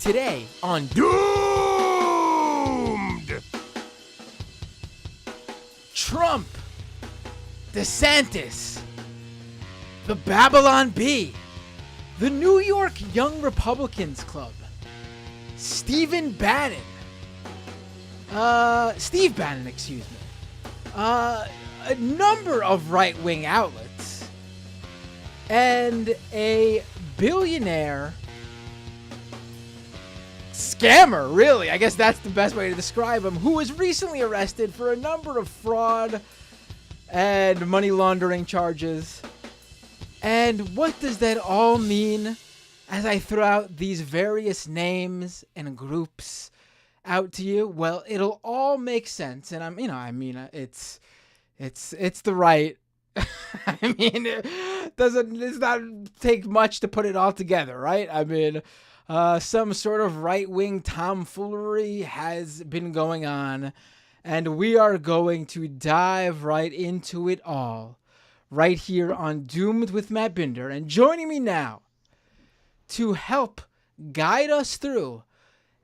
Today on Doomed! Trump, DeSantis, the Babylon Bee, the New York Young Republicans Club, Steve Bannon, a number of right-wing outlets, and a billionaire scammer, really. I guess that's the best way to describe him, who was recently arrested for a number of fraud and money laundering charges. And what does that all mean as I throw out these various names and groups out to you? Well, it'll all make sense. And it's the right. I mean, it's not take much to put it all together, right? I mean, some sort of right-wing tomfoolery has been going on, and we are going to dive right into it all right here on Doomed with Matt Binder. And joining me now to help guide us through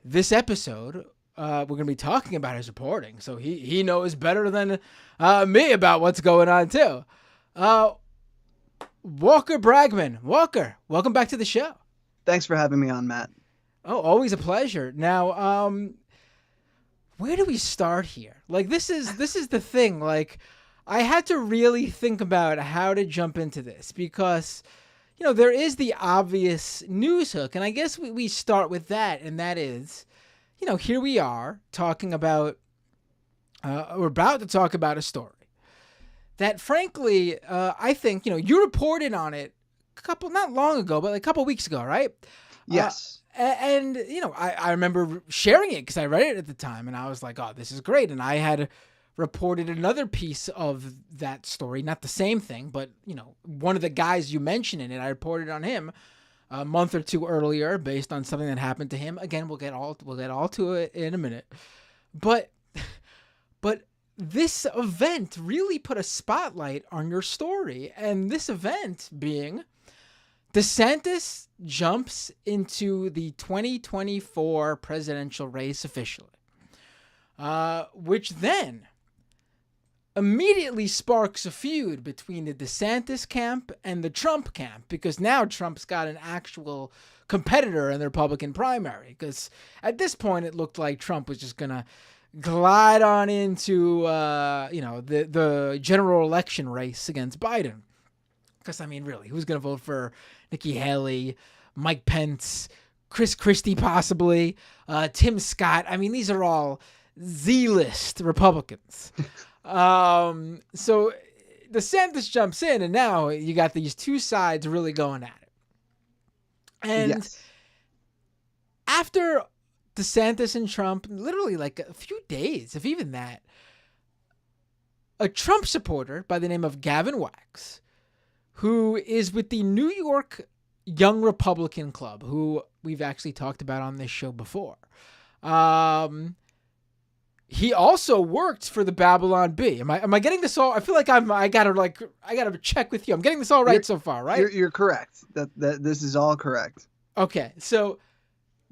this episode, we're going to be talking about his reporting, so he knows better than me about what's going on too. Walker Bragman. Walker, welcome back to the show. Thanks for having me on, Matt. Oh, always a pleasure. Now, where do we start here? Like, this is the thing. Like, I had to really think about how to jump into this because, there is the obvious news hook, and I guess we start with that, and that is, here we are talking about, we're about to talk about a story that, frankly, I think, you reported on it not long ago, but a couple weeks ago, right? Yes. And I remember sharing it because I read it at the time, and I was like, oh, this is great. And I had reported another piece of that story, not the same thing, but, one of the guys you mentioned in it, I reported on him a month or two earlier based on something that happened to him. Again, we'll get all to it in a minute. But this event really put a spotlight on your story, and this event being DeSantis jumps into the 2024 presidential race officially, which then immediately sparks a feud between the DeSantis camp and the Trump camp, because now Trump's got an actual competitor in the Republican primary, because at this point it looked like Trump was just going to glide on into, the general election race against Biden. Because, I mean, really, who's going to vote for Nikki Haley, Mike Pence, Chris Christie possibly, Tim Scott? I mean, these are all Z-list Republicans. So DeSantis jumps in, and now you got these two sides really going at it. And yes. After DeSantis and Trump, literally like a few days, if even that, a Trump supporter by the name of Gavin Wax, who is with the New York Young Republican Club, who we've actually talked about on this show before. He also worked for the Babylon Bee. Am I getting this all? I feel like I gotta check with you. I'm getting this all right so far, right? You're correct. That this is all correct. Okay, so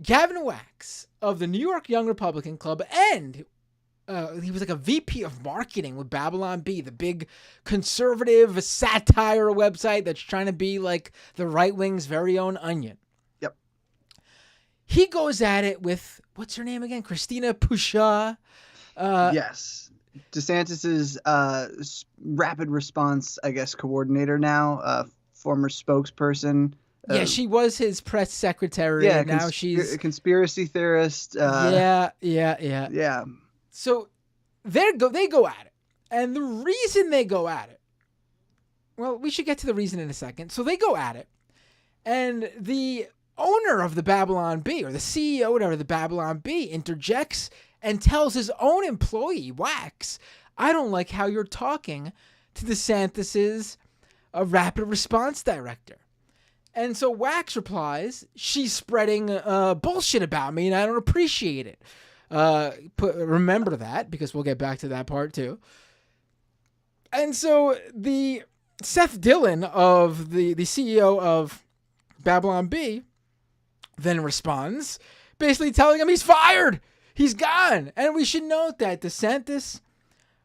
Gavin Wax of the New York Young Republican Club, and he was like a VP of marketing with Babylon Bee, the big conservative satire website that's trying to be like the right wing's very own Onion. Yep. He goes at it with, what's her name again? Christina Pushaw. Yes. DeSantis's rapid response, I guess, coordinator now, former spokesperson. Yeah, she was his press secretary. Yeah, and now she's a conspiracy theorist. Yeah. So they go at it. And the reason they go at it, well, we should get to the reason in a second. So they go at it. And the owner of the Babylon Bee, or the CEO, whatever, of the Babylon Bee, interjects and tells his own employee, Wax, I don't like how you're talking to DeSantis's rapid response director. And so Wax replies, she's spreading bullshit about me, and I don't appreciate it. Remember that, because we'll get back to that part too. And so the Seth Dillon of the CEO of Babylon Bee then responds, basically telling him he's fired. He's gone. And we should note that DeSantis,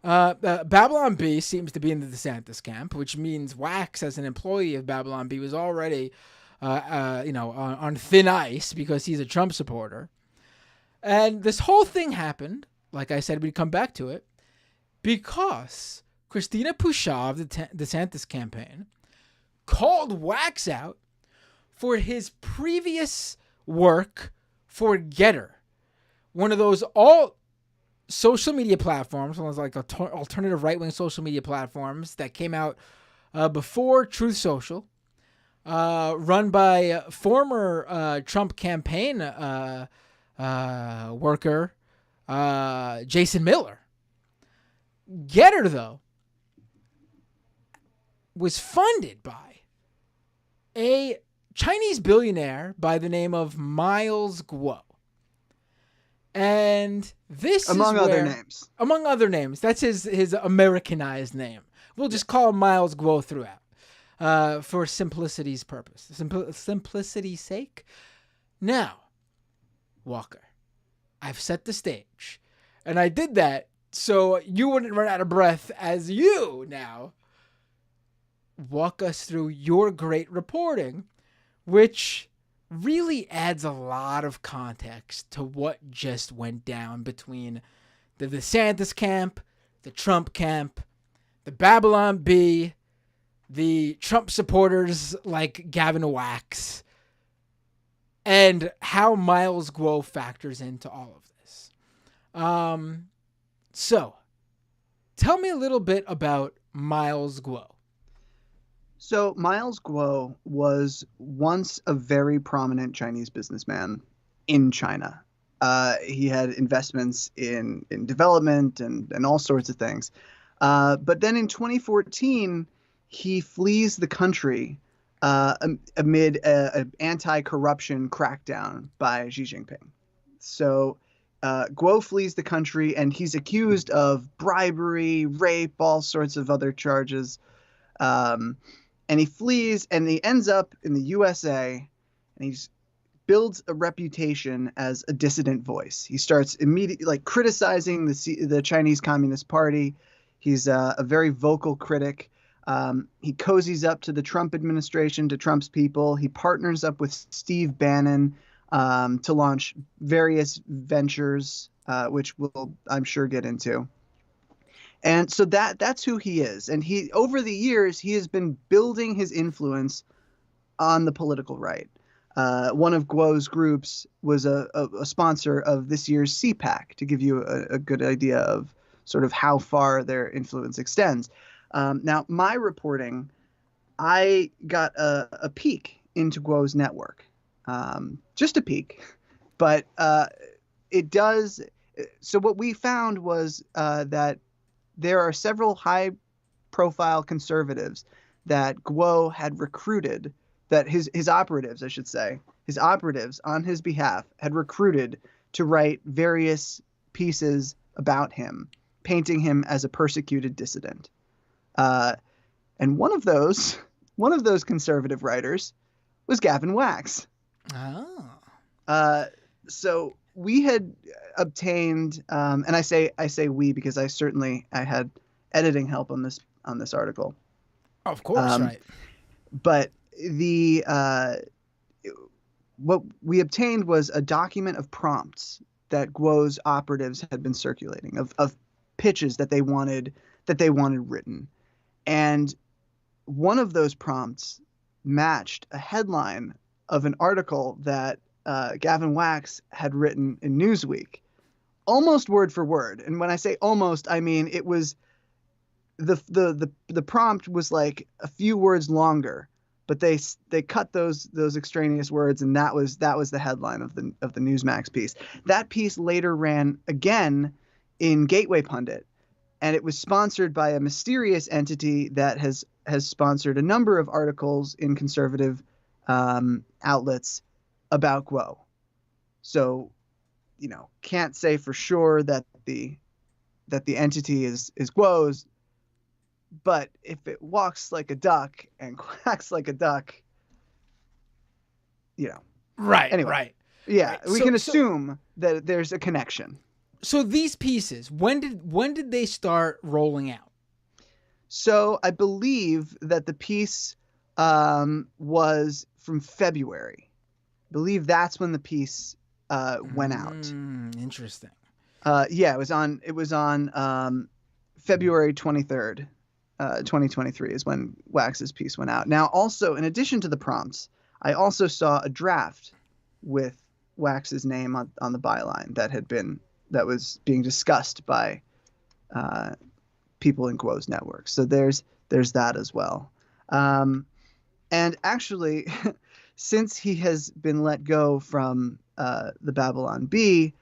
Babylon Bee seems to be in the DeSantis camp, which means Wax, as an employee of Babylon Bee, was already, on thin ice because he's a Trump supporter. And this whole thing happened, like I said, we'd come back to it, because Christina Pushaw of the DeSantis campaign called Wax out for his previous work for Getter, one of those all social media platforms, one of those like alternative right-wing social media platforms that came out before Truth Social, run by former Trump campaign worker Jason Miller. Getter, though, was funded by a Chinese billionaire by the name of Miles Guo. And this among is other names. Among other names. That's his Americanized name. We'll just call him Miles Guo throughout for simplicity's purpose. Simplicity's sake. Now, Walker, I've set the stage. And I did that so you wouldn't run out of breath as you now walk us through your great reporting, which really adds a lot of context to what just went down between the DeSantis camp, the Trump camp, the Babylon Bee, the Trump supporters like Gavin Wax, and how Miles Guo factors into all of this. So, tell me a little bit about Miles Guo. So Miles Guo was once a very prominent Chinese businessman in China. He had investments in development and all sorts of things. But then in 2014, he flees the country amid an anti-corruption crackdown by Xi Jinping. So Guo flees the country, and he's accused of bribery, rape, all sorts of other charges. And he flees, and he ends up in the USA, and he builds a reputation as a dissident voice. He starts immediately criticizing the Chinese Communist Party. He's a very vocal critic. He cozies up to the Trump administration, to Trump's people. He partners up with Steve Bannon to launch various ventures, which we'll, I'm sure, get into. And so that's who he is. And he, over the years, he has been building his influence on the political right. One of Guo's groups was a sponsor of this year's CPAC, to give you a good idea of sort of how far their influence extends. Now, my reporting, I got a peek into Guo's network. Just a peek. But it does. So what we found was that there are several high-profile conservatives that Guo had recruited, that his operatives, I should say, his operatives on his behalf had recruited to write various pieces about him, painting him as a persecuted dissident. And one of those conservative writers was Gavin Wax. Oh. So we had obtained, and I say we because I had editing help on this article. Of course, right. But what we obtained was a document of prompts that Guo's operatives had been circulating of pitches that they wanted written, and one of those prompts matched a headline of an article that Gavin Wax had written in Newsweek, almost word for word. And when I say almost, I mean it was the prompt was like a few words longer, but they cut those extraneous words, and that was the headline of the Newsmax piece. That piece later ran again in Gateway Pundit, and it was sponsored by a mysterious entity that has sponsored a number of articles in conservative outlets about Guo. So, can't say for sure that the entity is Guo's, but if it walks like a duck and quacks like a duck, Right. Anyway. Right. Yeah, Right. we can assume that there's a connection. So these pieces, when did they start rolling out? So I believe that the piece was from February. I believe that's when the piece went out. Interesting. Yeah, it was on February 23rd, 2023 is when Wax's piece went out. Now, also, in addition to the prompts, I also saw a draft with Wax's name on the byline that was being discussed by people in Guo's network. So there's that as well. And actually, since he has been let go from the Babylon Bee,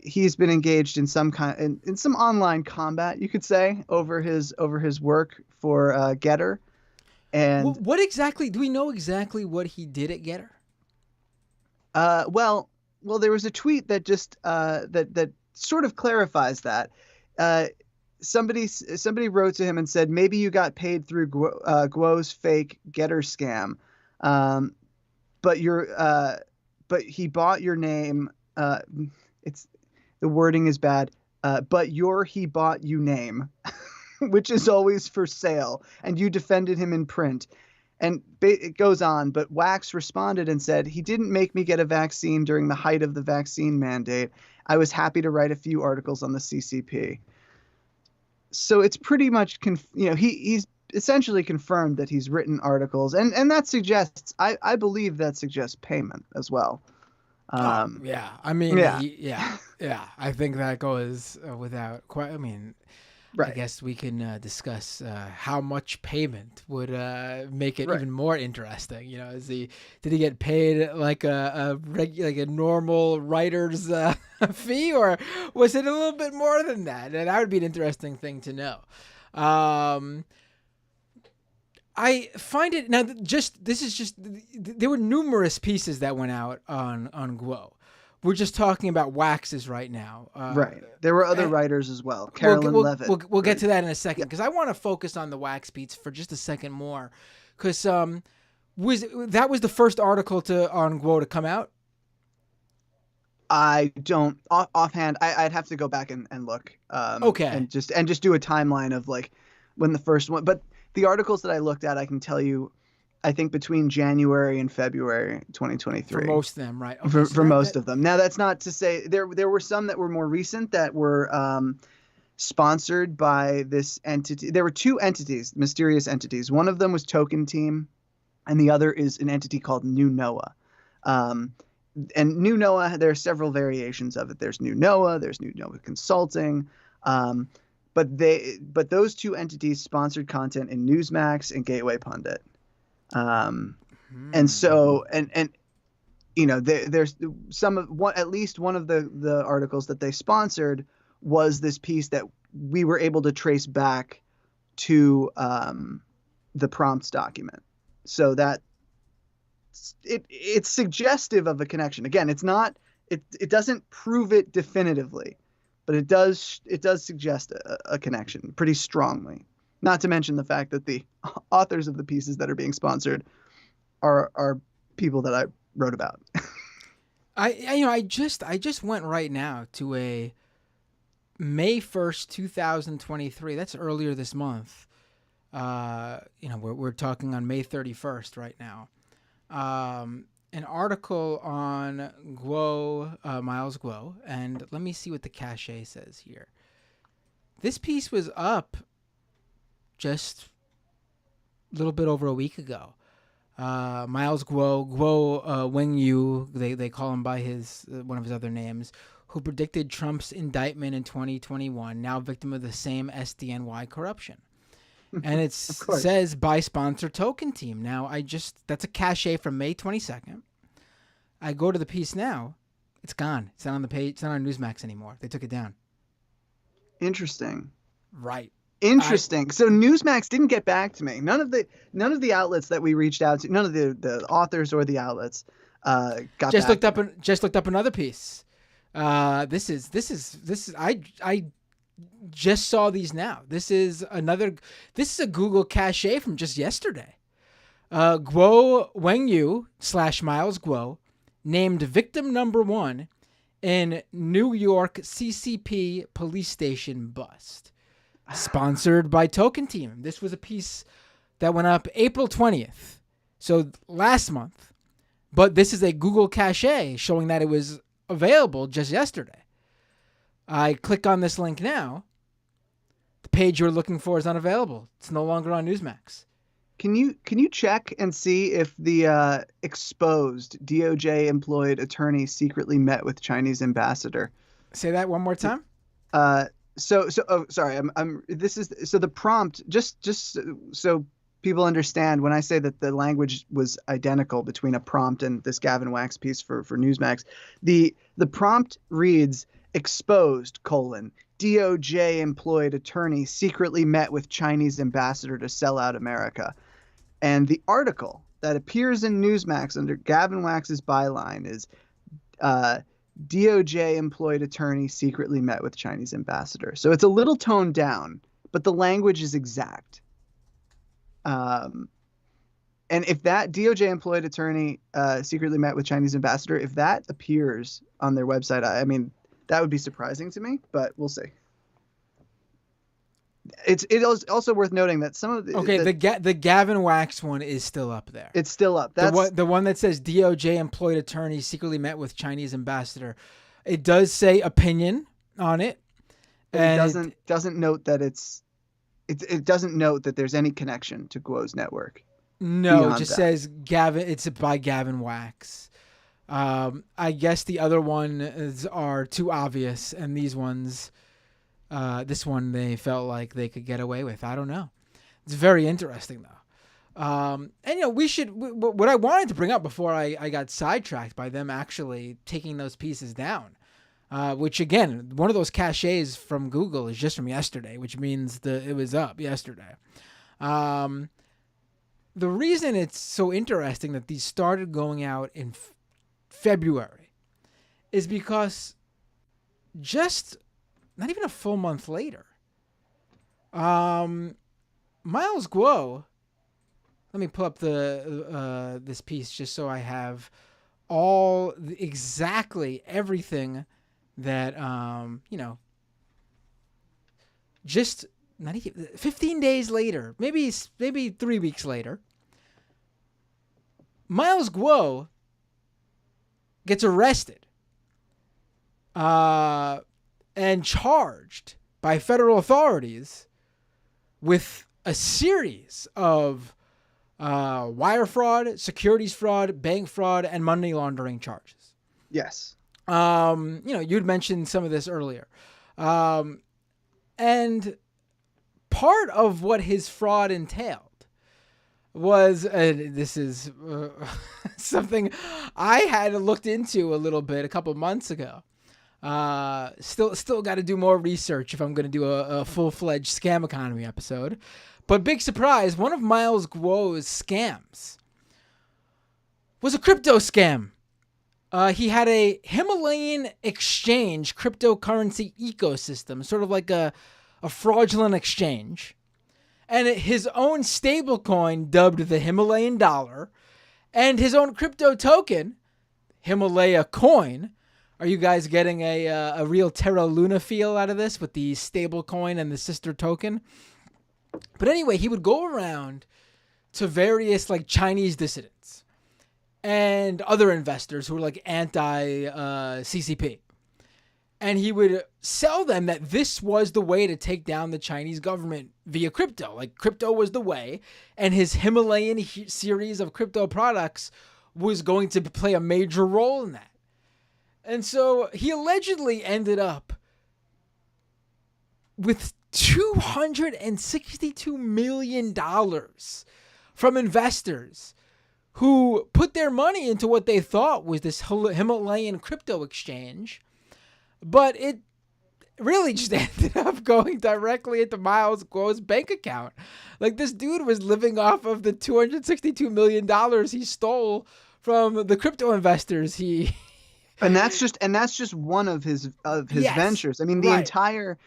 he's been engaged in some in some online combat, you could say, over his work for Getter. And what exactly do we know exactly what he did at Getter? Well, there was a tweet that just that sort of clarifies that. Somebody wrote to him and said, maybe you got paid through Guo's fake Getter scam, but he bought your name. It's the wording is bad. But your he bought you name, which is always for sale, and you defended him in print. And it goes on, but Wax responded and said, he didn't make me get a vaccine during the height of the vaccine mandate. I was happy to write a few articles on the CCP. So it's pretty much, he's essentially confirmed that he's written articles, and that suggests, I believe that suggests payment as well. Yeah, I mean, yeah. I think that goes without quite. I mean, right. I guess we can discuss how much payment would make it Right. even more interesting. You know, did he get paid like a normal writer's fee, or was it a little bit more than that? And that would be an interesting thing to know. I find it now. There were numerous pieces that went out on Guo. We're just talking about Waxes right now. Right. There were other writers as well. Carolyn Levitt. We'll get to that in a second, because I want to focus on the Wax beats for just a second more, because that was the first article on Guo to come out. I don't offhand. I'd have to go back and look. Okay. And just do a timeline of like when the first one. But the articles that I looked at, I can tell you, I think between January and February 2023. For most of them, right? Okay, for most of them. Now, that's not to say there were some that were more recent that were sponsored by this entity. There were two entities, mysterious entities. One of them was Token Team, and the other is an entity called New Noah. And New Noah, there are several variations of it. There's New Noah, there's New Noah Consulting. But those two entities sponsored content in Newsmax and Gateway Pundit. And so, and there's at least one of the articles that they sponsored was this piece that we were able to trace back to the prompts document. So that it's suggestive of a connection. Again, it doesn't prove it definitively, but it does suggest a connection pretty strongly. Not to mention the fact that the authors of the pieces that are being sponsored are people that I wrote about. I just went right now to a May 1st, 2023. That's earlier this month. We're talking on May 31st right now. An article on Guo, Miles Guo, and let me see what the cachet says here. This piece was up just a little bit over a week ago. Miles Guo Wengyu, they call him by his one of his other names, who predicted Trump's indictment in 2021, now victim of the same SDNY corruption. And it says by sponsor Token Team. Now, that's a cachet from May 22nd. I go to the piece now. It's gone. It's not on the page. It's not on Newsmax anymore. They took it down. Interesting. Right. Interesting. So Newsmax didn't get back to me. None of the outlets that we reached out to, none of the authors or the outlets got just back. Looked up another piece. This is I just saw these now. This is a Google cachet from just yesterday. Guo Wengyu / Miles Guo named victim number 1 in New York CCP police station bust. Sponsored by Token Team. This was a piece that went up April 20th, so last month. But this is a Google cache showing that it was available just yesterday. I click on this link now. The page you're looking for is unavailable. It's no longer on Newsmax. Can you check and see if the exposed DOJ employed attorney secretly met with Chinese ambassador? Say that one more time. Sorry. This is so the prompt just so people understand when I say that the language was identical between a prompt and this Gavin Wax piece for Newsmax. The prompt reads exposed : DOJ employed attorney secretly met with Chinese ambassador to sell out America. And the article that appears in Newsmax under Gavin Wax's byline is DOJ employed attorney secretly met with Chinese ambassador. So it's a little toned down, but the language is exact. And if that DOJ employed attorney secretly met with Chinese ambassador, if that appears on their website, I mean, that would be surprising to me, but we'll see. It is also worth noting that some of the the Gavin Wax one is still up there. It's still up. That's the one that says DOJ employed attorney secretly met with Chinese ambassador. It does say opinion on it, and it doesn't note that it doesn't note that there's any connection to Guo's network. No, it just says Gavin. It's by Gavin Wax. I guess the other ones are too obvious, and these ones. This one they felt like they could get away with. I don't know. It's very interesting though. And we should. What I wanted to bring up before I got sidetracked by them actually taking those pieces down, which again, one of those caches from Google is just from yesterday, which means it was up yesterday. The reason it's so interesting that these started going out in February is because just not even a full month later, Miles Guo. Let me pull up this piece just so I have exactly everything that just not even 15 days later, maybe 3 weeks later, Miles Guo gets arrested. And charged by federal authorities with a series of wire fraud, securities fraud, bank fraud, and money laundering charges. Yes. You'd mentioned some of this earlier. And part of what his fraud entailed was, this is something I had looked into a little bit a couple months ago. Still got to do more research if I'm going to do a full-fledged scam economy episode. But big surprise, one of Miles Guo's scams was a crypto scam. He had a Himalayan exchange cryptocurrency ecosystem, sort of like a fraudulent exchange, and his own stablecoin dubbed the Himalayan dollar, and his own crypto token, Himalaya coin. Are you guys getting a real Terra Luna feel out of this with the stable coin and the sister token? But anyway, he would go around to various like Chinese dissidents and other investors who were like anti-CCP. And he would sell them that this was the way to take down the Chinese government via crypto. Like crypto was the way, and his Himalayan series of crypto products was going to play a major role in that. And so he allegedly ended up with $262 million from investors who put their money into what they thought was this Himalayan crypto exchange. But it really just ended up going directly into Miles Guo's bank account. Like this dude was living off of the $262 million he stole from the crypto investors And that's just one of his yes, ventures. I mean, the entire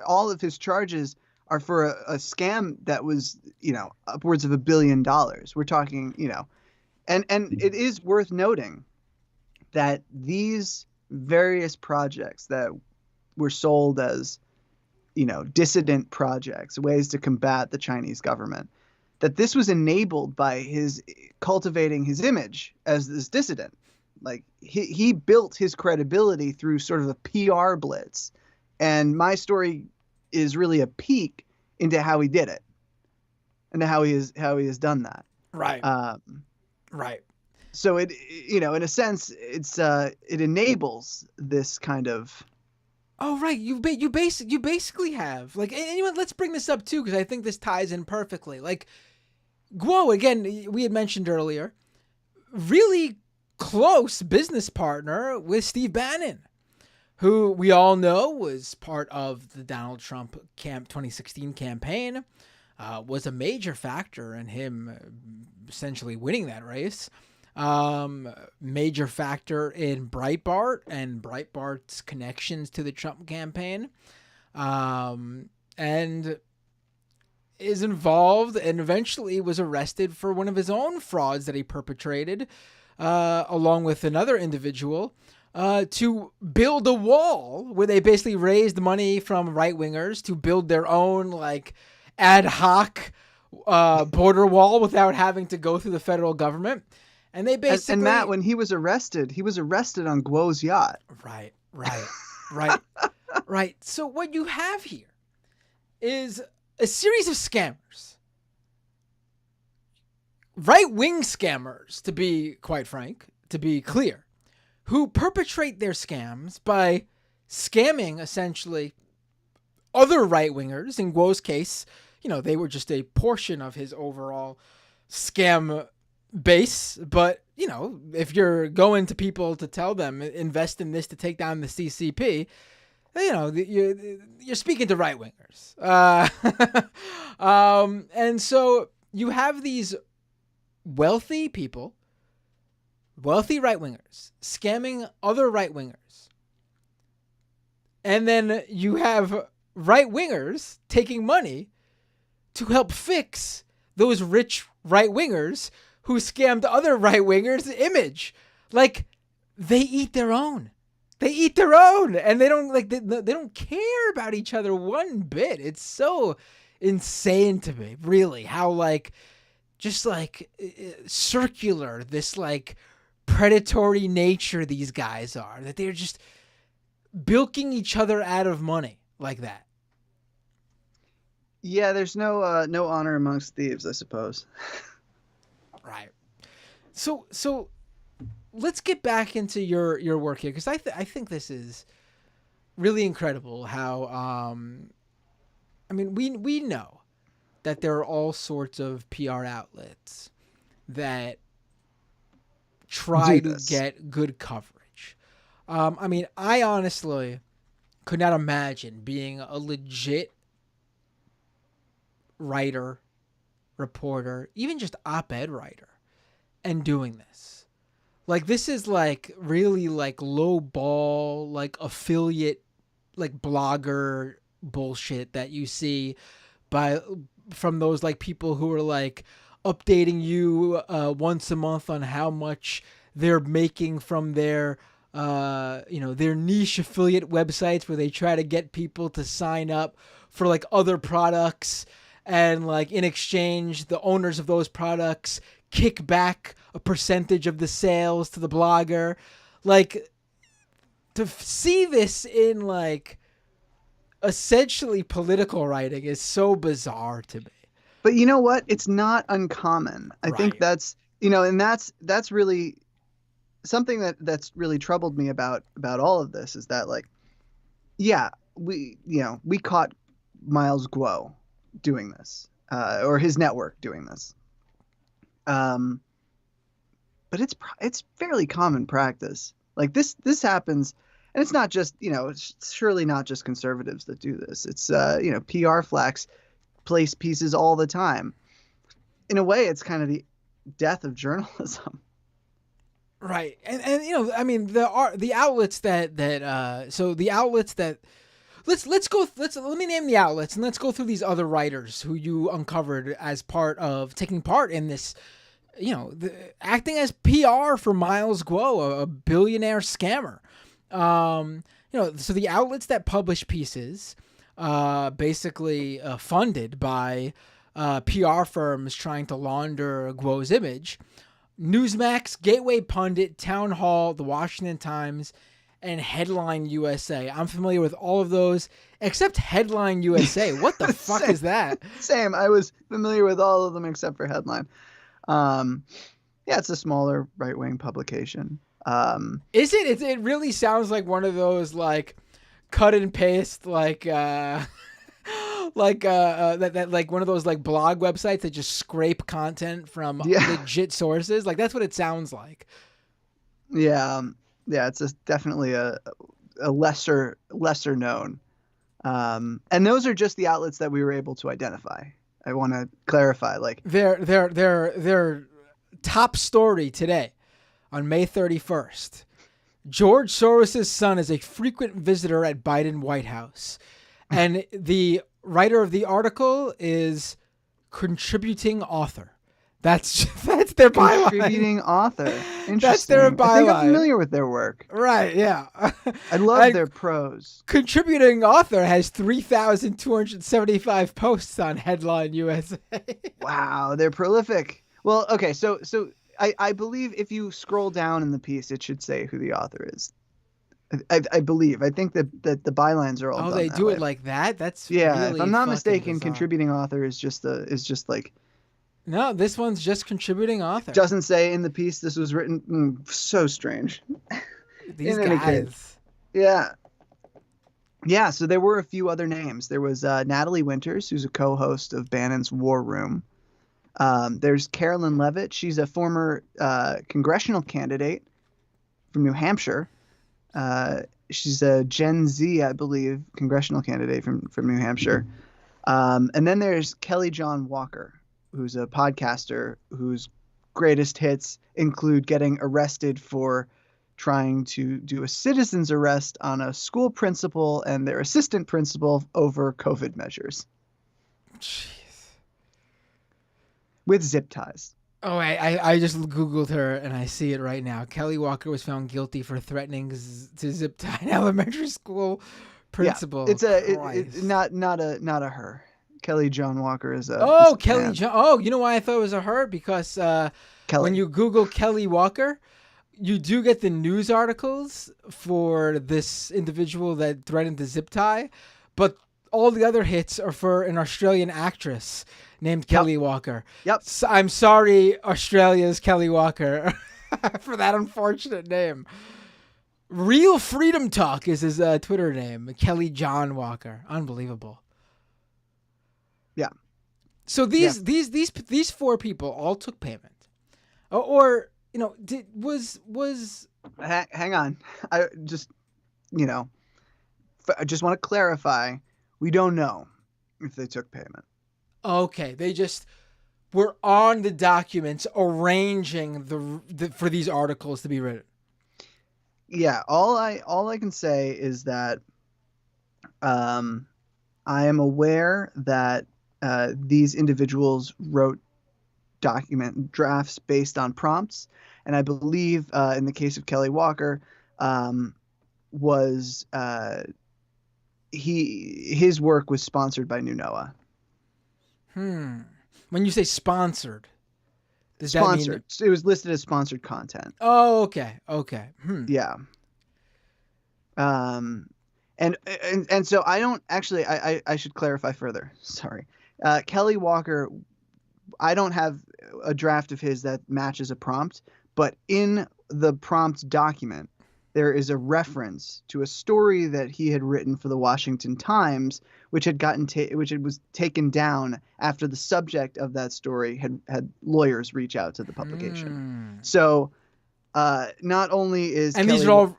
all of his charges are for a scam that was, upwards of $1 billion. We're talking, And it is worth noting that these various projects that were sold as, dissident projects, ways to combat the Chinese government, that this was enabled by his cultivating his image as this dissident. Like he built his credibility through sort of a PR blitz. And my story is really a peek into how he did it and how he has done that. Right. Right. So it, in a sense, it enables this kind of. Oh, right. You basically have like, and let's bring this up too, because I think this ties in perfectly. Like Guo, again, we had mentioned earlier, really close business partner with Steve Bannon, who we all know was part of the Donald Trump 2016 campaign, was a major factor in him essentially winning that race. Major factor in Breitbart and Breitbart's connections to the Trump campaign, and is involved and eventually was arrested for one of his own frauds that he perpetrated, along with another individual, to build a wall where they basically raised money from right-wingers to build their own like ad hoc border wall without having to go through the federal government. And they basically... And Matt, when he was arrested on Guo's yacht. Right. Right. So what you have here is a series of scammers. Right-wing scammers, to be quite frank, to be clear, who perpetrate their scams by scamming, essentially, other right-wingers. In Guo's case, they were just a portion of his overall scam base. But, if you're going to people to tell them, invest in this to take down the CCP, you're speaking to right-wingers. And so you have these wealthy people, wealthy right-wingers, scamming other right-wingers. And then you have right-wingers taking money to help fix those rich right-wingers who scammed other right-wingers' image. Like, they eat their own. They eat their own, and they don't care about each other one bit. It's so insane to me, really, how circular this predatory nature these guys are. That they're just bilking each other out of money like that. Yeah, there's no honor amongst thieves, I suppose. Right. So let's get back into your work here, because I think this is really incredible how we know that there are all sorts of PR outlets that try to get good coverage. I honestly could not imagine being a legit writer, reporter, even just op-ed writer, and doing this. This is really low ball, affiliate, blogger bullshit that you see from those people who are updating you once a month on how much they're making from their their niche affiliate websites, where they try to get people to sign up for other products, and in exchange the owners of those products kick back a percentage of the sales to the blogger. To see this in essentially political writing is so bizarre to me. But you know what? It's not uncommon. I think that's, and that's really something that's really troubled me about all of this, is that we caught Miles Guo doing this, or his network doing this. But it's fairly common practice. This happens, and it's not just, it's surely not just conservatives that do this. It's PR flacks place pieces all the time. In a way, it's kind of the death of journalism. Right. And the outlets that let me name the outlets, and let's go through these other writers who you uncovered as part of taking part in this acting as PR for Miles Guo, a billionaire scammer. So the outlets that publish pieces, basically funded by PR firms trying to launder Guo's image, Newsmax, Gateway Pundit, Town Hall, The Washington Times, and Headline USA. I'm familiar with all of those except Headline USA. What the fuck is that? Same. I was familiar with all of them except for Headline. It's a smaller right-wing publication. Is it? It really sounds like one of those like cut and paste like like one of those like blog websites that just scrape content from legit sources. Like that's what it sounds like. Yeah. It's definitely a lesser known. And those are just the outlets that we were able to identify. I want to clarify, like their top story today on May 31st. George Soros' son is a frequent visitor at Biden White House. And the writer of the article is contributing author. That's their byline. Contributing author. Interesting. That's their byline. I think I'm familiar with their work. Right, yeah. I love their prose. Contributing author has 3,275 posts on Headline USA. Wow, they're prolific. Well, okay, so I believe if you scroll down in the piece, it should say who the author is. I believe. I think that the bylines are all done they that do way. It like that? That's really if I'm not mistaken, bizarre. contributing author is just like. No, this one's just contributing author. Doesn't say in the piece this was written. So strange. These guys. Yeah. Yeah, so there were a few other names. There was Natalie Winters, who's a co-host of Bannon's War Room. There's Carolyn Levitt. She's a former congressional candidate from New Hampshire. She's a Gen Z, I believe, congressional candidate from New Hampshire. And then there's Kelly John Walker, who's a podcaster whose greatest hits include getting arrested for trying to do a citizen's arrest on a school principal and their assistant principal over COVID measures. Jeez. With zip ties. Oh, I just Googled her and I see it right now. Kelly Walker was found guilty for threatening to zip tie an elementary school principal. Yeah, it's not a her. Kelly John Walker is a. Oh, Kelly John. Oh, you know why I thought it was a her? Because when you Google Kelly Walker, you do get the news articles for this individual that threatened to zip tie, but all the other hits are for an Australian actress named Kelly Walker. Yep. So I'm sorry, Australia's Kelly Walker, for that unfortunate name. Real Freedom Talk is his Twitter name. Kelly John Walker. Unbelievable. Yeah. So these four people all took payment, or was. Hang on. I just want to clarify. We don't know if they took payment. Okay, they just were on the documents arranging for these articles to be written. Yeah, all I can say is that I am aware that these individuals wrote document drafts based on prompts, and I believe in the case of Kelly Walker, his work was sponsored by New Noah. When you say sponsored, does sponsored, that mean it was listed as sponsored content. Oh, okay. Yeah. And so I don't actually. I should clarify further. Sorry, Kelly Walker. I don't have a draft of his that matches a prompt, but in the prompt document, there is a reference to a story that he had written for the Washington Times, which had was taken down after the subject of that story had lawyers reach out to the publication. So, not only is these are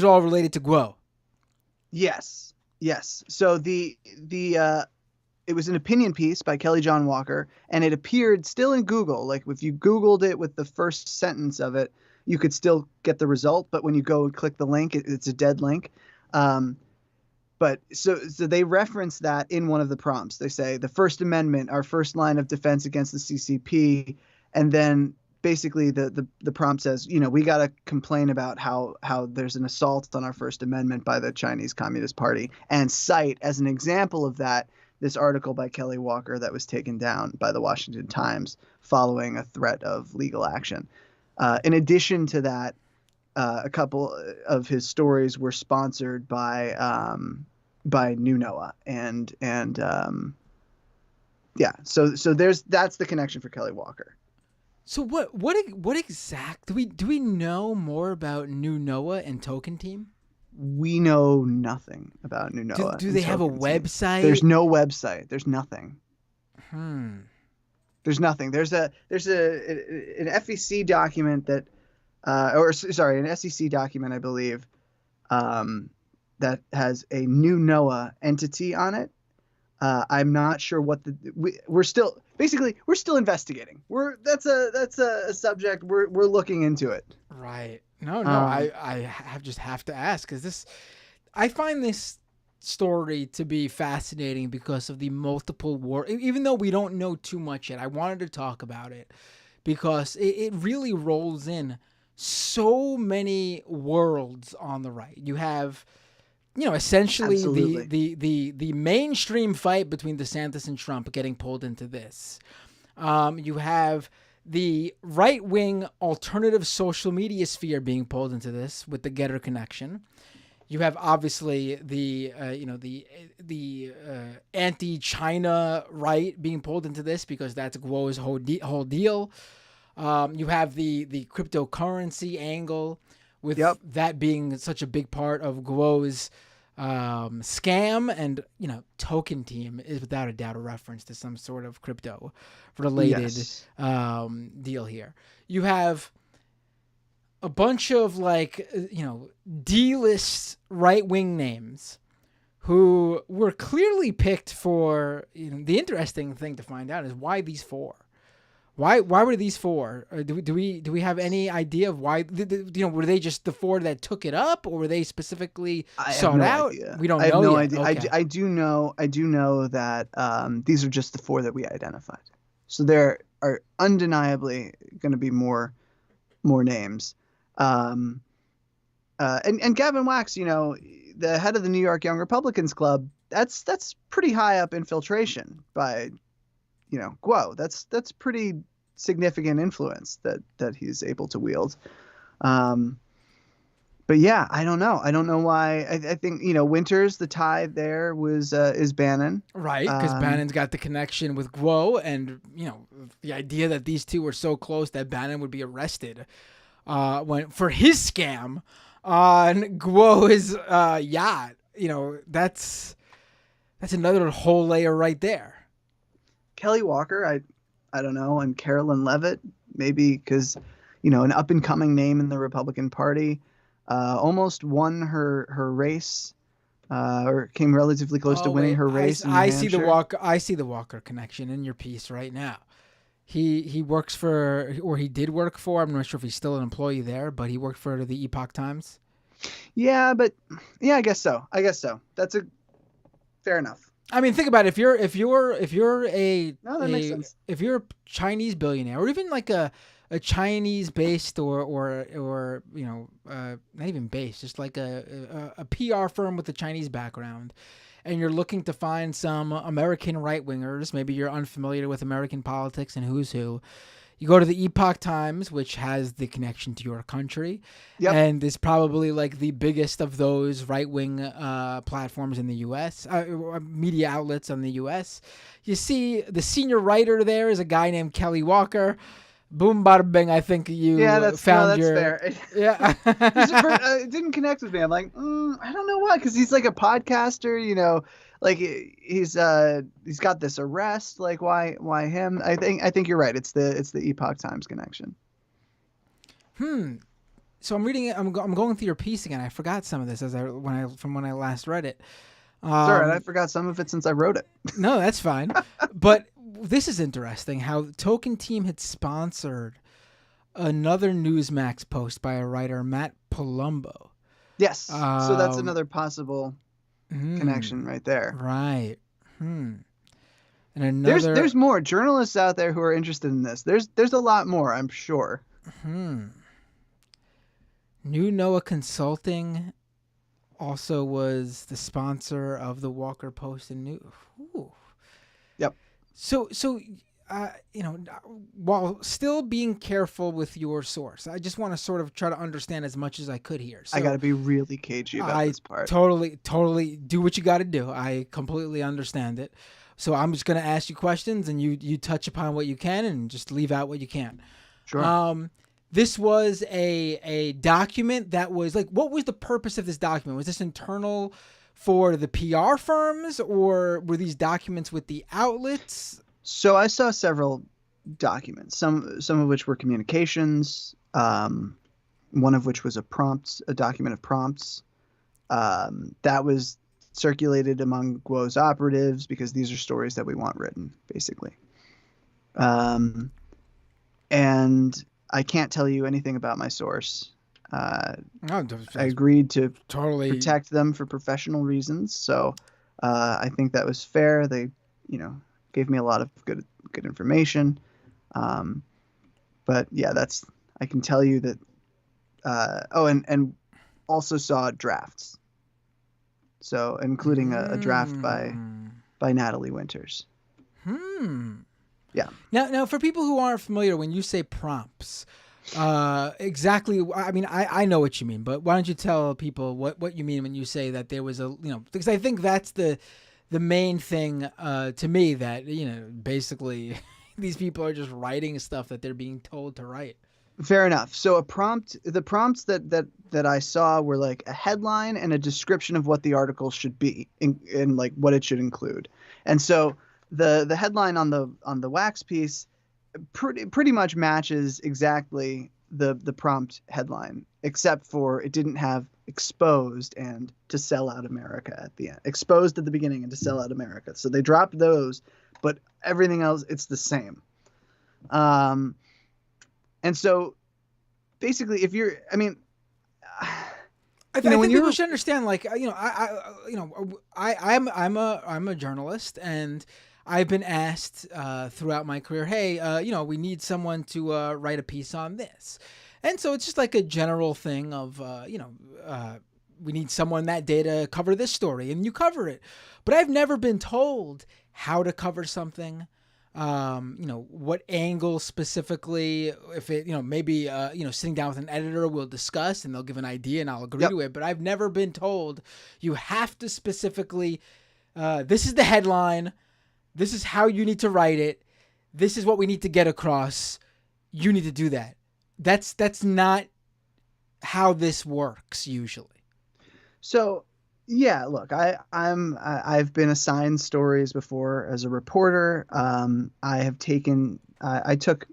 all related to Guo. Yes. So it was an opinion piece by Kelly John Walker, and it appeared still in Google. Like if you Googled it with the first sentence of it, you could still get the result. But when you go and click the link, it's a dead link. But so they reference that in one of the prompts. They say the First Amendment, our first line of defense against the CCP, and then basically the prompt says, we got to complain about how there's an assault on our First Amendment by the Chinese Communist Party, and cite as an example of that this article by Kelly Walker that was taken down by the Washington Times following a threat of legal action. In addition to that, a couple of his stories were sponsored by New Noah, and so that's the connection for Kelly Walker. So what exact do we know more about New Noah and Token Team? We know nothing about New Noah. Do they have a website? There's no website. There's nothing. There's nothing. There's an FEC document that, an SEC document, I believe, that has a New Noah entity on it. I'm not sure what we're still investigating. That's a subject we're looking into it. Right. No. I have to ask, because I find this story to be fascinating because of the multiple even though we don't know too much yet. I wanted to talk about it because it really rolls in so many worlds on the right. You have, essentially the mainstream fight between DeSantis and Trump getting pulled into this. You have the right-wing alternative social media sphere being pulled into this with the Getter connection. You have obviously the anti-China right being pulled into this because that's Guo's whole deal. You have the cryptocurrency angle with that being such a big part of Guo's scam, and Token Team is without a doubt a reference to some sort of crypto related deal here. You have a bunch of D-list right-wing names who were clearly picked for, the interesting thing to find out is why these four. Why were these four? Do we have any idea of why? Were they just the four that took it up, or were they specifically sought out? Idea. We don't know. I have no yet. idea. Okay. I do know that these are just the four that we identified. So there are undeniably going to be more names. And Gavin Wax, the head of the New York Young Republicans Club, that's pretty high up infiltration by, Guo. That's pretty significant influence that he's able to wield. But yeah, I don't know. I don't know why. I think, Winters, the tie there is Bannon. Right, because Bannon's got the connection with Guo, and, the idea that these two were so close that Bannon would be arrested for his scam on Guo's yacht. That's another whole layer right there. Kelly Walker, I don't know, and Carolyn Levitt, maybe because, an up-and-coming name in the Republican Party, almost won her race, or came relatively close to winning her race. I see the Walker connection in your piece right now. He works for, or he did work for, I'm not sure if he's still an employee there, but he worked for the Epoch Times. Yeah, I guess so. That's fair enough. I mean, think about it. If you're makes sense. If you're a Chinese billionaire, or even like a Chinese based or not even based, just like a PR firm with a Chinese background, and you're looking to find some American right wingers, maybe you're unfamiliar with American politics and who's who. You go to the Epoch Times, which has the connection to your country, and is probably like the biggest of those right-wing platforms in the U.S., media outlets in the U.S. You see the senior writer there is a guy named Kelly Walker. Boom, bada bing, I think that's fair. Yeah. It didn't connect with me. I'm like, I don't know why, because he's like a podcaster, like he's got this arrest. Like why him? I think you're right. It's the Epoch Times connection. So I'm reading it. I'm going through your piece again. I forgot some of this from when I last read it. Sorry, and I forgot some of it since I wrote it. No, that's fine. But this is interesting. How Token Team had sponsored another Newsmax post by a writer, Matt Palumbo. Yes. So that's another possible connection right there. Right. And And another. There's more journalists out there who are interested in this. There's a lot more, I'm sure. New Noah Consulting also was the sponsor of the Walker Post and News. Ooh. Yep. So, while still being careful with your source, I just want to sort of try to understand as much as I could here. So I got to be really cagey about this part. Totally do what you got to do. I completely understand it. So I'm just going to ask you questions, and you touch upon what you can and just leave out what you can't. Sure. This was a document that was like, what was the purpose of this document? Was this internal for the PR firms, or were these documents with the outlets? So I saw several documents, some of which were communications, one of which was a document of prompts that was circulated among Guo's operatives because these are stories that we want written, basically. And I can't tell you anything about my source. I agreed to totally protect them for professional reasons, so I think that was fair. They, gave me a lot of good information. But yeah, I can tell you that. And also saw drafts. So including a draft by Natalie Winters. Yeah. Now, for people who aren't familiar, when you say prompts, exactly. I mean, I know what you mean, but why don't you tell people what you mean when you say that there was because I think that's the main thing to me, that basically these people are just writing stuff that they're being told to write. Fair enough. So the prompts that I saw were like a headline and a description of what the article should be and like what it should include. And so the headline on the wax piece pretty much matches exactly the prompt headline, except for it didn't have exposed and to sell out America at the end. Exposed at the beginning and to sell out America. So they dropped those, but everything else, it's the same. And so basically I think people should understand, like, I'm a journalist, and I've been asked throughout my career, hey, we need someone to write a piece on this. And so it's just like a general thing of, we need someone that day to cover this story, and you cover it. But I've never been told how to cover something. What angle specifically, if it, maybe, sitting down with an editor, we'll discuss and they'll give an idea and I'll agree to it. But I've never been told you have to specifically, this is the headline. This is how you need to write it. This is what we need to get across. You need to do that. That's not how this works usually. So, yeah, look, I've been assigned stories before as a reporter. I took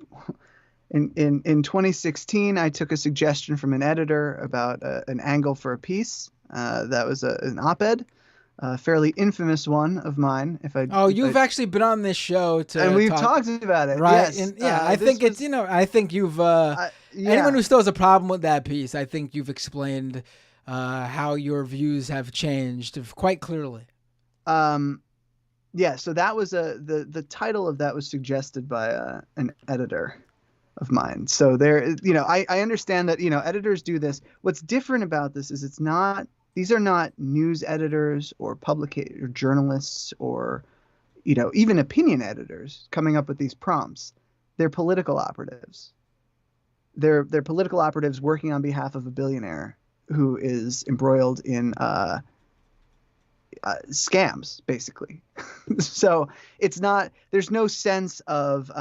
in 2016, I took a suggestion from an editor about an angle for a piece. That was an op-ed. A fairly infamous one of mine. You've actually been on this show and we've talked about it, right? Yes. And I think I think you've anyone who still has a problem with that piece, I think you've explained how your views have changed quite clearly. Yeah. So that was the title of that was suggested by an editor of mine. So there, I understand that editors do this. What's different about this is these are not news editors or or journalists or, even opinion editors coming up with these prompts. They're political operatives. They're political operatives working on behalf of a billionaire who is embroiled in scams, basically. So there's no sense of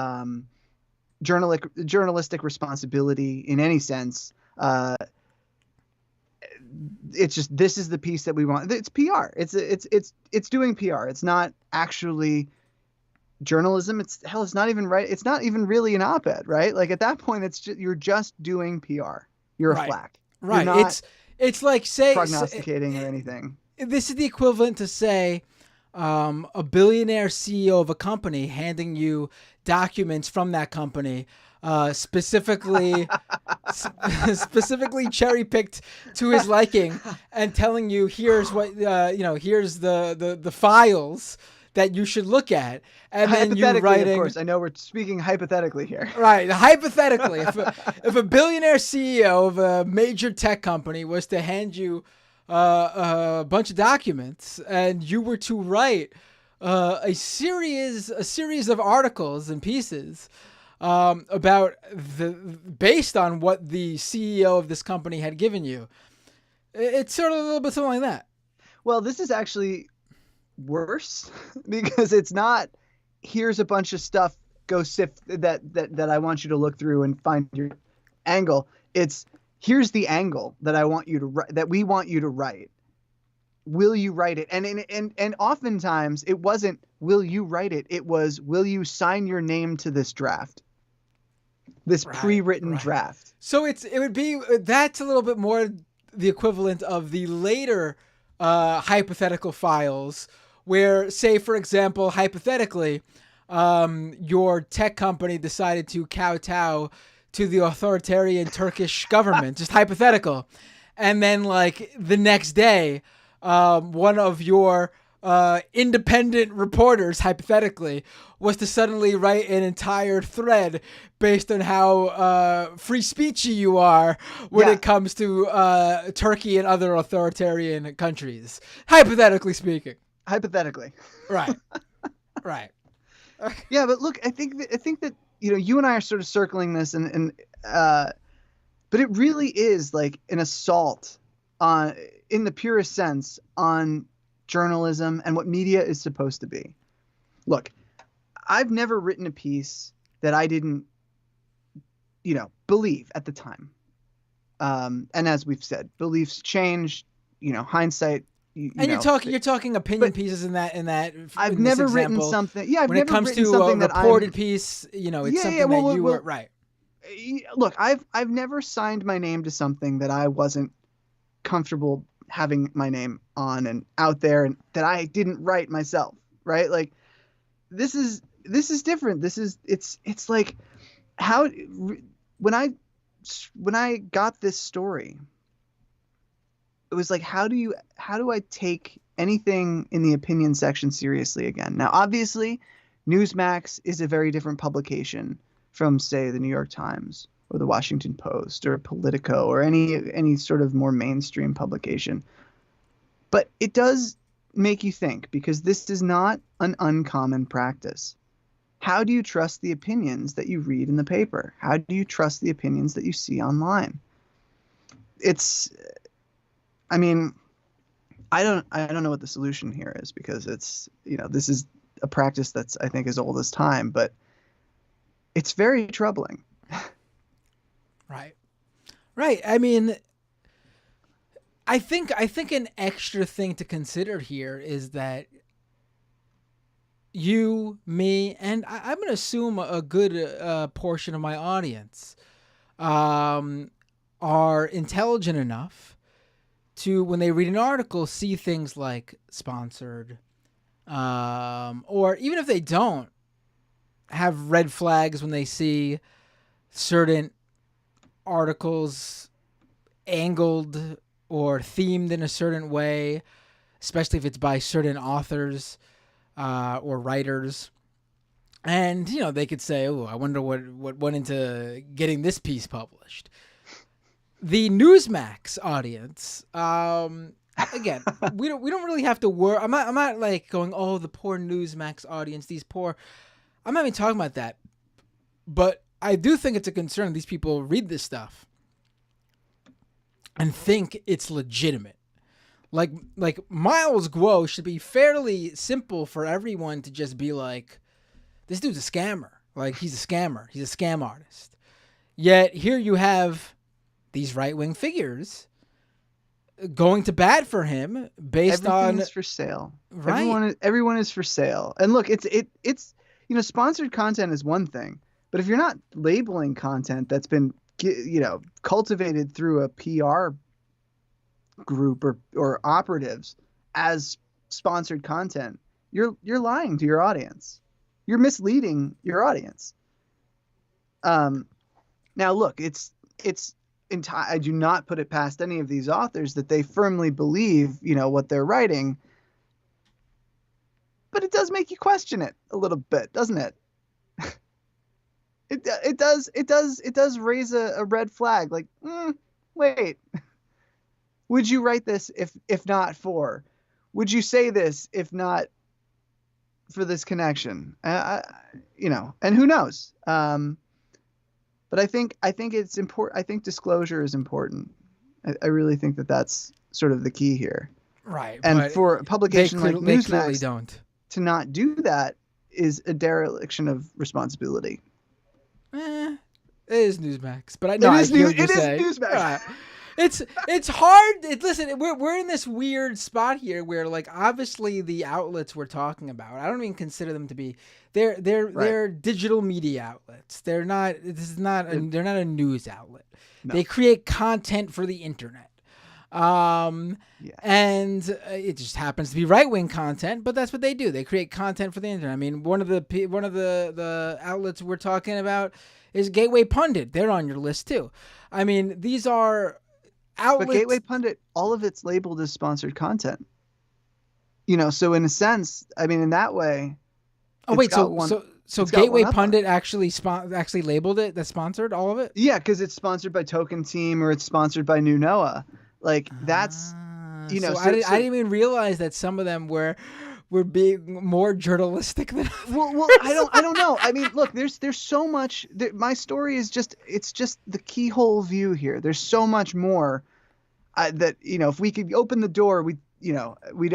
journalistic responsibility in any sense. It's just, this is the piece that we want. It's PR. It's doing PR. It's not actually journalism. It's not even right. It's not even really an op-ed, right? Like at that point, you're just doing PR. You're a flack. Right. You're not it's like prognosticating or anything. This is the equivalent to say a billionaire CEO of a company handing you documents from that company, specifically cherry-picked to his liking, and telling you here's what here's the files that you should look at, and then you Hypothetically, writing. of course, I know we're speaking hypothetically here. Right. Hypothetically, if a billionaire CEO of a major tech company was to hand you a bunch of documents and you were to write a series of articles and pieces about based on what the CEO of this company had given you, it's sort of a little bit something like that. Well, this is actually worse because it's not, here's a bunch of stuff, go sift that I want you to look through and find your angle. It's, here's the angle that I want you to write, that we want you to write. Will you write it? And oftentimes it wasn't, will you write it? It was, will you sign your name to this draft? This pre-written draft. So it would be, that's a little bit more the equivalent of the later hypothetical files where, say, for example, hypothetically, your tech company decided to kowtow to the authoritarian Turkish government, just hypothetical. And then, like, the next day, one of your independent reporters, hypothetically, was to suddenly write an entire thread based on how free speechy you are when it comes to Turkey and other authoritarian countries, hypothetically speaking. Hypothetically. Right. Right. Yeah, but look, I think that you and I are sort of circling this, but it really is like an assault on, in the purest sense, on journalism and what media is supposed to be. Look, I've never written a piece that I didn't, believe at the time. And as we've said, beliefs change, hindsight. You're talking opinion pieces in that. I've never written something. Yeah, when it comes to a reported piece, it's something that you were right. Look, I've never signed my name to something that I wasn't comfortable having my name on and out there, and that I didn't write myself. Right? Like, this is different. It's like, how, when I got this story, it was like, how do I take anything in the opinion section seriously again? Now, obviously, Newsmax is a very different publication from, say, the New York Times or the Washington Post or Politico or any sort of more mainstream publication. But it does make you think, because this is not an uncommon practice. How do you trust the opinions that you read in the paper? How do you trust the opinions that you see online? I don't know what the solution here is, because it's, this is a practice that's, I think, as old as time, but it's very troubling. Right. Right. I mean, I think an extra thing to consider here is that you, me, and I'm going to assume a good portion of my audience are intelligent enough to, when they read an article, see things like sponsored, or even if they don't, have red flags when they see certain articles angled or themed in a certain way, especially if it's by certain authors or writers. And, they could say, oh, I wonder what went into getting this piece published. The Newsmax audience, again, we don't really have to worry. I'm not like going, oh, the poor Newsmax audience, these poor. I'm not even talking about that. But I do think it's a concern. These people read this stuff and think it's legitimate. Like Miles Guo should be fairly simple for everyone to just be like, this dude's a scammer. Like, he's a scammer. He's a scam artist. Yet here you have these right-wing figures going to bat for him based on... Everything is for sale. Right. Everyone is for sale. And look, it's sponsored content is one thing, but if you're not labeling content that's been, cultivated through a PR group or operatives as sponsored content, you're lying to your audience. You're misleading your audience. Now look, I do not put it past any of these authors that they firmly believe, what they're writing. but it does make you question it a little bit, doesn't it? It does raise a red flag. Like, wait, would you write this if not for? Would you say this if not for this connection? And who knows? But I think it's important. I think disclosure is important. I really think that's sort of the key here. Right. And for a publication like Newsmax don't. to not do that is a dereliction of responsibility. It is Newsmax, but it is Newsmax. It's hard. Listen, we're in this weird spot here where, like, obviously the outlets we're talking about, I don't even consider them to be. They're digital media outlets. They're not. They're not a news outlet. No. They create content for the internet. And it just happens to be right-wing content, but that's what they do. They create content for the internet. I mean, one of the outlets we're talking about is Gateway Pundit. They're on your list too. I mean, these are outlets. But Gateway Pundit, all of it's labeled as sponsored content. So in a sense, I mean, in that way. Oh wait, so Gateway Pundit actually labeled it that's sponsored, all of it? Yeah, because it's sponsored by Token Team or it's sponsored by New Noah. Like that's, I didn't even realize that some of them were being more journalistic than others. Well, I don't know. I mean, look, there's so much. My story is just the keyhole view here. There's so much more that if we could open the door, we'd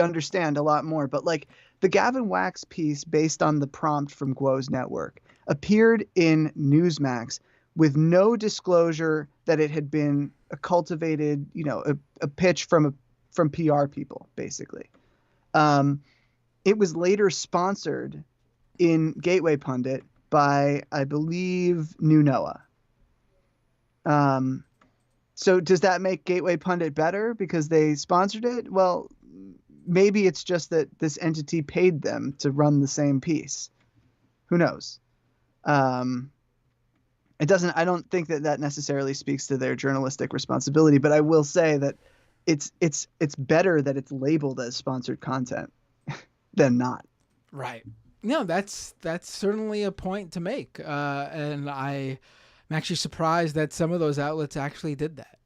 understand a lot more. But like the Gavin Wax piece, based on the prompt from Guo's network, appeared in Newsmax with no disclosure that it had been a cultivated, a pitch from PR people, basically. It was later sponsored in Gateway Pundit by, I believe, New Noah. So does that make Gateway Pundit better because they sponsored it? Well, maybe it's just that this entity paid them to run the same piece. Who knows? It doesn't. I don't think that necessarily speaks to their journalistic responsibility, but I will say that it's better that it's labeled as sponsored content than not. Right. No, that's certainly a point to make, and I'm actually surprised that some of those outlets actually did that.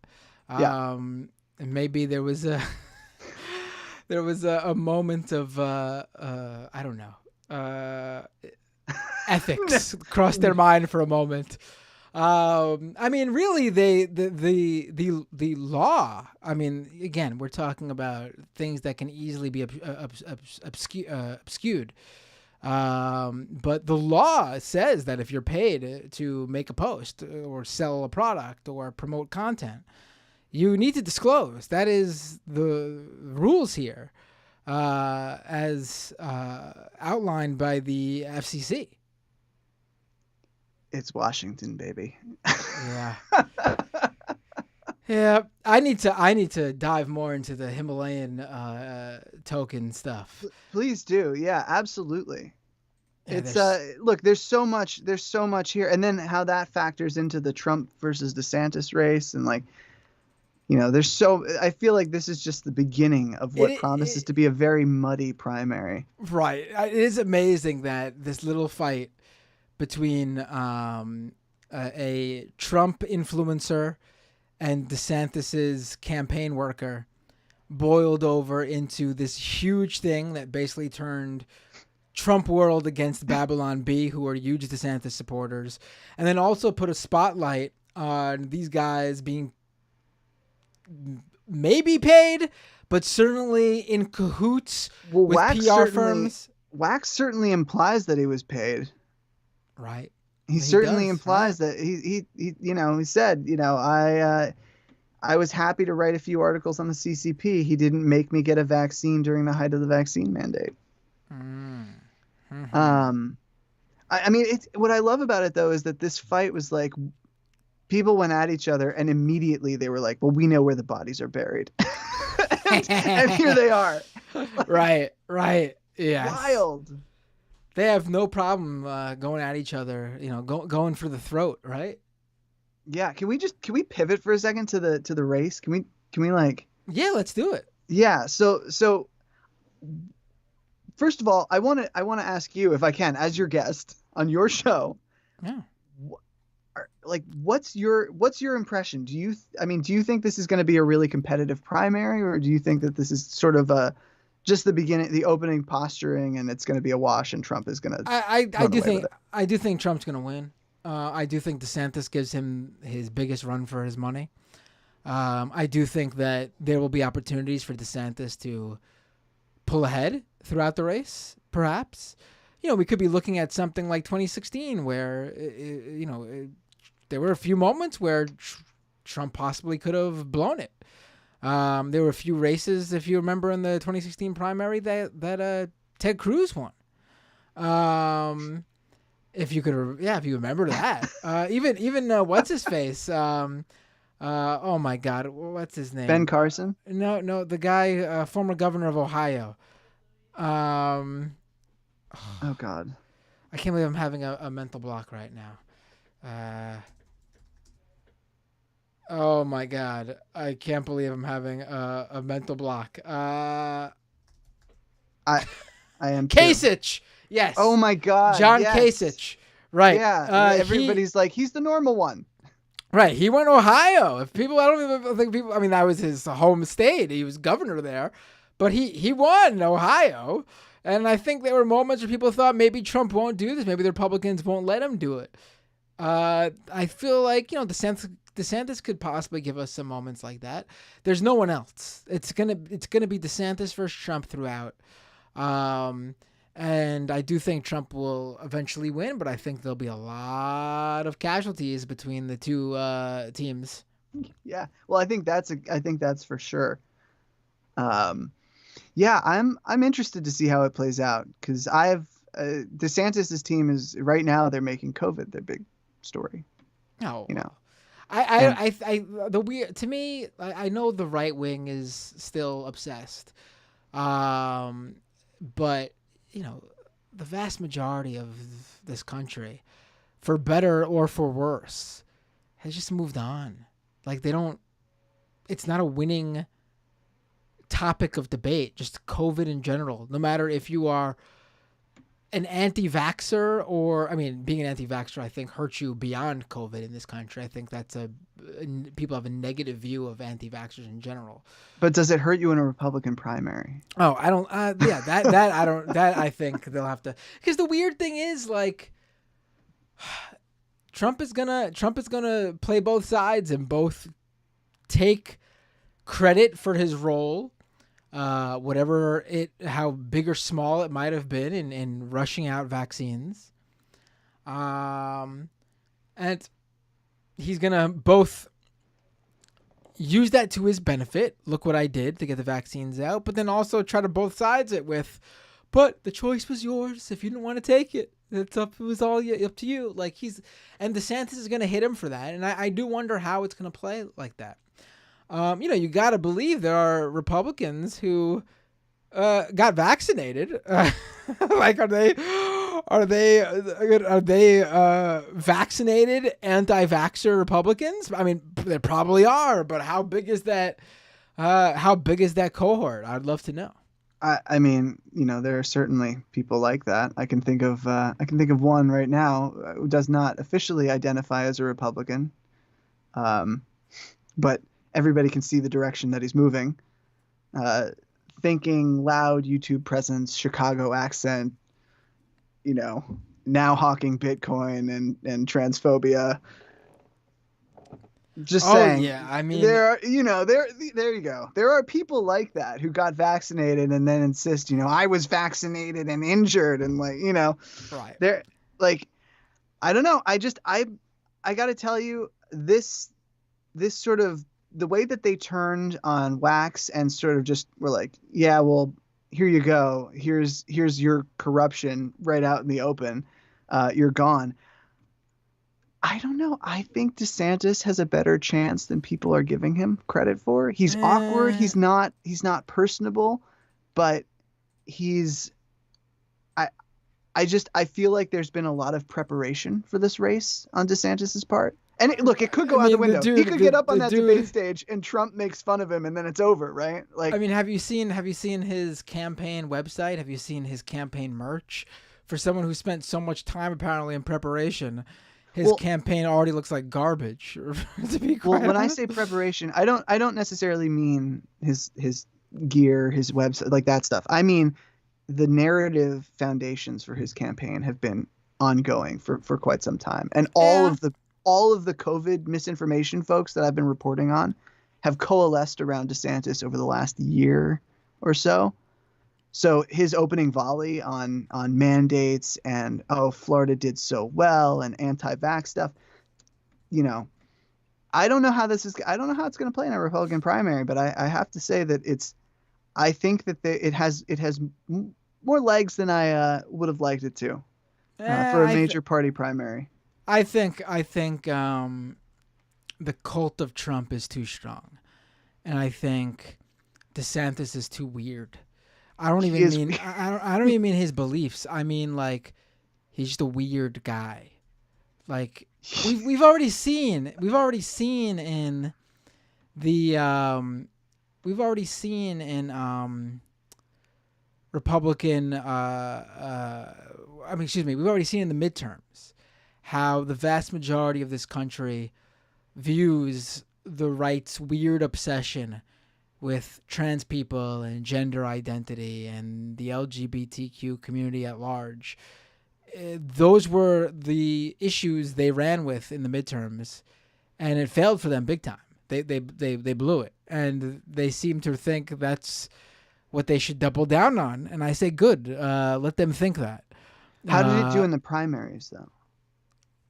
And maybe there was a moment of I don't know, ethics crossed their mind for a moment. I mean, really, the law. I mean, again, we're talking about things that can easily be obscured. But the law says that if you're paid to make a post or sell a product or promote content, you need to disclose. That is the rules here, as outlined by the FCC. It's Washington, baby. Yeah. Yeah, I need to dive more into the Himalayan token stuff. Please do. Yeah, absolutely. Yeah, it's look, there's so much here, and then how that factors into the Trump versus DeSantis race, and like, I feel like this is just the beginning of what promises to be a very muddy primary. Right. It is amazing that this little fight between a Trump influencer and DeSantis's campaign worker boiled over into this huge thing that basically turned Trump world against Babylon Bee, who are huge DeSantis supporters, and then also put a spotlight on these guys being maybe paid, but certainly in cahoots with PR firms. Wax certainly implies that he was paid. Right. He certainly implies that he said, I was happy to write a few articles on the CCP. He didn't make me get a vaccine during the height of the vaccine mandate. Mm-hmm. I mean, what I love about it though is that this fight was like, people went at each other and immediately they were like, well, we know where the bodies are buried. and here they are. Right. Yeah. Wild. They have no problem going at each other, going for the throat, right? Yeah. Can we pivot for a second to the race? Can we like? Yeah, let's do it. Yeah. So first of all, I want to ask you, if I can, as your guest on your show, Yeah. what's your impression? Do you think this is going to be a really competitive primary, or do you think that this is sort of just the beginning, the opening posturing, and it's going to be a wash, and Trump is going to I do away with think it? I do think Trump's gonna win. I do think DeSantis gives him his biggest run for his money. I do think that there will be opportunities for DeSantis to pull ahead throughout the race, perhaps. We could be looking at something like 2016 where, there were a few moments where Trump possibly could have blown it. There were a few races, if you remember, in the 2016 primary that Ted Cruz won. If you remember that. Even what's his face? Oh my God, what's his name? Ben Carson? No, the guy, former governor of Ohio. Oh God. I can't believe I'm having a mental block right now. Oh my God, I can't believe I'm having a mental block. I am too. Kasich. Yes. Oh my God. John yes. Kasich. Right. Yeah. Everybody's like, he's the normal one. Right. He won Ohio. I don't even think people. I mean, that was his home state. He was governor there, but he won Ohio. And I think there were moments where people thought maybe Trump won't do this. Maybe the Republicans won't let him do it. I feel like, DeSantis could possibly give us some moments like that. There's no one else. It's gonna be DeSantis versus Trump throughout. And I do think Trump will eventually win, but I think there'll be a lot of casualties between the two teams. Yeah. Well, I think that's for sure. Yeah, I'm interested to see how it plays out, because DeSantis's team is right now, they're making COVID their big story. No, You know. to me, I know the right wing is still obsessed, but the vast majority of this country, for better or for worse, has just moved on. Like, it's not a winning topic of debate, just COVID in general. No matter if you are an anti-vaxxer or, being an anti-vaxxer, I think hurts you beyond COVID in this country. I think people have a negative view of anti-vaxxers in general. But does it hurt you in a Republican primary? Oh, I don't. Yeah, that I don't. That I think they'll have to. Because the weird thing is, like, Trump is gonna play both sides and both take credit for his role, whatever how big or small it might have been in rushing out vaccines. And he's gonna both use that to his benefit. Look what I did to get the vaccines out, but then also try to both sides it with, but the choice was yours. If you didn't want to take it, it was all up to you. Like, and DeSantis is gonna hit him for that, and I do wonder how it's gonna play like that. You got to believe there are Republicans who got vaccinated. Like, are they vaccinated anti-vaxxer Republicans? They probably are, but how big is that? How big is that cohort? I'd love to know. There are certainly people like that. I can think of one right now who does not officially identify as a Republican, but everybody can see the direction that he's moving. Thinking loud, YouTube presence, Chicago accent, now hawking Bitcoin and transphobia. Just saying. Yeah, there are, there you go. There are people like that who got vaccinated and then insist, I was vaccinated and injured, and right. They're like, I don't know. I got to tell you, this sort of, the way that they turned on wax and sort of just were like, yeah, well, here you go. Here's your corruption right out in the open. You're gone. I don't know. I think DeSantis has a better chance than people are giving him credit for. He's awkward. He's not personable, but I feel like there's been a lot of preparation for this race on DeSantis's part. And look, it could go out the window. He could get up on that dude, debate stage, and Trump makes fun of him, and then it's over, right? Like, I mean, have you seen his campaign website? Have you seen his campaign merch? For someone who spent so much time apparently in preparation, his campaign already looks like garbage. To be quite when I honest. say preparation, I don't necessarily mean his gear, his website, like that stuff. I mean the narrative foundations for his campaign have been ongoing for quite some time, and all of the COVID misinformation folks that I've been reporting on have coalesced around DeSantis over the last year or so. So his opening volley on mandates and Florida did so well and anti-vax stuff, I don't know how it's going to play in a Republican primary, but I have to say that I think that it has more legs than I would have liked it to for a major party primary. I think the cult of Trump is too strong, and I think DeSantis is too weird. I don't even mean his beliefs. I mean, like, he's just a weird guy. Like, we've already seen in Republican we've already seen in the midterms how the vast majority of this country views the right's weird obsession with trans people and gender identity and the LGBTQ community at large. Those were the issues they ran with in the midterms, and it failed for them big time. They blew it, and they seem to think that's what they should double down on. And I say, good, let them think that. How did it do in the primaries, though?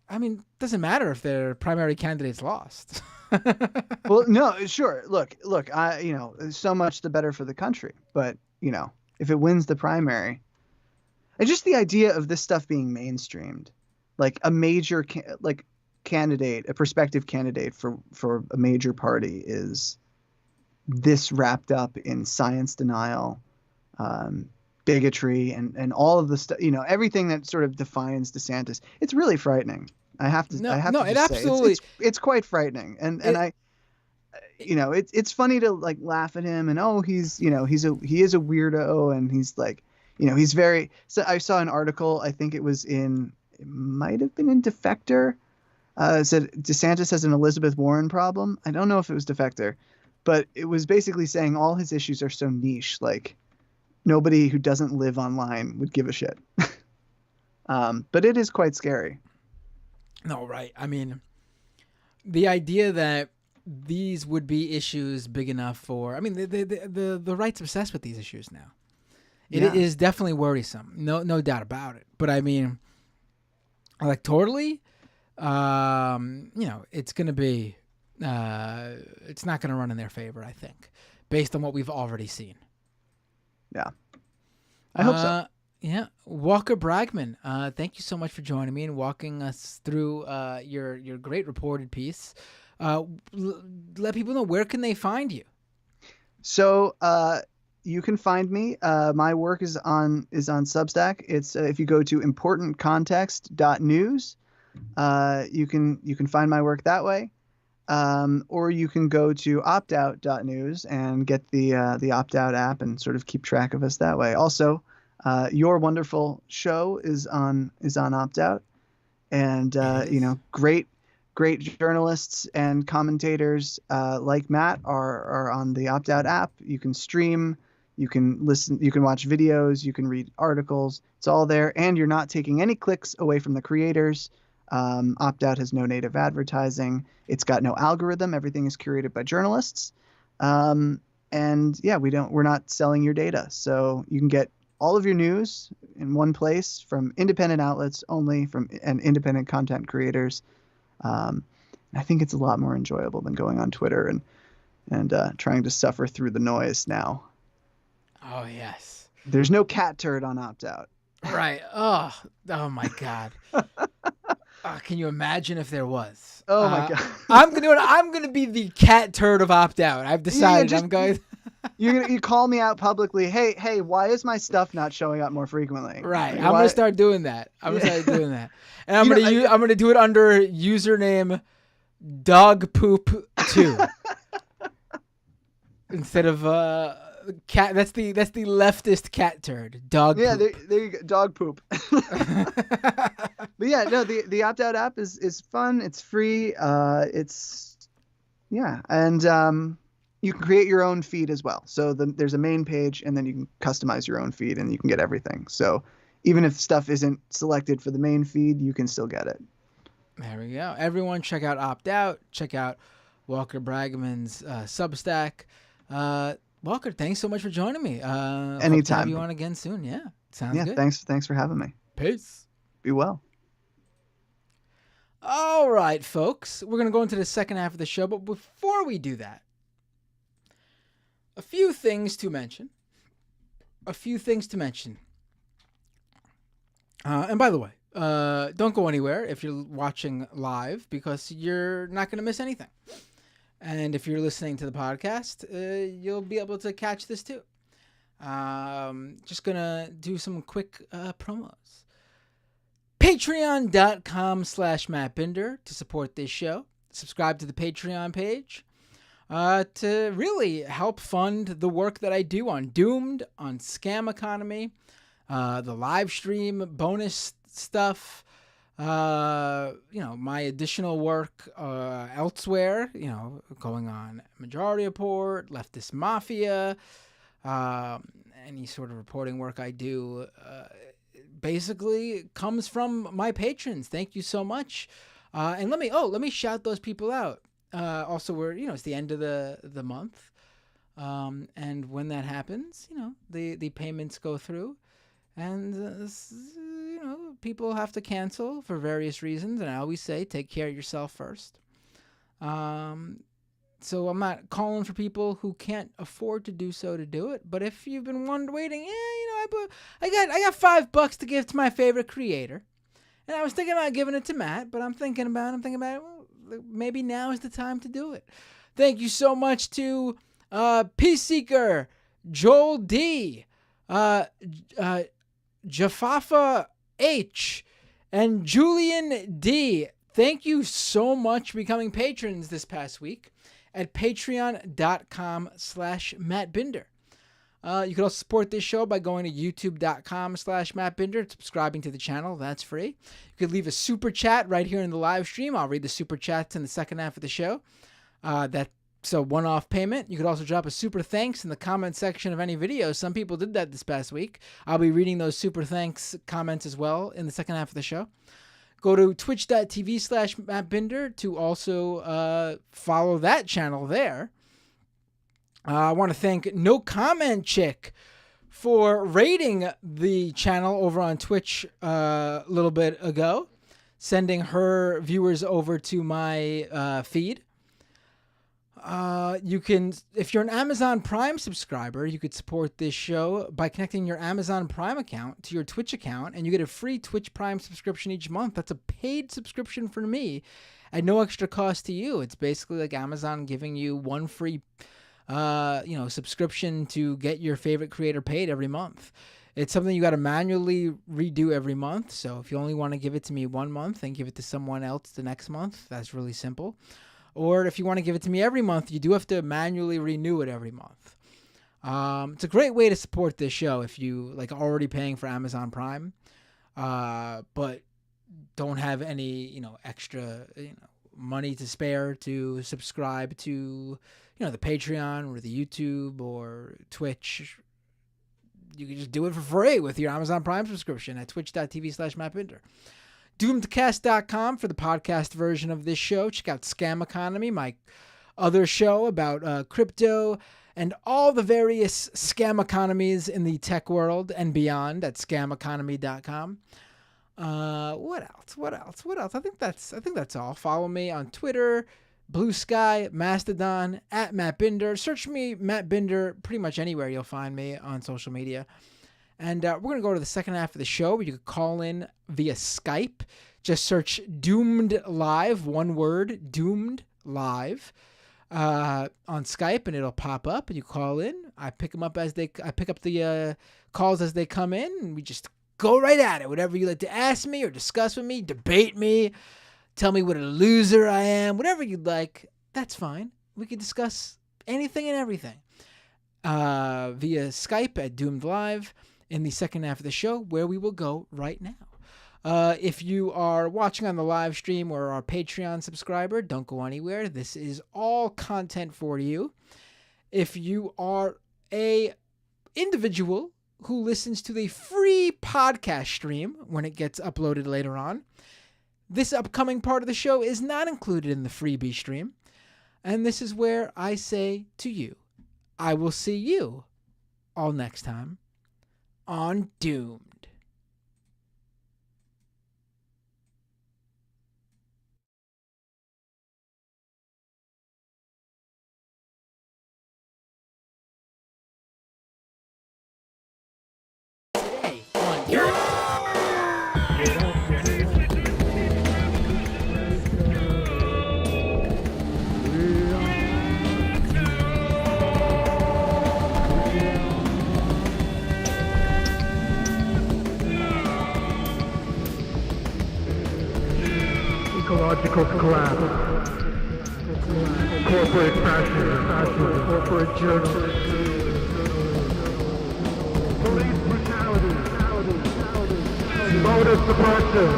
I mean, it doesn't matter if their primary candidates lost. Well, no, sure. Look, so much the better for the country. But, if it wins the primary, and just the idea of this stuff being mainstreamed, like a major candidate, a prospective candidate for a major party is this wrapped up in science denial, bigotry, and all of the stuff, everything that sort of defines DeSantis. It's really frightening. I have to say it's quite frightening. And it's funny to like laugh at him and he is a weirdo, and he's like, he's very, so I saw an article, I think it might have been in Defector. It said DeSantis has an Elizabeth Warren problem. I don't know if it was Defector, but it was basically saying all his issues are so niche, like nobody who doesn't live online would give a shit. But it is quite scary. No, right. I mean, the idea that these would be issues big enough for, I mean, the right's obsessed with these issues now. It is definitely worrisome. No doubt about it. But I mean, electorally, it's going to be, it's not going to run in their favor, I think, based on what we've already seen. Yeah. I hope so. Yeah. Walker Bragman, thank you so much for joining me and walking us through your great reported piece. Let people know, where can they find you? So you can find me. My work is on Substack. It's if you go to importantcontext.news, you can find my work that way. Or you can go to optout.news and get the opt-out app and sort of keep track of us that way. Also, your wonderful show is on opt-out, and great journalists and commentators like Matt are on the opt-out app. You can stream, you can listen, you can watch videos, you can read articles. It's all there, and you're not taking any clicks away from the creators. Opt-out has no native advertising. It's got no algorithm. Everything is curated by journalists. We're not selling your data. So you can get all of your news in one place from independent outlets only, and independent content creators. I think it's a lot more enjoyable than going on Twitter and trying to suffer through the noise now. Oh, yes. There's no cat turd on opt-out. Right. Oh my God. Can you imagine if there was? Oh my God. I'm gonna be the cat turd of opt-out. I've decided. I'm going. You call me out publicly. Hey, why is my stuff not showing up more frequently? Right. I'm gonna start doing that. And I'm gonna do it under username dog poop 2 instead of cat. That's the leftist cat turd. Dog Yeah, poop. there you go. Dog poop. But yeah, no, the opt out app is fun. It's free. And you can create your own feed as well. So there's a main page, and then you can customize your own feed, and you can get everything. So even if stuff isn't selected for the main feed, you can still get it. There we go. Everyone, check out Opt Out. Check out Walker Bragman's Substack. Walker, thanks so much for joining me. Hope to Anytime. have you on again soon. Yeah, sounds good. Thanks for having me. Peace. Be well. All right, folks. We're going to go into the second half of the show, but before we do that, a few things to mention. And by the way, don't go anywhere if you're watching live, because you're not going to miss anything. And if you're listening to the podcast, you'll be able to catch this too. Just going to do some quick promos. Patreon.com/MattBinder to support this show. Subscribe to the Patreon page to really help fund the work that I do on Doomed, on Scam Economy, the live stream bonus stuff, my additional work elsewhere, going on Majority Report, Leftist Mafia, any sort of reporting work I do, basically comes from my patrons. Thank you so much. And let me shout those people out. Also, it's the end of the month. And when that happens, the payments go through, and people have to cancel for various reasons. And I always say, take care of yourself first. So I'm not calling for people who can't afford to do so to do it. But if you've been waiting, I got $5 to give to my favorite creator, and I was thinking about giving it to Matt, but I'm thinking about well, maybe now is the time to do it. Thank you so much to Peace Seeker, Joel D, Jafafa H, and Julian D. Thank you so much for becoming patrons this past week at patreon.com/MattBinder. You can also support this show by going to youtube.com/MattBinder, subscribing to the channel. That's free. You could leave a super chat right here in the live stream. I'll read the super chats in the second half of the show. So one-off payment. You could also drop a super thanks in the comment section of any video. Some people did that this past week. I'll be reading those super thanks comments as well in the second half of the show. Go to twitch.tv/MattBinder to also follow that channel there. I want to thank No Comment Chick for rating the channel over on Twitch a little bit ago, sending her viewers over to my feed. You can, if you're an Amazon Prime subscriber, you could support this show by connecting your Amazon Prime account to your Twitch account, and you get a free Twitch Prime subscription each month. That's a paid subscription for me at no extra cost to you. It's basically like Amazon giving you one free subscription to get your favorite creator paid every month. It's something you got to manually redo every month. So if you only want to give it to me one month and give it to someone else the next month, that's really simple. Or if you want to give it to me every month, you do have to manually renew it every month. It's a great way to support this show if you already paying for Amazon Prime, but don't have any extra money to spare to subscribe to the Patreon or the YouTube or Twitch. You can just do it for free with your Amazon Prime subscription at twitch.tv/MattBinder. Doomedcast.com for the podcast version of this show. Check out Scam Economy, my other show about crypto and all the various scam economies in the tech world and beyond at scameconomy.com. What else? I think that's all. Follow me on Twitter, Blue Sky, Mastodon, at Matt Binder. Search me, Matt Binder, pretty much anywhere you'll find me on social media. And we're going to go to the second half of the show where you can call in via Skype. Just search Doomed Live, one word, Doomed Live, on Skype, and it'll pop up, and you call in. I pick up the calls as they come in, and we just go right at it. Whatever you like to ask me or discuss with me, debate me, tell me what a loser I am, whatever you'd like. That's fine. We can discuss anything and everything via Skype at Doomed Live in the second half of the show, where we will go right now. If you are watching on the live stream or our Patreon subscriber, don't go anywhere. This is all content for you. If you are a individual who listens to the free podcast stream when it gets uploaded later on, this upcoming part of the show is not included in the freebie stream. And this is where I say to you, I will see you all next time on Doomed. Today on Doomed. Ecological collapse, corporate fascism, corporate journalism, police brutality, voter suppression,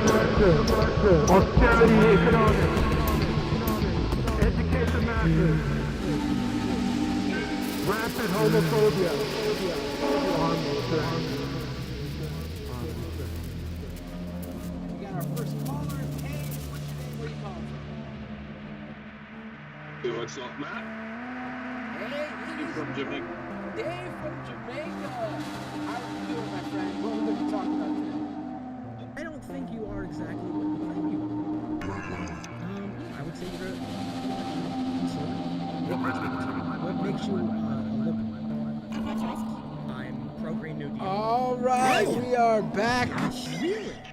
austerity economics, educate the masses, rampant homophobia, We got our first caller. Hey, what's your name? Where you calling from? What's up, Matt? Hey, You from Jamaica? Dave from Jamaica. How are you doing, my friend? What are we going to talk about today? I don't think you are exactly what you claim you are. I would say you're what makes you look? I'm pro-Green New Deal. All right, we are back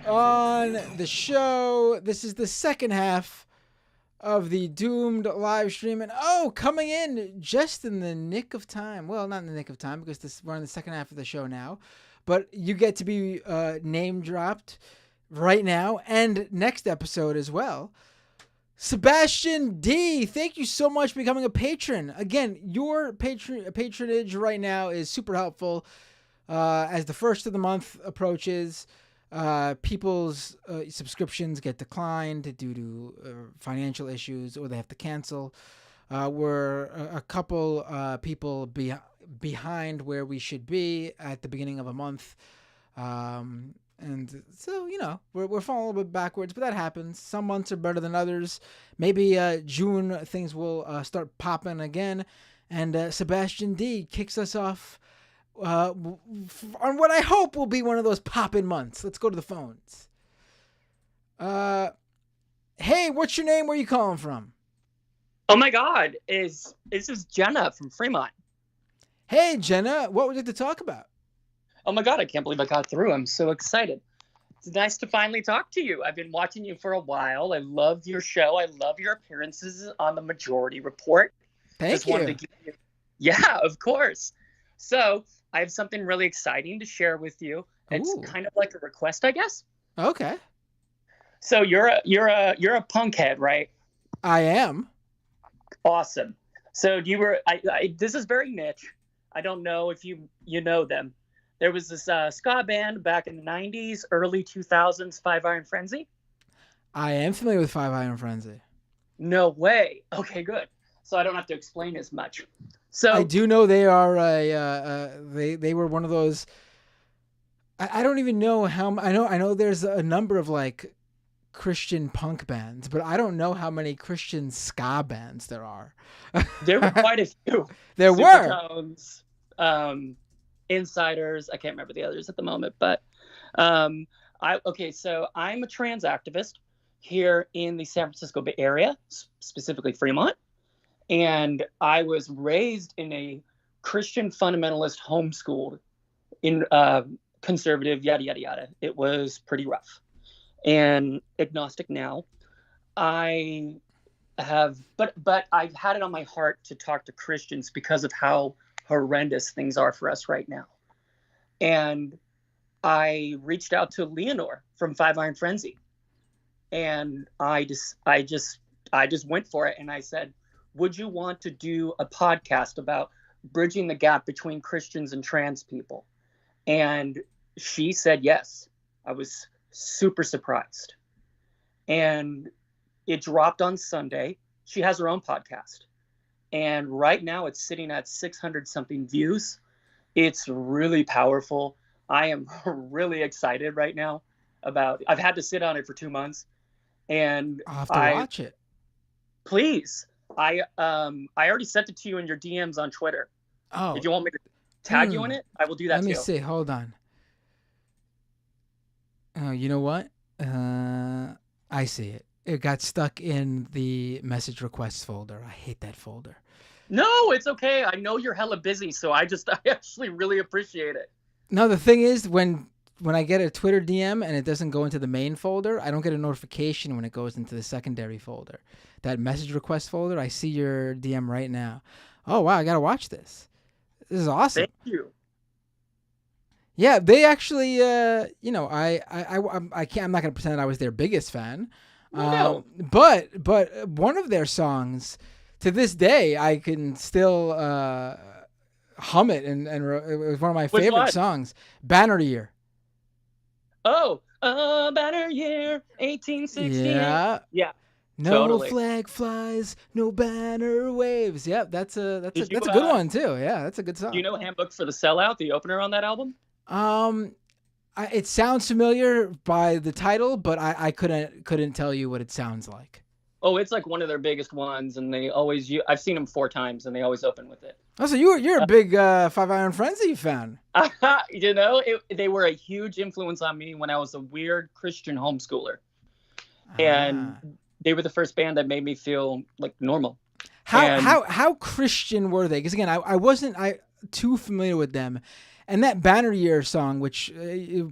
on the show. This is the second half of the Doomed live stream, and coming in just in the nick of time. Well, not in the nick of time because we're in the second half of the show now, but you get to be name dropped right now and next episode as well. Sebastian D, thank you so much for becoming a patron. Again, your patronage right now is super helpful. As the first of the month approaches, people's subscriptions get declined due to financial issues, or they have to cancel. We're a couple people behind where we should be at the beginning of a month. And so, we're falling a little bit backwards, but that happens. Some months are better than others. Maybe June things will start popping again. And Sebastian D kicks us off on what I hope will be one of those poppin' months. Let's go to the phones. Hey, what's your name? Where are you calling from? Oh my God, this is Jenna from Fremont. Hey, Jenna, what would you like to talk about? Oh my God, I can't believe I got through. I'm so excited. It's nice to finally talk to you. I've been watching you for a while. I love your show. I love your appearances on the Majority Report. Thank you. Yeah, of course. So I have something really exciting to share with you. It's kind of like a request, I guess. Okay. So you're a punk head, right? I am. Awesome. So this is very niche. I don't know if you know them. There was this ska band back in the 90s, early 2000s, Five Iron Frenzy. I am familiar with Five Iron Frenzy. No way. Okay, good. So I don't have to explain as much. So I do know they are they were one of those. I don't even know how. I know there's a number of like Christian punk bands, but I don't know how many Christian ska bands there are. There were quite a few. There Supertones, Insiders. I can't remember the others at the moment, but so I'm a trans activist here in the San Francisco Bay Area, specifically Fremont, and I was raised in a Christian fundamentalist homeschooled in conservative, yada yada yada. It was pretty rough, and agnostic now. I have, but I've had it on my heart to talk to Christians because of how horrendous things are for us right now. And I reached out to Leonore from Five Iron Frenzy, and I just went for it, and I said, would you want to do a podcast about bridging the gap between Christians and trans people? And she said yes. I was super surprised. And it dropped on Sunday. She has her own podcast. And right now it's sitting at 600 something views. It's really powerful. I am really excited right now I've had to sit on it for 2 months. And I'll have to watch it. Please. I already sent it to you in your DMs on Twitter. Oh. If you want me to tag you in it, I will do that too. Let me see. Hold on. Oh, you know what? I see it. It got stuck in the message requests folder. I hate that folder. No, it's okay. I know you're hella busy, so I actually really appreciate it. No, the thing is, when I get a Twitter DM and it doesn't go into the main folder, I don't get a notification when it goes into the secondary folder. That message request folder, I see your DM right now. Oh, wow, I got to watch this. This is awesome. Thank you. Yeah, they actually, I'm not going to pretend I was their biggest fan. No. But one of their songs, to this day, I can still hum it, and it was one of my favorite one? songs. Banner Year. Oh, Banner Year, 1868. Yeah. Yeah. No Totally. flag flies, no banner waves. Yep, that's a Did you, good one too. Yeah, that's a good song. Do you know Handbook for the Sellout, the opener on that album? It sounds familiar by the title, but I couldn't tell you what it sounds like. Oh, it's like one of their biggest ones, and they always I've seen them 4 times, and they always open with it. Oh, so you're a big Five Iron Frenzy fan. You know, they were a huge influence on me when I was a weird Christian homeschooler, and they were the first band that made me feel like normal. How Christian were they? Because again, I wasn't too familiar with them. And that Banner Year song, which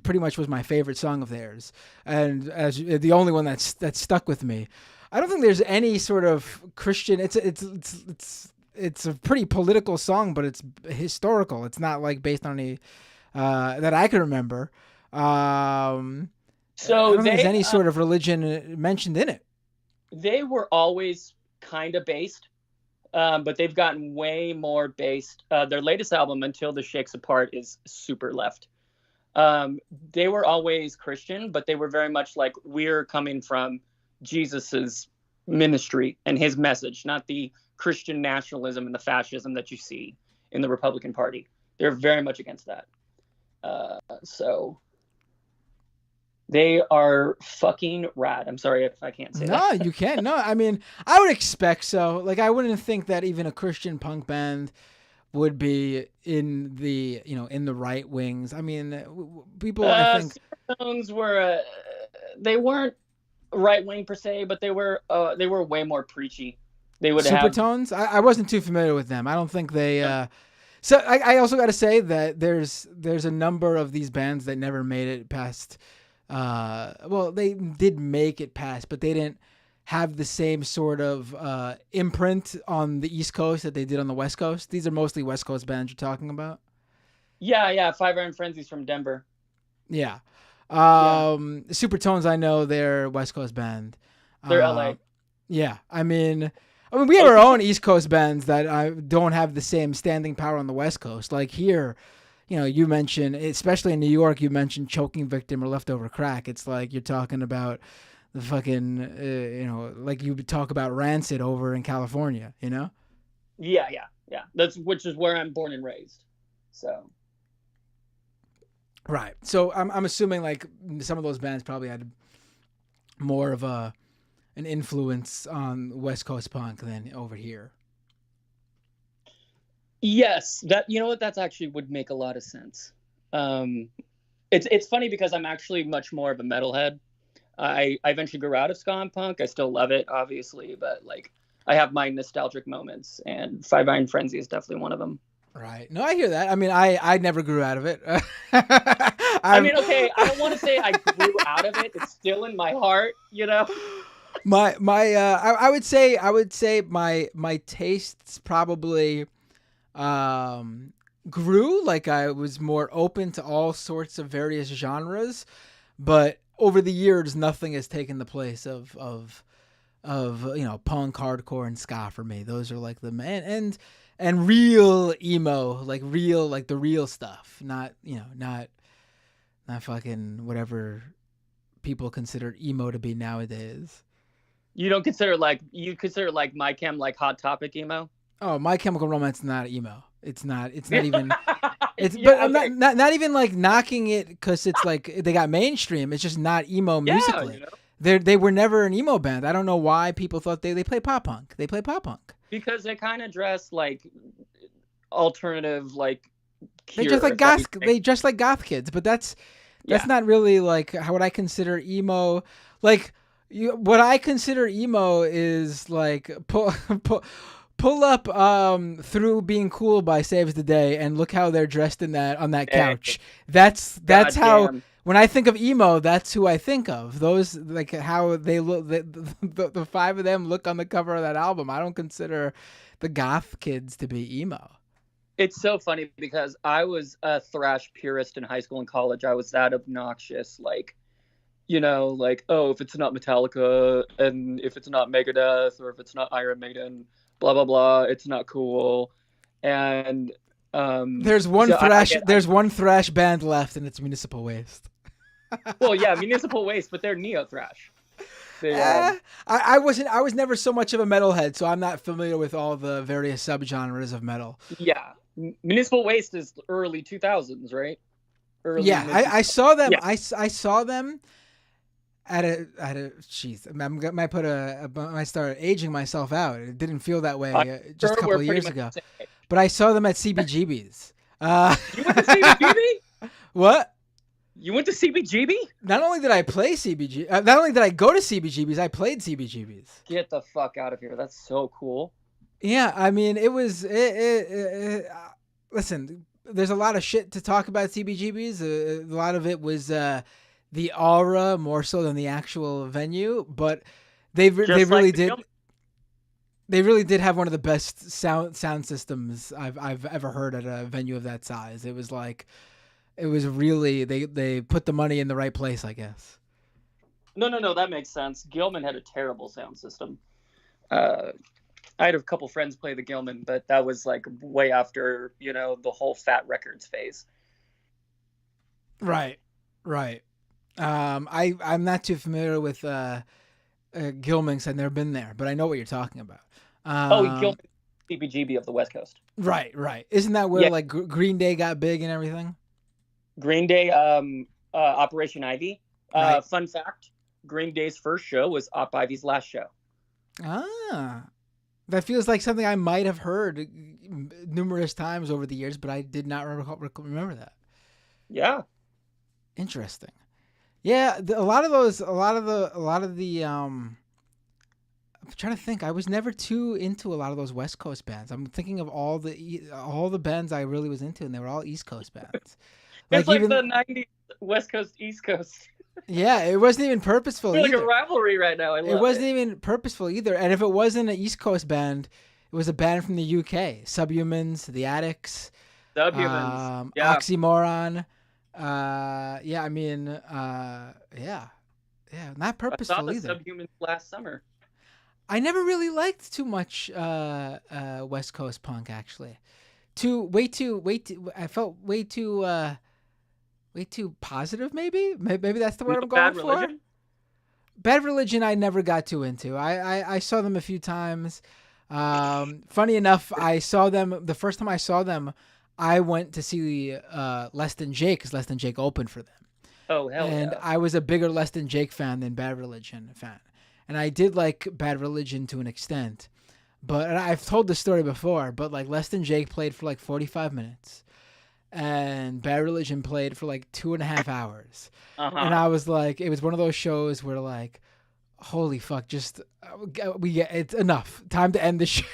pretty much was my favorite song of theirs, and as the only one that's stuck with me, I don't think there's any sort of Christian. It's a pretty political song, but it's historical. It's not like based on any that I can remember. So I don't think there's any sort of religion mentioned in it. They were always kind of based. But they've gotten way more based. Their latest album, Until This Shakes Apart, is super left. They were always Christian, but they were very much like, we're coming from Jesus's ministry and his message, not the Christian nationalism and the fascism that you see in the Republican Party. They're very much against that. So they are fucking rad. I'm sorry if I can't say that. No, you can't. No, I mean, I would expect so. Like, I wouldn't think that even a Christian punk band would be in the right wings. I mean, people, I think Supertones were, they weren't right wing per se, but they were way more preachy. They would have Supertones. I wasn't too familiar with them. I don't think they. So I also got to say that there's a number of these bands that never made it past. Well, they did make it past, but they didn't have the same sort of imprint on the East Coast that they did on the West Coast. These are mostly West Coast bands you're talking about. Yeah. Five Iron Frenzy's from Denver. Yeah. Supertones, I know they're a West Coast band. They're LA. Yeah. I mean, we have our own East Coast bands that don't have the same standing power on the West Coast. Like here, you mentioned, especially in New York, you mentioned Choking Victim or Leftover Crack. It's like you're talking about the fucking, like you would talk about Rancid over in California, Yeah. Which is where I'm born and raised. So. Right. So I'm assuming like some of those bands probably had more of an influence on West Coast punk than over here. Yes, that's actually would make a lot of sense. It's funny because I'm actually much more of a metalhead. I eventually grew out of ska and punk. I still love it, obviously, but like I have my nostalgic moments, and Five Iron Frenzy is definitely one of them. Right. No, I hear that. I mean, I never grew out of it. I mean, okay, I don't want to say I grew out of it. It's still in my heart, I would say my tastes probably grew. Like I was more open to all sorts of various genres, but over the years, nothing has taken the place of punk, hardcore, and ska for me. Those are like the man and real emo, like the real stuff, not fucking whatever people consider emo to be nowadays. You consider My Chem like Hot Topic emo? Oh, My Chemical Romance is not emo. It's not even. It's Yeah, but I'm okay. not even like knocking it because it's like they got mainstream. It's just not emo musically. They were never an emo band. I don't know why people thought they play pop punk. They play pop punk. Because they kind of dress like alternative, like They Cure, just like if that goth. makes They just like goth kids. But that's Yeah. not really like how would I consider emo. Like what I consider emo is like pull up Through Being Cool by Saves the Day and look how they're dressed on that couch. That's how Goddamn. when I think of emo, that's who I think of. Those like how they look, the five of them look on the cover of that album. I don't consider the goth kids to be emo. It's so funny because I was a thrash purist in high school and college. I was that obnoxious, like, oh, if it's not Metallica and if it's not Megadeth or if it's not Iron Maiden, blah blah blah, it's not cool. And There's one so there's one thrash band left, and it's Municipal Waste. well, yeah, Municipal Waste, but they're neo thrash. I was never so much of a metalhead, so I'm not familiar with all the various subgenres of metal. Yeah, Municipal Waste is early 2000s, right? I saw them. Yeah. I saw them at a. Jeez, I might start aging myself out. It didn't feel that way just a couple of years ago. But I saw them at CBGB's. You went to CBGB? What? You went to CBGB? Not only did I play CBG, not only did I go to CBGB's, I played CBGB's. Get the fuck out of here! That's so cool. Yeah, I mean, it was. Listen, there's a lot of shit to talk about CBGB's. A lot of it was the aura more so than the actual venue, but they really did. They really did have one of the best sound systems I've ever heard at a venue of that size. It was like, it was really they put the money in the right place, I guess. No, that makes sense. Gilman had a terrible sound system. I had a couple friends play the Gilman, but that was like way after, the whole Fat Records phase. Right. I'm not too familiar with Gilman, 'cause I've never been there, but I know what you're talking about. Gilman, CBGB of the West Coast. Right. Isn't that where like Green Day got big and everything? Green Day, Operation Ivy. Right. Fun fact: Green Day's first show was Op Ivy's last show. That feels like something I might have heard numerous times over the years, but I did not remember that. Yeah. Interesting. Yeah, a lot of the I'm trying to think. I was never too into a lot of those West Coast bands. I'm thinking of all the bands I really was into, and they were all East Coast bands. It's like the 90s West Coast, East Coast. Yeah, it wasn't even purposeful It's like either. a rivalry right now. It wasn't even purposeful either. And if it wasn't an East Coast band, it was a band from the UK. Subhumans, The Addicts. Subhumans. Yeah. Oxymoron. Not purposeful I saw the either. Subhumans last summer. I never really liked too much West Coast punk, actually. I felt way too positive, maybe that's the word I'm going Bad for. Religion? Bad Religion I never got too into. I saw them a few times. Funny enough, I saw them the first time I saw them. I went to see Less Than Jake, because Less Than Jake opened for them. Oh, hell And yeah. I was a bigger Less Than Jake fan than Bad Religion fan. And I did like Bad Religion to an extent. But and I've told this story before, but like Less Than Jake played for like 45 minutes. And Bad Religion played for like 2.5 hours. Uh-huh. And I was like, it was one of those shows where like, holy fuck, just it's enough. Time to end the show.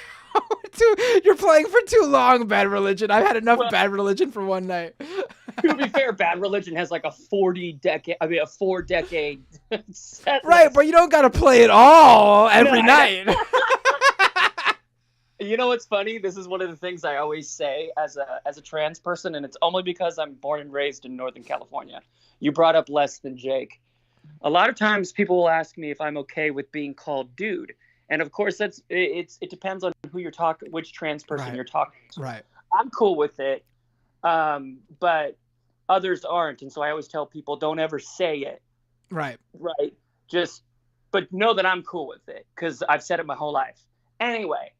You're playing for too long, Bad Religion. I've had enough Bad Religion for one night. To be fair, Bad Religion has like a 4-decade set. Right, list. but you don't gotta play it all every night. You know what's funny? This is one of the things I always say as a trans person, and it's only because I'm born and raised in Northern California. You brought up Less Than Jake. A lot of times people will ask me if I'm okay with being called dude. And of course it depends on who you're talking, which trans person Right. you're talking to. Right. I'm cool with it. But others aren't. And so I always tell people, don't ever say it. Right. Right. But know that I'm cool with it because I've said it my whole life. Anyway,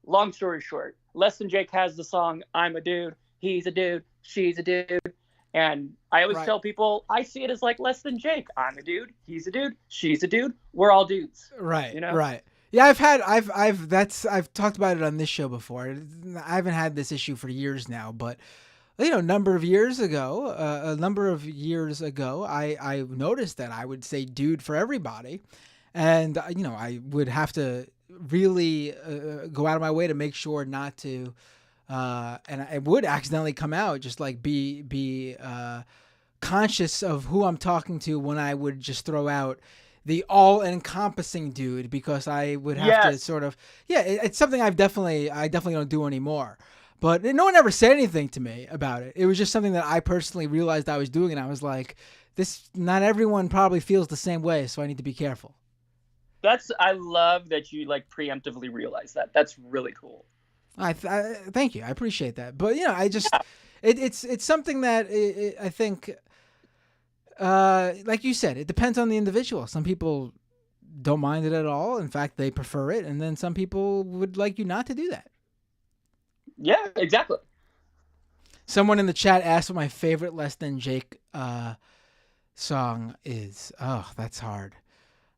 long story short, Less Than Jake has the song, I'm a dude, he's a dude, she's a dude. And I always tell people, I see it as like Less Than Jake. I'm a dude, he's a dude, she's a dude. We're all dudes. Right. You know? Right. Yeah, I've talked about it on this show before. I haven't had this issue for years now, but a number of years ago, I noticed that I would say dude for everybody. And, I would have to really go out of my way to make sure not to, and I would accidentally come out, just like be conscious of who I'm talking to when I would just throw out the all-encompassing dude, because I would have to sort of, it's something I definitely don't do anymore. But no one ever said anything to me about it. It was just something that I personally realized I was doing, and I was like, not everyone probably feels the same way, so I need to be careful. I love that you like preemptively realize that. That's really cool. Thank you. I appreciate that. But it's something that I think, like you said, it depends on the individual. Some people don't mind it at all. In fact, they prefer it. And then some people would like you not to do that. Yeah, exactly. Someone in the chat asked what my favorite Less Than Jake song is. Oh, that's hard.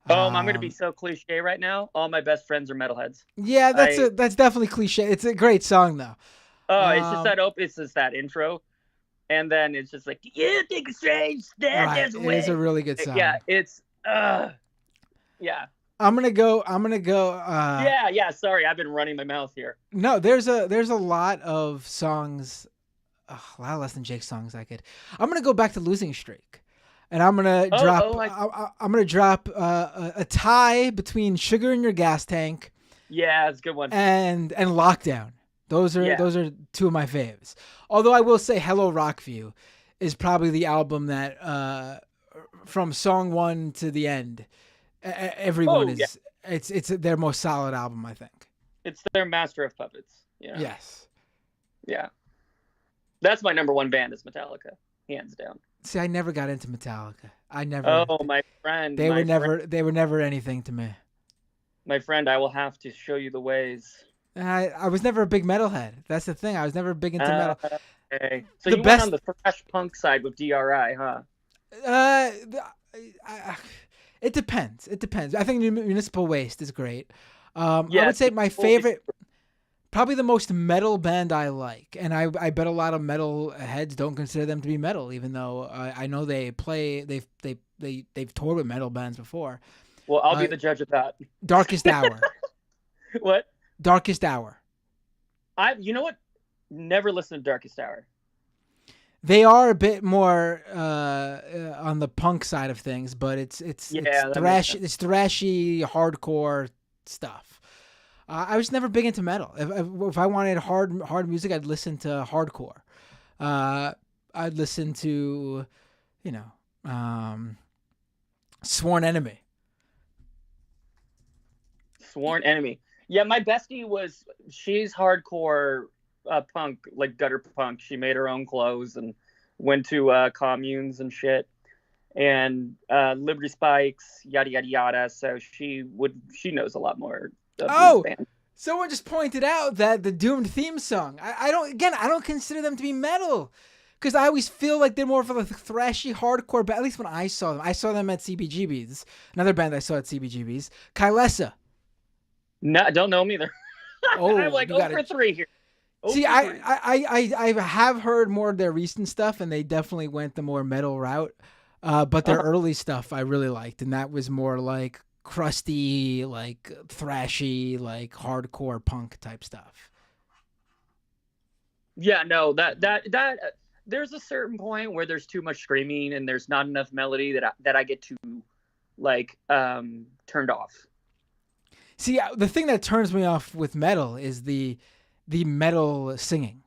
I'm going to be so cliche right now. All my best friends are metalheads. Yeah, that's definitely cliche. It's a great song though. Oh, it's just that intro, and then it's just like, you think it's strange that there's a way. It is a really good song. Yeah, it's yeah. I'm gonna go. Yeah. Sorry, I've been running my mouth here. No, there's a lot of songs, a lot of Less Than Jake songs I'm gonna go back to Losing Streak. And I'm gonna drop a tie between Sugar in Your Gas Tank. Yeah, it's a good one. And Lockdown. Those are two of my faves. Although I will say Hello Rockview is probably the album that from song 1 to the end, everyone is. It's their most solid album, I think. It's their Master of Puppets. Yeah. Yes. Yeah. That's my number one band is Metallica, hands down. See, I never got into Metallica. Oh, my friend. They were never anything to me. My friend, I will have to show you the ways. I was never a big metalhead. That's the thing. I was never big into metal. Okay. So you went on the thrash punk side with DRI, huh? It depends. I think Municipal Waste is great. I would say my favorite, probably the most metal band I like, and I bet a lot of metal heads don't consider them to be metal, even though I know they've toured with metal bands before. Well, I'll be the judge of that. Darkest Hour. What? Darkest Hour. You know what? Never listened to Darkest Hour. They are a bit more on the punk side of things, but it's thrashy, hardcore stuff. I was never big into metal. If I wanted hard music, I'd listen to hardcore. I'd listen to, Sworn Enemy. Sworn Enemy. Yeah, my bestie she's hardcore punk, like gutter punk. She made her own clothes and went to communes and shit. And Liberty Spikes, yada, yada, yada. So she knows a lot more. Someone just pointed out that the Doomed theme song, I don't consider them to be metal, because I always feel like they're more of a thrashy hardcore band. At least when I saw them at CBGB's. Another band I saw at CBGB's, Kylesa. No, I don't know them either. I'm like 0 for 3 here. See, I have heard more of their recent stuff, and they definitely went the more metal route. But their early stuff I really liked, and that was more like crusty, like thrashy, like hardcore punk type stuff. Yeah, no, that there's a certain point where there's too much screaming and there's not enough melody that I get too turned off. See, the thing that turns me off with metal is the metal singing.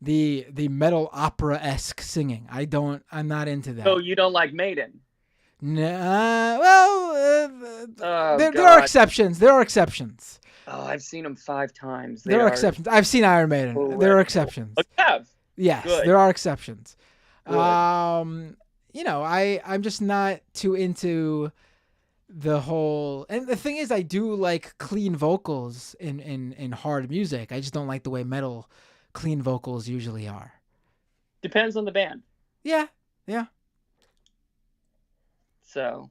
The metal opera-esque singing. I'm not into that. Oh, you don't like Maiden? Nah, well, Oh, there are God. exceptions. There are exceptions. Oh, I've seen them 5 times. There are exceptions. I've seen Iron Maiden. There are horrible. exceptions. Oh, you have? Yes, Good. there are exceptions. Good. I'm just not too into the whole. And the thing is, I do like clean vocals in hard music. I just don't like the way metal clean vocals usually are. Depends on the band. Yeah. So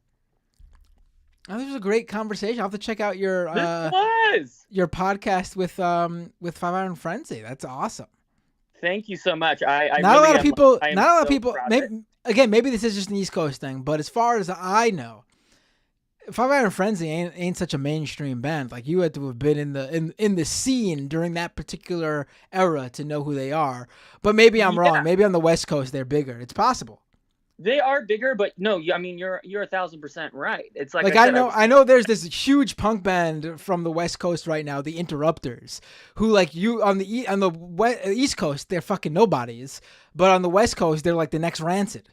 Oh, this was a great conversation. I'll have to check out your this was. podcast with Five Iron Frenzy. That's awesome. Thank you so much. I Not a really lot of am, people. I am Not a lot of so people. proud of it. Maybe this is just an East Coast thing, but as far as I know, Five Iron Frenzy ain't such a mainstream band. Like, you had to have been in the scene during that particular era to know who they are. But maybe I'm wrong. Maybe on the West Coast they're bigger. It's possible. They are bigger, but no, I mean you're 1,000% right. It's like I know there's this huge punk band from the West Coast right now, the Interrupters, who like you on the East Coast they're fucking nobodies, but on the West Coast they're like the next Rancid.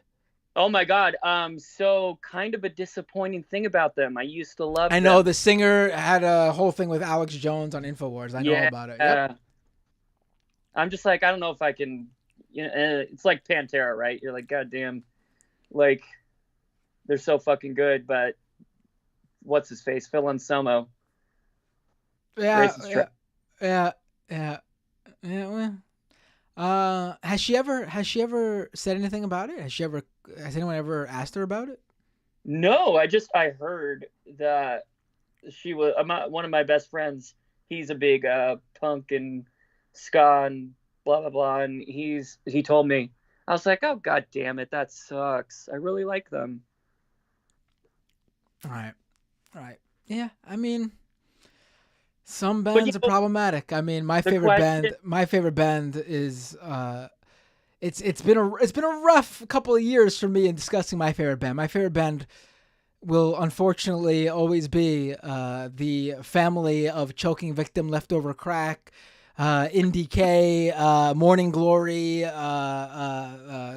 Oh my God. So kind of a disappointing thing about them. I used to love I know them. the singer had a whole thing with Alex Jones on InfoWars. I know about it. Yep. I'm just like, I don't know if I can, it's like Pantera, right? You're like, God damn, like they're so fucking good, but what's his face? Phil Anselmo. Yeah. Well, has she ever said anything about it? Has anyone ever asked her about it? No, I heard that she was one of my best friends. He's a big punk and ska and blah blah blah, and he told me. I was like, oh God damn it, that sucks. I really like them. All right. Yeah, I mean, some bands are problematic. I mean, my favorite band is it's been a rough couple of years for me in discussing my favorite band. My favorite band will unfortunately always be the family of Choking Victim, Leftover Crack, NDK, Morning Glory,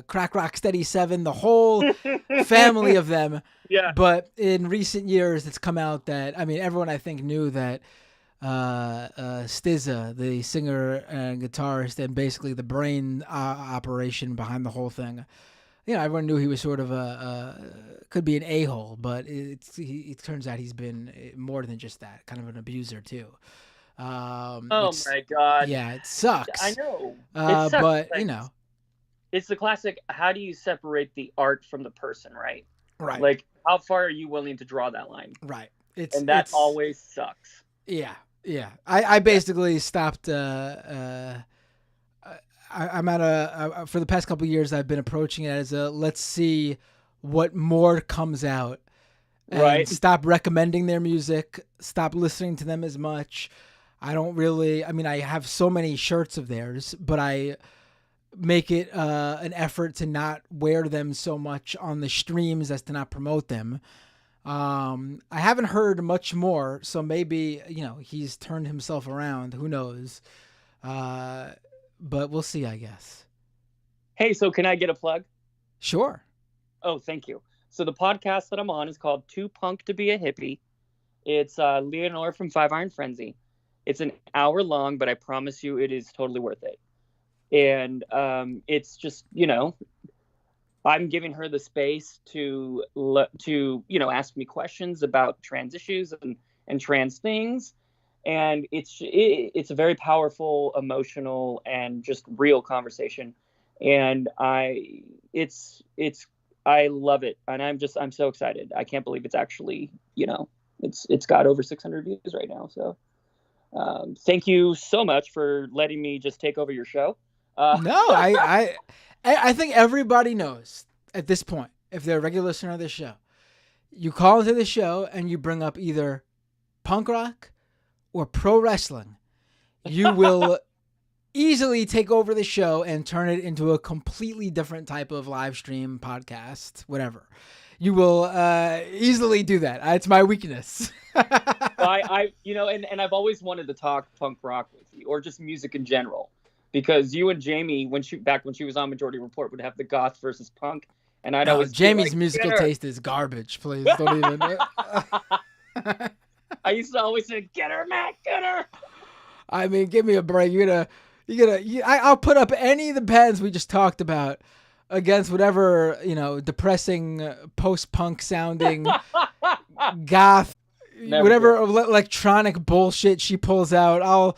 Crack Rock Steady 7, the whole family of them. Yeah. But in recent years, it's come out that, I mean, everyone I think knew that Stizza, the singer and guitarist, and basically the brain operation behind the whole thing, everyone knew he was sort of could be an a-hole, but it turns out he's been more than just that, kind of an abuser too. Oh my God. Yeah, it sucks. I know. It sucks, but it's the classic. How do you separate the art from the person, right? Right. Like, how far are you willing to draw that line? Right. That always sucks. Yeah. I basically stopped. I'm at for the past couple of years, I've been approaching it as let's see what more comes out. And right. Stop recommending their music. Stop listening to them as much. I have so many shirts of theirs, but I make it an effort to not wear them so much on the streams as to not promote them. I haven't heard much more, so maybe, he's turned himself around. Who knows? But we'll see, I guess. Hey, so can I get a plug? Sure. Oh, thank you. So the podcast that I'm on is called Too Punk to Be a Hippie. It's Leonore from Five Iron Frenzy. It's an hour long, but I promise you it is totally worth it. And it's just, I'm giving her the space to ask me questions about trans issues and trans things. And it's a very powerful, emotional, and just real conversation. And I love it. And I'm so excited. I can't believe it's actually, it's got over 600 views right now. So thank you so much for letting me just take over your show. No, I think everybody knows at this point, if they're a regular listener of this show, you call into the show and you bring up either punk rock or pro wrestling, you will easily take over the show and turn it into a completely different type of live stream podcast, whatever. You will easily do that. It's my weakness. And I've always wanted to talk punk rock with you, or just music in general, because you and Jamie, when she was on Majority Report, would have the goth versus punk, And I'd No, always be Jamie's like, musical "Get her." taste is garbage. Please don't even. I used to always say, "Get her, Matt, get her." I mean, give me a break. I'll put up any of the bands we just talked about against whatever, depressing post-punk sounding goth, Never whatever did. electronic bullshit she pulls out.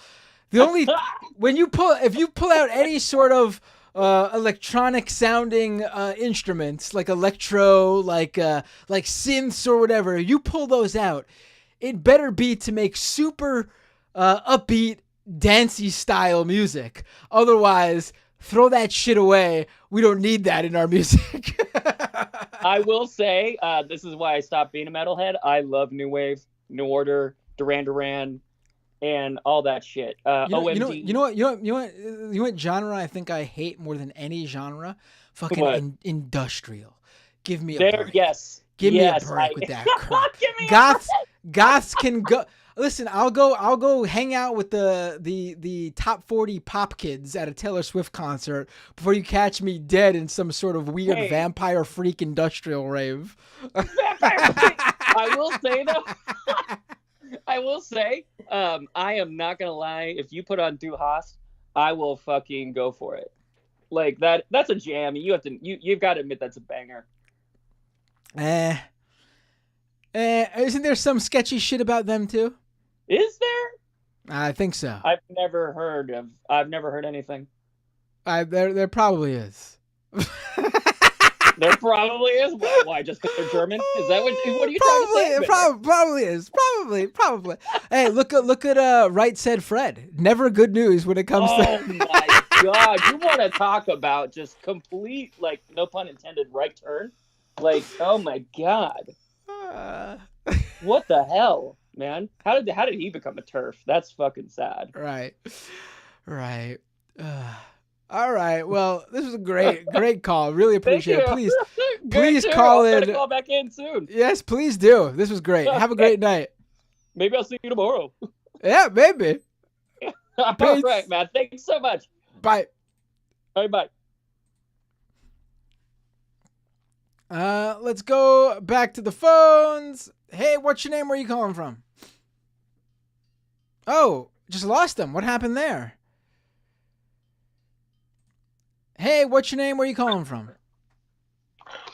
If you pull out any sort of electronic sounding instruments like electro, like synths or whatever, you pull those out, it better be to make super upbeat, dancey style music. Otherwise, throw that shit away. We don't need that in our music. I will say, this is why I stopped being a metalhead. I love New Wave, New Order, Duran Duran, and all that shit. OMD. You know what genre I think I hate more than any genre? Fucking What? Industrial. Give me a There, break. yes. Give me a yes, break with that crap. Give me a Goths can go. Listen, I'll go hang out with the top 40 pop kids at a Taylor Swift concert before you catch me dead in some sort of weird Hey. vampire freak industrial rave. I will say though, I am not gonna lie. If you put on Du Hast, I will fucking go for it. Like that's a jam. You've got to admit that's a banger. Isn't there some sketchy shit about them too? Is there? I think so. I've never heard anything. There probably is. There probably is. Why? Just because they're German? Is that what are you trying to say? Probably is. Probably. Hey, look at Right Said Fred. Never good news when it comes Oh to. my god! You want to talk about just complete, like, no pun intended, right turn? Like, oh my god! What the hell, man? How did he become a turf? That's fucking sad. Right. All right. Well, this was a great call. Really appreciate it. Thank you. Please Good, too. call I'm in. gonna call back in soon. Yes, please do. This was great. Have a great night. Maybe I'll see you tomorrow. Yeah, maybe. All Peace. right, man. Thanks so much. Bye. All right, bye. Let's go back to the phones. Hey, what's your name? Where are you calling from? Oh, just lost them. What happened there? Hey, what's your name? Where are you calling from?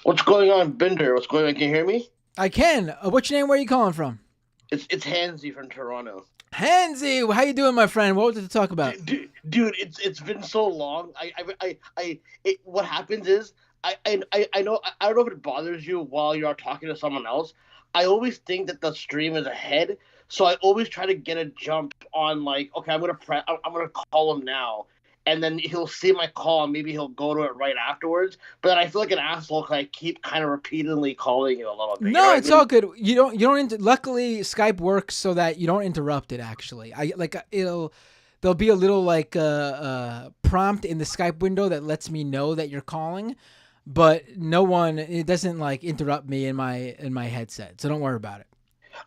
What's going on, Bender? What's going on? Can you hear me? I can. What's your name? Where are you calling from? It's Hansy from Toronto. Hansy, how you doing, my friend? What was it to talk about? Dude, it's been so long. What happens is I know I don't know if it bothers you while you're talking to someone else. I always think that the stream is ahead, so I always try to get a jump on, like, okay, I'm gonna call him now. And then he'll see my call and maybe he'll go to it right afterwards. But then I feel like an asshole because I keep kind of repeatedly calling you a little bit. No, it's all good. You don't. Luckily, Skype works so that you don't interrupt it. Actually, there'll be a little like prompt in the Skype window that lets me know that you're calling, but it doesn't like interrupt me in my headset. So don't worry about it.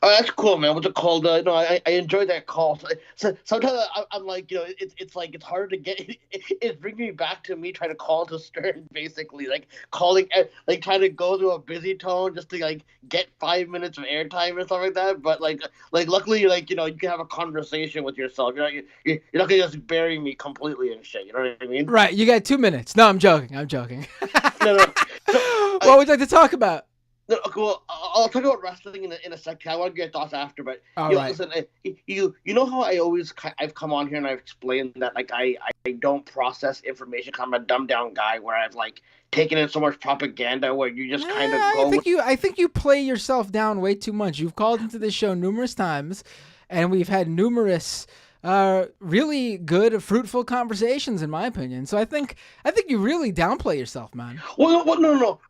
Oh, that's cool, man. What's it called? No, I enjoyed that call. So sometimes I'm like, it's like it's harder to get. It's bringing me back to me trying to call to Stern, basically, like calling, like trying to go to a busy tone just to like get 5 minutes of airtime and stuff like that. But like luckily, like you can have a conversation with yourself. You're not gonna just bury me completely and shit. You know what I mean? Right. You got 2 minutes. No, I'm joking. No. What would you like to talk about? No, okay, well, I'll talk about wrestling in a second. I want to get your thoughts after, but right. Listen, you know how I've come on here and I've explained that like I don't process information. I'm a dumbed down guy where I've like taken in so much propaganda where you just kind of go. I think you play yourself down way too much. You've called into this show numerous times, and we've had numerous really good, fruitful conversations, in my opinion. So I think you really downplay yourself, man. Well, no.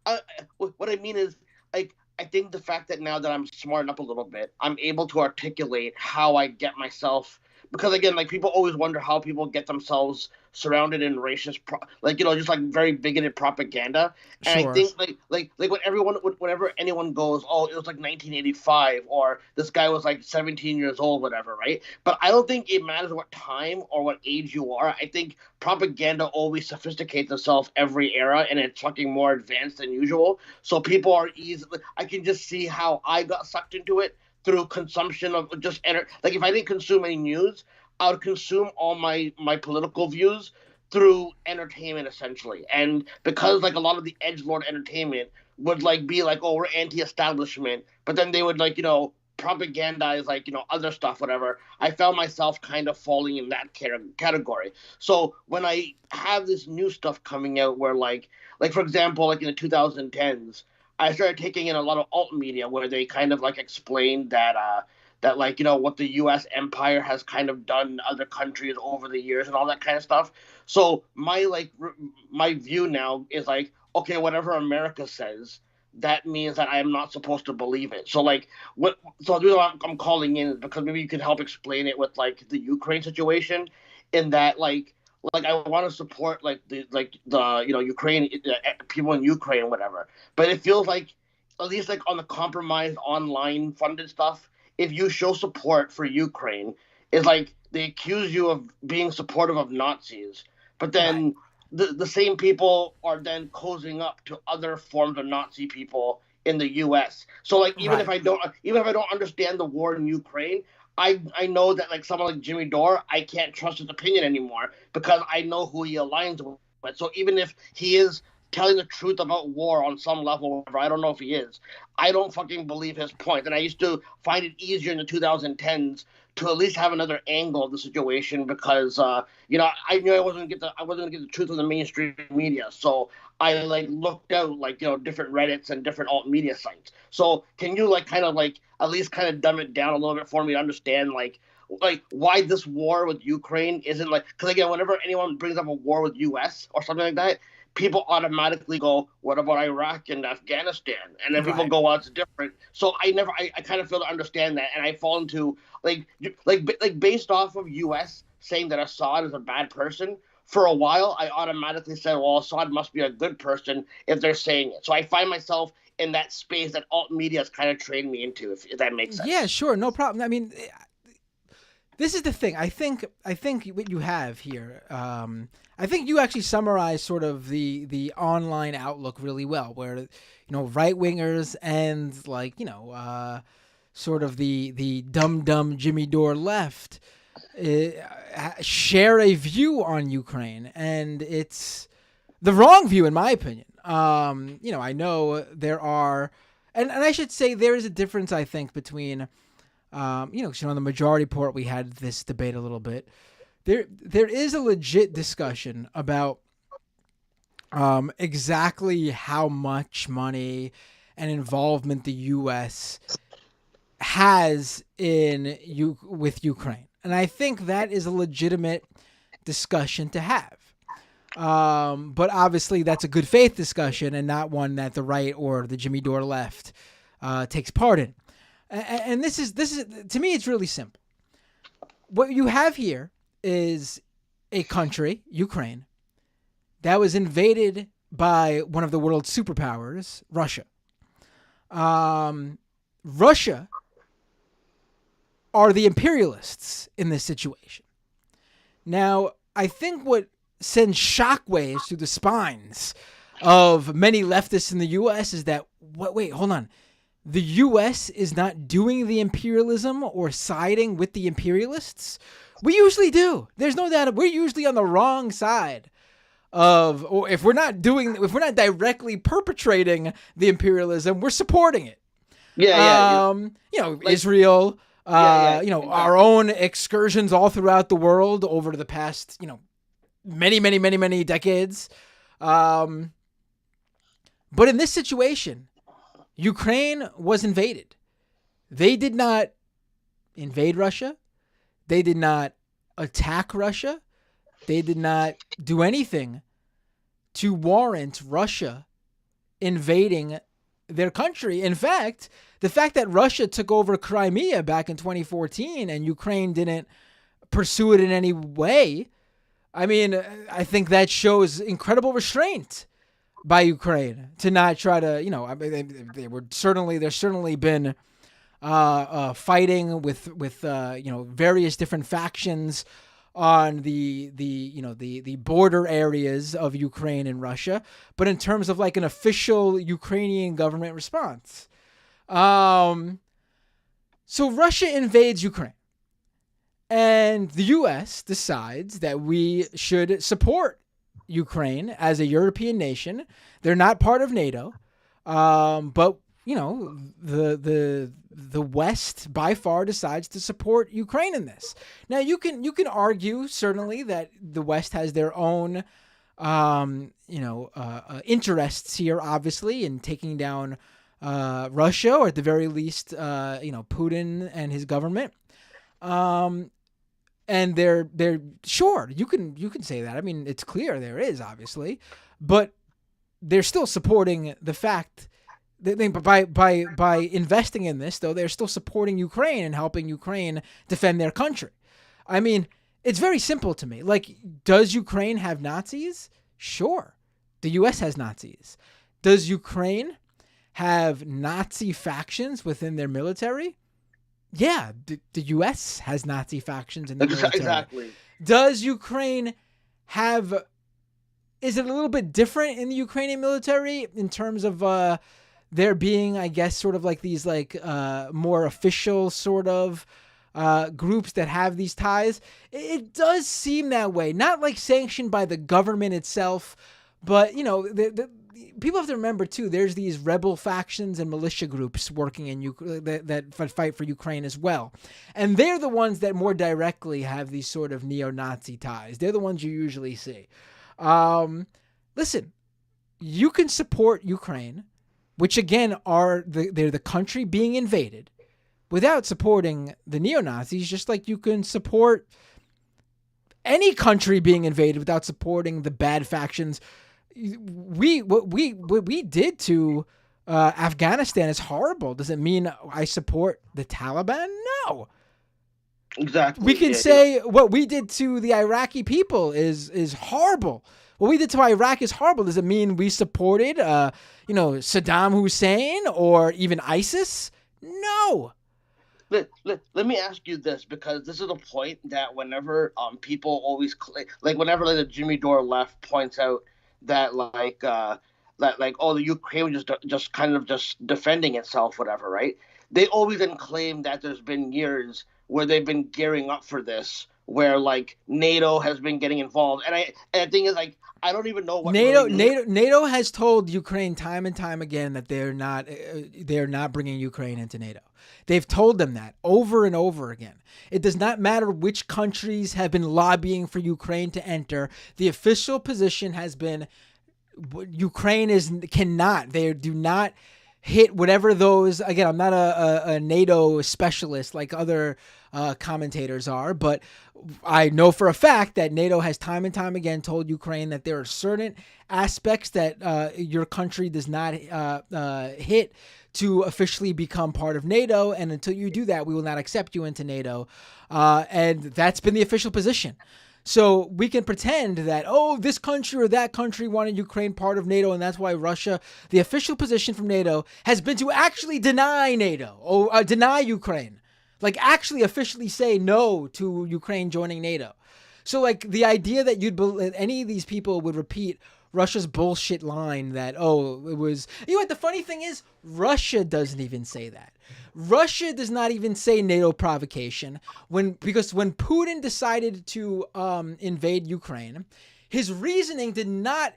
What I mean is, like, I think the fact that now that I'm smarting up a little bit, I'm able to articulate how I get myself because again, like people always wonder how people get themselves surrounded in racist, just like very bigoted propaganda. And I Sure. think like whenever anyone goes, oh, it was like 1985, or this guy was like 17 years old, whatever, right? But I don't think it matters what time or what age you are. I think propaganda always sophisticates itself every era, and it's fucking more advanced than usual. So people are easily. I can just see how I got sucked into it through consumption of just like if I didn't consume any news, I would consume all my political views through entertainment essentially. And because like a lot of the edgelord entertainment would like be like, oh, we're anti-establishment, but then they would like propagandize like other stuff, whatever. I found myself kind of falling in that category. So when I have this new stuff coming out where like for example, like in the 2010s, I started taking in a lot of alt media where they kind of like explained that like what the U.S. empire has kind of done to other countries over the years and all that kind of stuff. So my view now is like, okay, whatever America says, that means that I am not supposed to believe it. So like so the reason I'm calling in is because maybe you could help explain it with like the Ukraine situation, in that like I want to support like the Ukraine people in Ukraine, whatever. But it feels like, at least like on the compromised online funded stuff, if you show support for Ukraine, it's like they accuse you of being supportive of Nazis, but then the same people are then cozying up to other forms of Nazi people in the U.S. So like even if I don't understand the war in Ukraine, I know that like someone like Jimmy Dore, I can't trust his opinion anymore because I know who he aligns with. So even if he is telling the truth about war on some level, whatever, I don't know if he is, I don't fucking believe his point. And I used to find it easier in the 2010s to at least have another angle of the situation because I knew I wasn't gonna get the truth of the mainstream media. So I like looked out like different Reddits and different alt media sites. So can you like kind of like at least kind of dumb it down a little bit for me to understand like why this war with Ukraine isn't like, because again, whenever anyone brings up a war with US or something like that, people automatically go, what about Iraq and Afghanistan? And then people go, well, it's different. So I kind of fail to understand that. And I fall into like based off of US saying that Assad is a bad person, for a while, I automatically said, well, Assad must be a good person if they're saying it. So I find myself in that space that alt media has kind of trained me into, if that makes sense. Yeah, sure. No problem. I mean, this is the thing. I think what you have here, I think you actually summarize sort of the online outlook really well, where right wingers and like sort of the dumb Jimmy Dore left share a view on Ukraine, and it's the wrong view in my opinion. I know there are, and I should say there is a difference, I think, between on the majority report we had this debate a little bit. There is a legit discussion about exactly how much money and involvement the U.S. has with Ukraine, and I think that is a legitimate discussion to have. But obviously, that's a good faith discussion and not one that the right or the Jimmy Dore left takes part in. And this is to me, it's really simple. What you have here is a country, Ukraine, that was invaded by one of the world's superpowers, Russia. Russia are the imperialists in this situation. Now, I think what sends shockwaves through the spines of many leftists in the U.S. is that, wait, hold on. The U.S. is not doing the imperialism or siding with the imperialists? We usually do. There's no doubt. We're usually on the wrong side of, or if we're not directly perpetrating the imperialism, we're supporting it. Israel, our own excursions all throughout the world over the past, many decades. But in this situation, Ukraine was invaded. They did not invade Russia. They did not attack Russia. They did not do anything to warrant Russia invading their country. In fact, the fact that Russia took over Crimea back in 2014 and Ukraine didn't pursue it in any way. I mean, I think that shows incredible restraint by Ukraine to not try to, I mean, there's certainly been fighting with various different factions on the border areas of Ukraine and Russia, but in terms of like an official Ukrainian government response. So Russia invades Ukraine. And the U.S. decides that we should support Ukraine as a European nation. They're not part of NATO, but the West by far decides to support Ukraine in this. Now you can argue certainly that the West has their own interests here, obviously, in taking down Russia, or at the very least, Putin and his government. And they're sure you can say that. I mean, it's clear there is, obviously, but they're still supporting the fact that by investing in this, though, they're still supporting Ukraine and helping Ukraine defend their country. I mean, it's very simple to me. Like, does Ukraine have Nazis? Sure. The U.S. has Nazis. Does Ukraine have Nazi factions within their military? Yeah, the U.S. has Nazi factions in the military. Exactly. Does Ukraine have... Is it a little bit different in the Ukrainian military in terms of there being, I guess, sort of like these more official sort of groups that have these ties? It does seem that way. Not like sanctioned by the government itself, but, people have to remember, too, there's these rebel factions and militia groups working in that fight for Ukraine as well. And they're the ones that more directly have these sort of neo-Nazi ties. They're the ones you usually see. Listen, you can support Ukraine, which, again, they're the country being invaded, without supporting the neo-Nazis, just like you can support any country being invaded without supporting the bad factions. What we did to Afghanistan is horrible. Does it mean I support the Taliban? No. Exactly. We can say what we did to the Iraqi people is horrible. What we did to Iraq is horrible. Does it mean we supported Saddam Hussein or even ISIS? No. Let me ask you this, because this is a point that whenever people always whenever the Jimmy Dore left points out that the Ukraine was just kind of just defending itself, whatever, right? They always then claim that there's been years where they've been gearing up for this, where NATO has been getting involved, and the thing is, I don't even know what NATO has told Ukraine time and time again that they're not bringing Ukraine into NATO. They've told them that over and over again. It does not matter which countries have been lobbying for Ukraine to enter. The official position has been Ukraine cannot. They do not hit whatever those. Again, I'm not a NATO specialist like other commentators are, but I know for a fact that NATO has time and time again told Ukraine that there are certain aspects that your country does not hit to officially become part of NATO, and until you do that, we will not accept you into NATO. And that's been the official position. So we can pretend that, this country or that country wanted Ukraine part of NATO, and that's why Russia, the official position from NATO, has been to actually deny NATO, or deny Ukraine. Actually officially say no to Ukraine joining NATO. So, the idea that any of these people would repeat Russia's bullshit line that, it was... what the funny thing is? Russia doesn't even say that. Russia does not even say NATO provocation because when Putin decided to invade Ukraine, his reasoning did not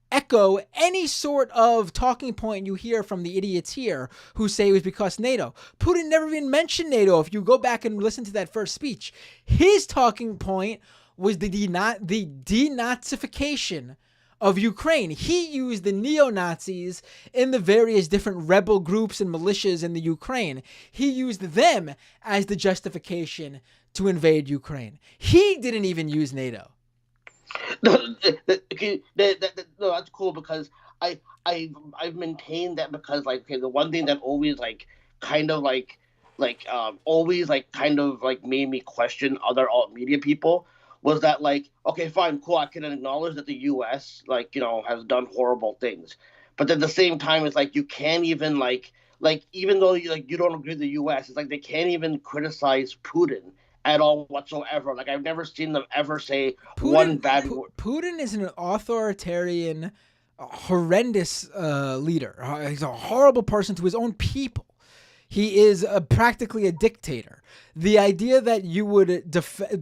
echo any sort of talking point you hear from the idiots here who say it was because NATO. Putin never even mentioned NATO. If you go back and listen to that first speech, his talking point was the denazification of Ukraine. He used the neo-Nazis in the various different rebel groups and militias in the Ukraine. He used them as the justification to invade Ukraine. He didn't even use NATO. No, that's cool, because I've maintained that, because the one thing that always kind of always like kind of like made me question other alt media people was that like, okay, fine, cool, I can acknowledge that the U.S. like has done horrible things, but at the same time, it's like you can't even like even though you don't agree with the U.S., it's like they can't even criticize Putin at all whatsoever. Like I've never seen them ever say one bad word. Putin is an authoritarian, horrendous leader. He's a horrible person to his own people. He is practically a dictator. The idea that you would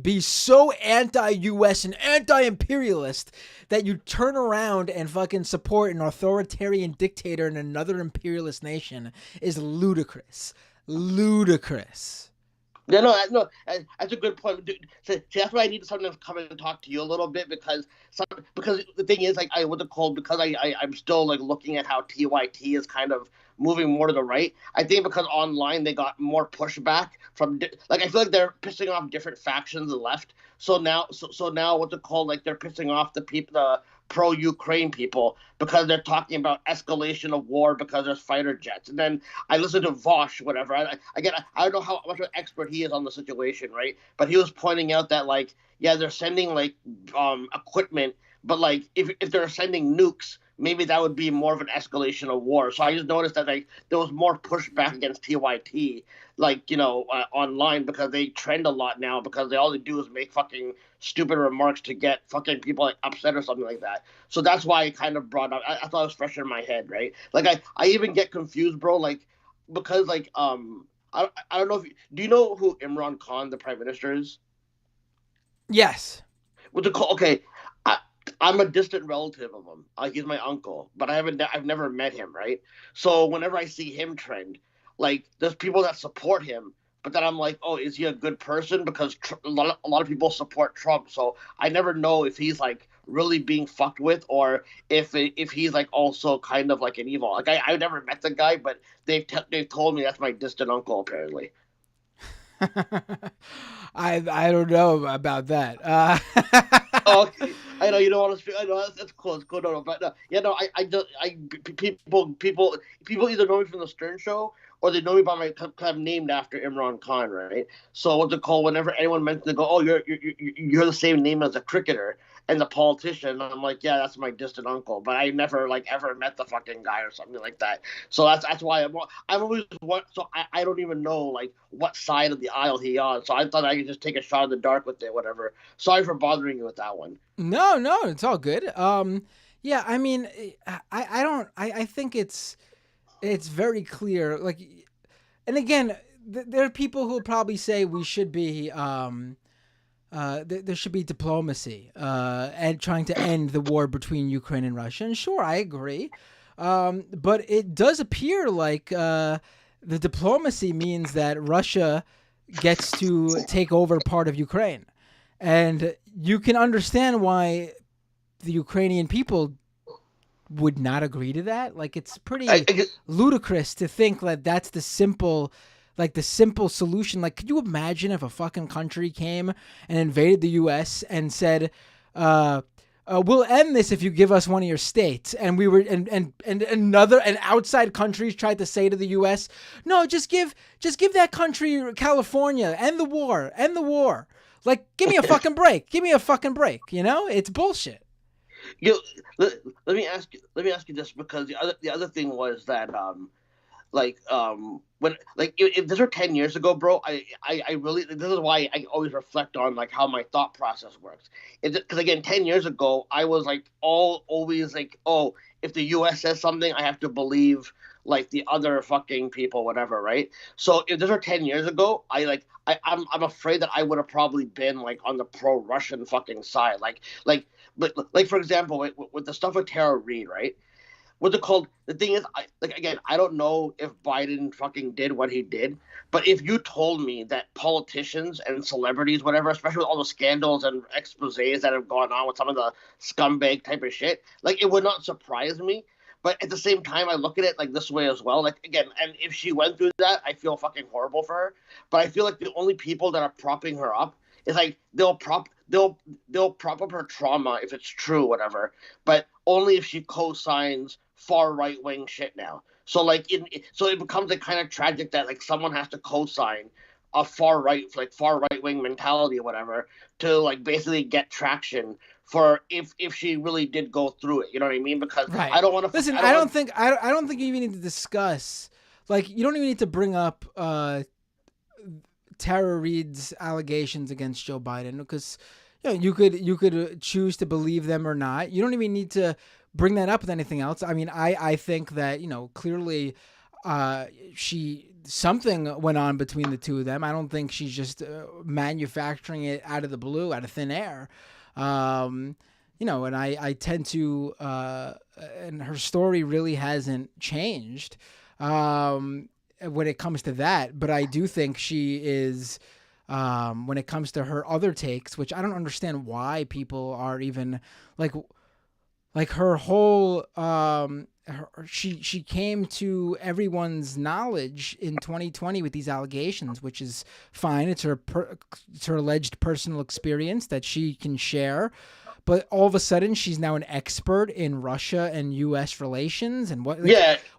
be so anti-U.S. and anti-imperialist that you turn around and fucking support an authoritarian dictator in another imperialist nation is ludicrous. Ludicrous. Yeah, no, that's a good point. See, that's why I need someone to come and talk to you a little bit because the thing is, like, I'm still like looking at how TYT is kind of moving more to the right. I think because online they got more pushback from like I feel like they're pissing off different factions of the left. So now like they're pissing off the pro-Ukraine people because they're talking about escalation of war because there's fighter jets. And then I listened to Vosh, whatever. I don't know how much of an expert he is on the situation, right? But he was pointing out that like, yeah, they're sending like equipment, but like if they're sending nukes, maybe that would be more of an escalation of war. So I just noticed that like there was more pushback against TYT, like online because they trend a lot now because all they do is make fucking stupid remarks to get fucking people like upset or something like that. So that's why I kind of brought up. I thought it was fresh in my head, right? Like I even get confused, bro. Like because like I don't know if do you know who Imran Khan, the prime minister, is? Yes. Okay. I'm a distant relative of him. He's my uncle, but I've never met him, right? So whenever I see him trend, like there's people that support him, but then I'm like, oh, is he a good person? Because a lot of people support Trump, so I never know if he's like really being fucked with or if he's like also kind of like an evil. Like I've never met the guy, but they've told me that's my distant uncle apparently. I don't know about that. Oh, I know you don't want to speak. I know that's cool. It's cool. No, but yeah, no. People either know me from the Stern Show or they know me by my kind of named after Imran Khan, right? So what's it called? Whenever anyone mentions, they go, "Oh, you're the same name as a cricketer and the politician." And I'm like, "Yeah, that's my distant uncle," but I never like ever met the fucking guy or something like that. So that's why I'm always so I don't even know like what side of the aisle he on. So I thought I could just take a shot in the dark with it, whatever. Sorry for bothering you with that one. No, it's all good. Yeah, I mean, I think it's very clear. Like, and again, there are people who will probably say we should be, there should be diplomacy, and trying to end the war between Ukraine and Russia. And sure, I agree. But it does appear like, the diplomacy means that Russia gets to take over part of Ukraine. And you can understand why the Ukrainian people would not agree to that. Like, it's pretty ludicrous to think that that's the simple solution. Like, could you imagine if a fucking country came and invaded the U.S. and said, we'll end this if you give us one of your states. And we were, and outside countries tried to say to the U.S., no, just give that country California, end the war. Like, give me a fucking break. It's bullshit. Let me ask you this, because the other thing was that when if this were 10 years ago, bro, I really, this is why I always reflect on like how my thought process works. Because again, 10 years ago, I was like always like, oh, if the U.S. says something, I have to believe like the other fucking people, whatever, right? So if this were 10 years ago, I'm afraid that I would have probably been like on the pro-Russian fucking side, but for example, with the stuff with Tara Reid, right? What's it called? The thing is, I don't know if Biden fucking did what he did, but if you told me that politicians and celebrities, whatever, especially with all the scandals and exposés that have gone on with some of the scumbag type of shit, like, it would not surprise me. But at the same time, I look at it like this way as well. Like, again, and if she went through that, I feel fucking horrible for her. But I feel like the only people that are propping her up is like they'll prop up her trauma if it's true, whatever. But only if she co-signs far right wing shit now. So like so it becomes like kind of tragic that like someone has to co-sign a far right wing mentality or whatever to like basically get traction for if she really did go through it. You know what I mean? Because Right. I don't want to Listen, I don't think you even need to discuss, like, you don't even need to bring up Tara Reid's allegations against Joe Biden, because you could choose to believe them or not. You don't even need to bring that up with anything else. I mean, I think that, clearly something went on between the two of them. I don't think she's just manufacturing it out of the blue, out of thin air. And I tend to, and her story really hasn't changed when it comes to that. But I do think she is, when it comes to her other takes, which I don't understand why people are even like her whole, she came to everyone's knowledge in 2020 with these allegations, which is fine. It's her alleged personal experience that she can share. But all of a sudden, she's now an expert in Russia and U.S. relations. And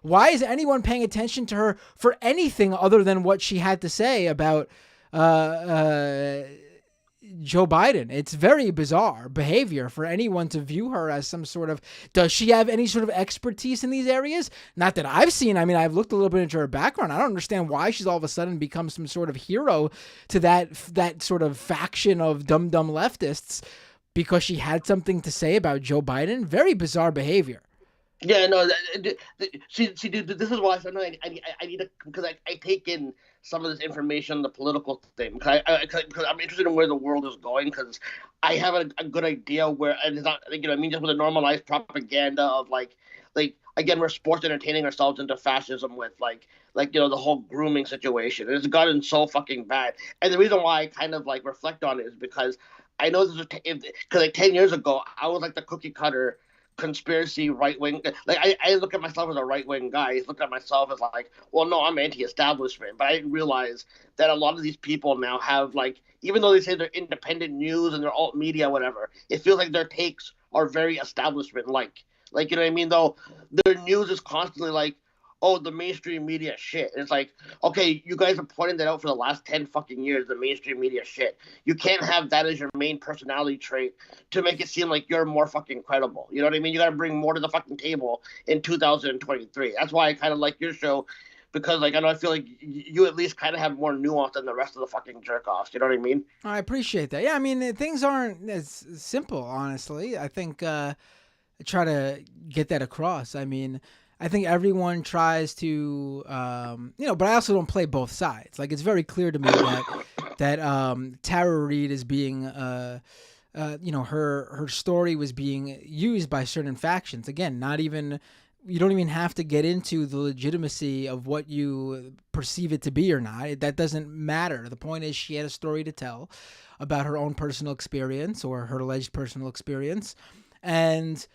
why is anyone paying attention to her for anything other than what she had to say about Joe Biden? It's very bizarre behavior for anyone to view her as some sort of. Does she have any sort of expertise in these areas? Not that I've seen. I mean, I've looked a little bit into her background. I don't understand why she's all of a sudden become some sort of hero to that sort of faction of dumb leftists, because she had something to say about Joe Biden. Very bizarre behavior. Yeah, no, she did. This is why I said no. I need to, because I take in some of this information, the political thing, because I'm interested in where the world is going, because I have a good idea where, and it's not, I mean, just with the normalized propaganda of like again, we're sports entertaining ourselves into fascism with like the whole grooming situation. It's gotten so fucking bad, and the reason why I kind of like reflect on it is because I know this was because like 10 years ago I was like the cookie cutter conspiracy right wing. Like I look at myself as a right wing guy. I look at myself as like, well, no, I'm anti-establishment. But I didn't realize that a lot of these people now have like, even though they say they're independent news and they're alt media, whatever, it feels like their takes are very establishment like. Like, you know what I mean? Though their news is constantly like, oh, the mainstream media shit. It's like, okay, you guys have pointed that out for the last 10 fucking years, the mainstream media shit. You can't have that as your main personality trait to make it seem like you're more fucking credible. You know what I mean? You got to bring more to the fucking table in 2023. That's why I kind of like your show, because like I feel like you at least kind of have more nuance than the rest of the fucking jerk-offs. You know what I mean? I appreciate that. Yeah, I mean, things aren't as simple, honestly. I think I try to get that across. I mean, I think everyone tries to, but I also don't play both sides. Like, it's very clear to me that Tara Reid is being, her story was being used by certain factions. Again, you don't even have to get into the legitimacy of what you perceive it to be or not. That doesn't matter. The point is, she had a story to tell about her own personal experience or her alleged personal experience, and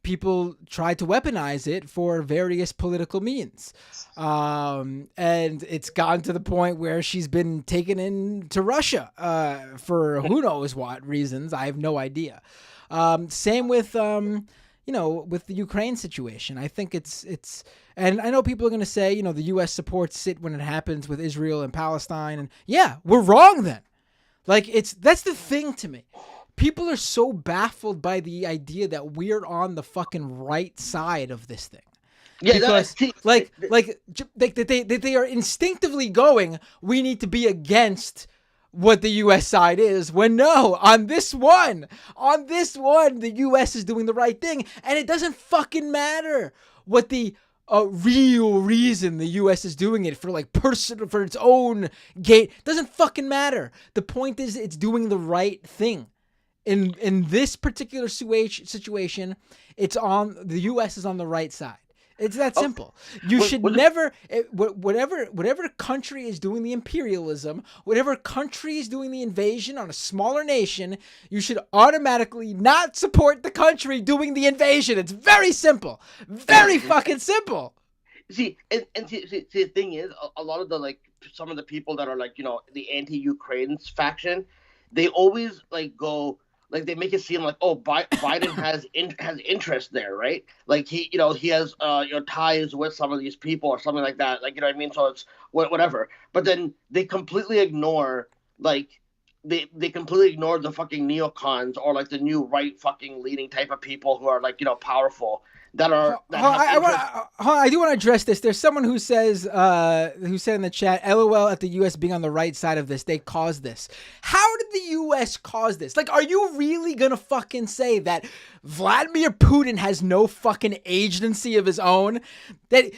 people tried to weaponize it for various political means. And it's gotten to the point where she's been taken into Russia for who knows what reasons. I have no idea. Same with, with the Ukraine situation. I think it's, and I know people are going to say, the U.S. supports it when it happens with Israel and Palestine. And yeah, we're wrong then. Like, that's the thing to me. People are so baffled by the idea that we're on the fucking right side of this thing. Yeah, because they are instinctively going, we need to be against what the U.S. side is, when no, on this one, the U.S. is doing the right thing, and it doesn't fucking matter what the real reason the U.S. is doing it for, like, personal, for its own gate. Doesn't fucking matter. The point is, it's doing the right thing. In this particular situation, the U.S. is on the right side. It's that simple. You should never, whatever country is doing the imperialism, whatever country is doing the invasion on a smaller nation, you should automatically not support the country doing the invasion. It's very simple. Very fucking simple. See, and the thing is, a lot of the, like, some of the people that are, like, the anti-Ukraine faction, they always, like, go, like they make it seem like, oh, Biden has interest there, right? Like he has ties with some of these people or something like that. Like, you know what I mean? So it's whatever. But then they completely ignore like they completely ignore the fucking neocons or like the new right fucking leading type of people who are like, powerful that are that have interest. I do want to address this. There's someone who says, who said in the chat, LOL at the U.S. being on the right side of this. They caused this. How did the U.S. cause this? Like, are you really going to fucking say that Vladimir Putin has no fucking agency of his own? That